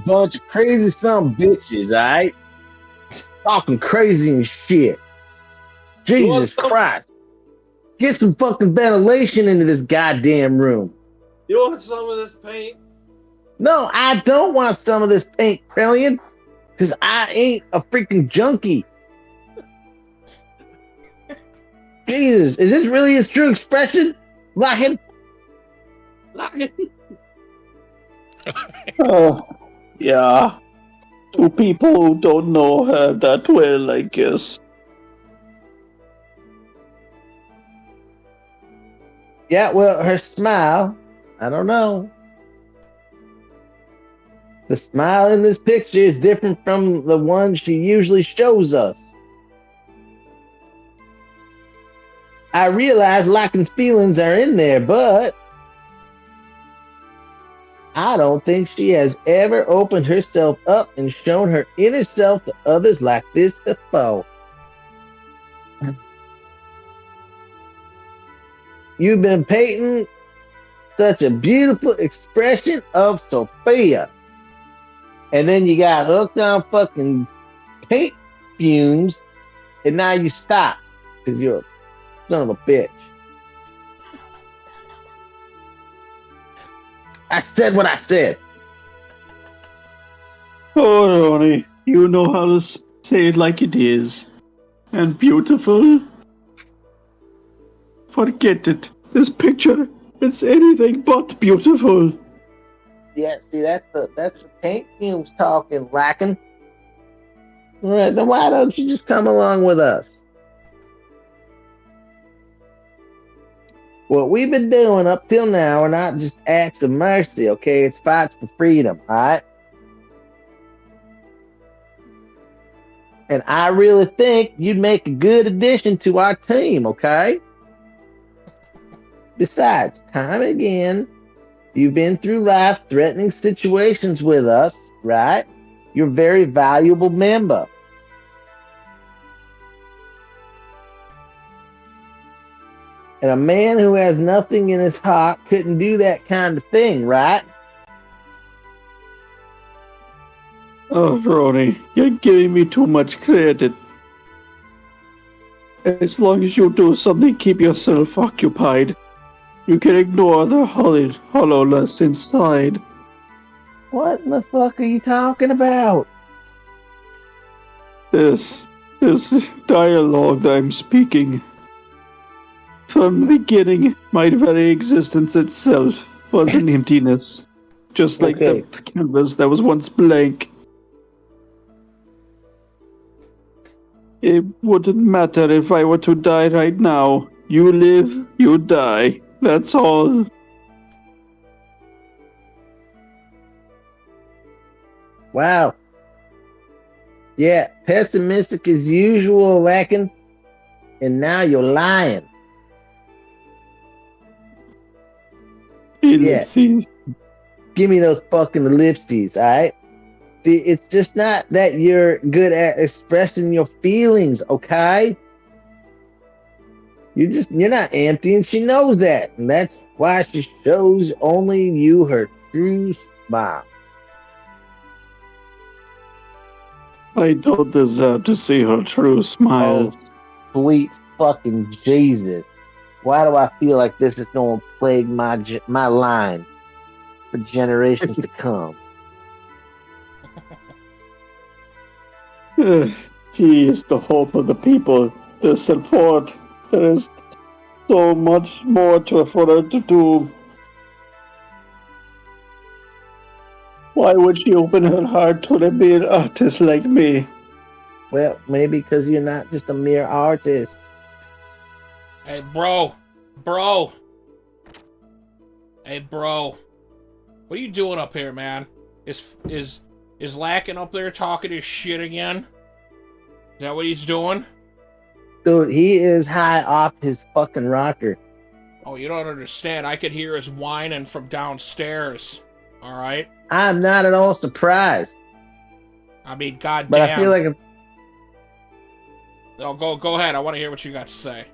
bunch of crazy son bitches. All right, talking crazy and shit. Jesus Christ, get some fucking ventilation into this goddamn room. You want some of this paint? No, I don't want some of this paint, Krellian, because I ain't a freaking junkie. Jesus, is this really his true expression? Like Oh, yeah. Two people who don't know her that well, I guess. Yeah, well, her smile, I don't know. The smile in this picture is different from the one she usually shows us. I realize Lycan's feelings are in there, but I don't think she has ever opened herself up and shown her inner self to others like this before. You've been painting such a beautiful expression of Sophia. And then you got hooked on fucking paint fumes, and now you stop because you're a son of a bitch. I said what I said. Oh, Ronnie, you know how to say it like it is. And beautiful? Forget it. This picture, it's anything but beautiful. Yeah, see, that's the paint fumes talking, Lacking. All right, then why don't you just come along with us? What we've been doing up till now are not just acts of mercy, okay? It's fights for freedom, all right? And I really think you'd make a good addition to our team, okay? Besides, time again, you've been through life-threatening situations with us, right? You're a very valuable member. And a man who has nothing in his heart couldn't do that kind of thing, right? Oh, Ronnie, you're giving me too much credit. As long as you do something, keep yourself occupied. You can ignore the hollowness inside. What in the fuck are you talking about? This dialogue that I'm speaking. From the beginning, my very existence itself was an emptiness. Just like Okay. the canvas that was once blank. It wouldn't matter if I were to die right now. You live, you die. That's all. Wow. Yeah, pessimistic as usual, Lacking. And now you're lying. Ellipses. Give me those fucking ellipses, all right? See, it's just not that you're good at expressing your feelings, okay? You're not empty, and she knows that. And that's why she shows only you her true smile. I don't deserve to see her true smile. Oh, sweet fucking Jesus. Why do I feel like this is going to plague my line for generations to come? He is the hope of the people, the support. There is so much more for her to do. Why would she open her heart to a mere artist like me? Well, maybe because you're not just a mere artist. Hey, bro. Bro. Hey, bro. What are you doing up here, man? Is Lacking up there talking his shit again? Is that what he's doing? Dude, he is high off his fucking rocker. Oh, you don't understand. I could hear his whining from downstairs. All right? I'm not at all surprised. I mean, goddamn. But I feel like Oh, go ahead. I want to hear what you got to say.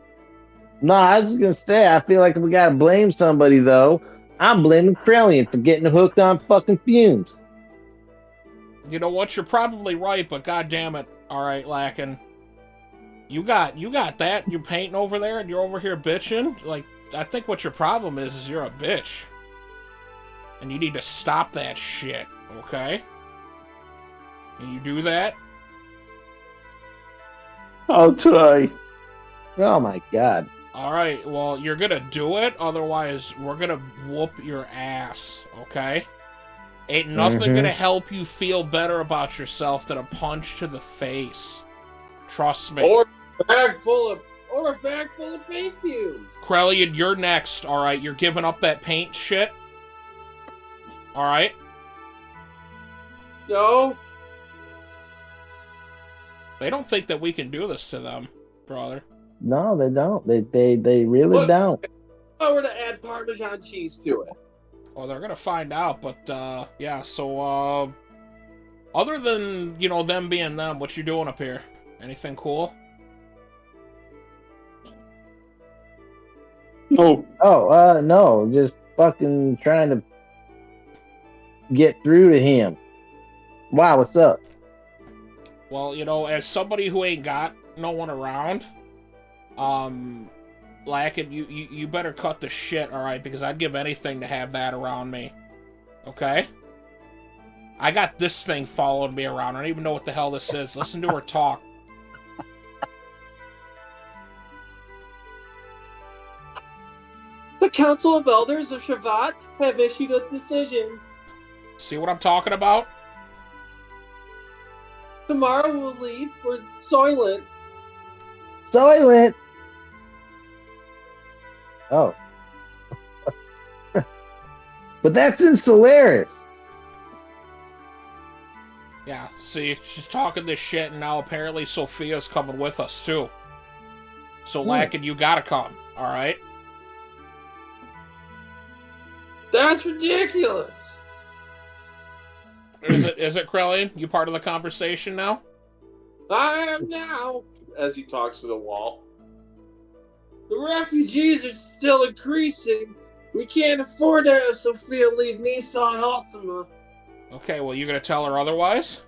No, I was just gonna say, I feel like if we gotta blame somebody though, I'm blaming Krellian for getting hooked on fucking fumes. You know what? You're probably right, but goddamn it. All right, Lacking. You got that. You're painting over there, and you're over here bitching. Like, I think what your problem is you're a bitch, and you need to stop that shit. Okay? Can you do that? I'll try. Oh my god. All right. Well, you're gonna do it. Otherwise, we're gonna whoop your ass. Okay? Ain't nothing gonna help you feel better about yourself than a punch to the face. Trust me. Or a bag full of paint fumes. Krellian, you're next, alright? You're giving up that paint shit. Alright? No. They don't think that we can do this to them, brother. No, they don't. They really Look. don't. If I were to add Parmesan cheese to it. Well, they're gonna find out, but, yeah, so, other than, you know, them being them, what you doing up here? Anything cool? No. Oh, no, just fucking trying to get through to him. Wow, what's up? Well, you know, as somebody who ain't got no one around, Lacking, you better cut the shit, alright? Because I'd give anything to have that around me. Okay? I got this thing following me around. I don't even know what the hell this is. Listen to her talk. The Council of Elders of Shavat have issued a decision. See what I'm talking about? Tomorrow we'll leave for Soylent. Soylent! Oh. But that's in Solaris. Yeah, see, she's talking this shit, and now apparently Sophia's coming with us, too. So, Lacking, you gotta come, alright? That's ridiculous. Is it, Krellian? You part of the conversation now? I am now. As he talks to the wall. The refugees are still increasing. We can't afford to have Sophia leave Nissan Altima. Okay, well, you gonna tell her otherwise?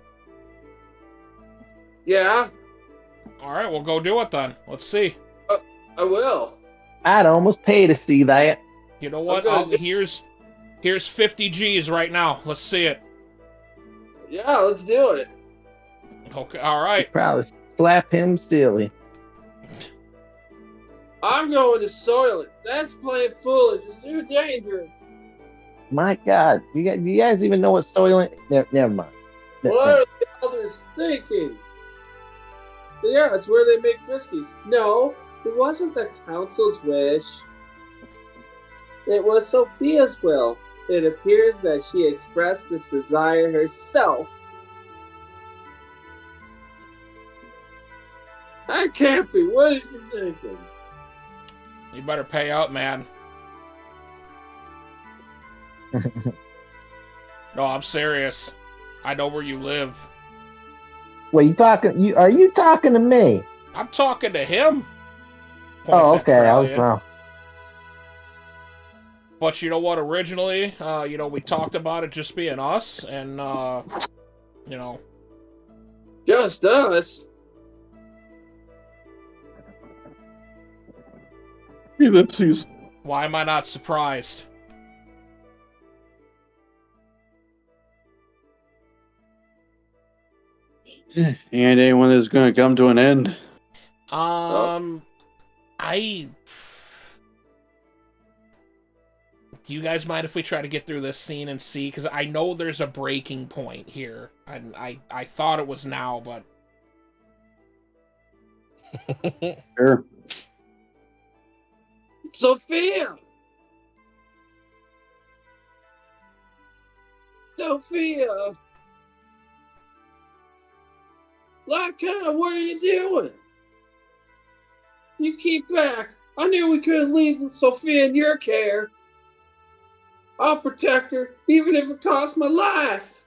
Yeah, Alright, well, go do it then. Let's see. I will. I'd almost pay to see that. You know what? Okay. Here's 50 G's right now. Let's see it. Yeah, let's do it. Okay, alright. Probably slap him silly. I'm going to Soylent. That's playing foolish. It's too dangerous. My God, do you guys even know what Soylent? Never mind. What are the others thinking? Yeah, it's where they make Friskies. No, it wasn't the council's wish. It was Sophia's will. It appears that she expressed this desire herself. That can't be. What is she thinking? You better pay up, man. No, I'm serious. I know where you live. Wait, are you talking to me? I'm talking to him. Oh, Points at okay. I was Krallian. wrong. But you know what? Originally, we talked about it just being us, and Just us. Ellipses. why am I not surprised? And anyone that's going to come to an end. Do you guys mind if we try to get through this scene and see? Because I know there's a breaking point here. I thought it was now, but... Sure. Sophia! Sophia! Lyca, what are you doing? You keep back. I knew we couldn't leave Sophia in your care. I'll protect her, even if it costs my life.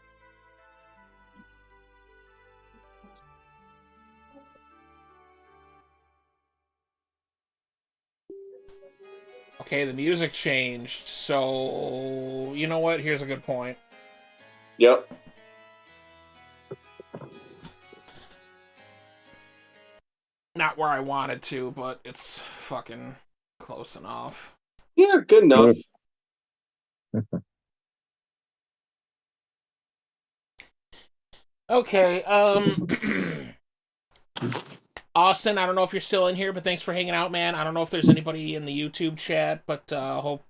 Okay, the music changed, so... You know what? Here's a good point. Yep. Not where I wanted to, but it's fucking close enough. Yeah, good enough. Okay, Austin, I don't know if you're still in here, but thanks for hanging out, man. I don't know if there's anybody in the YouTube chat, but hope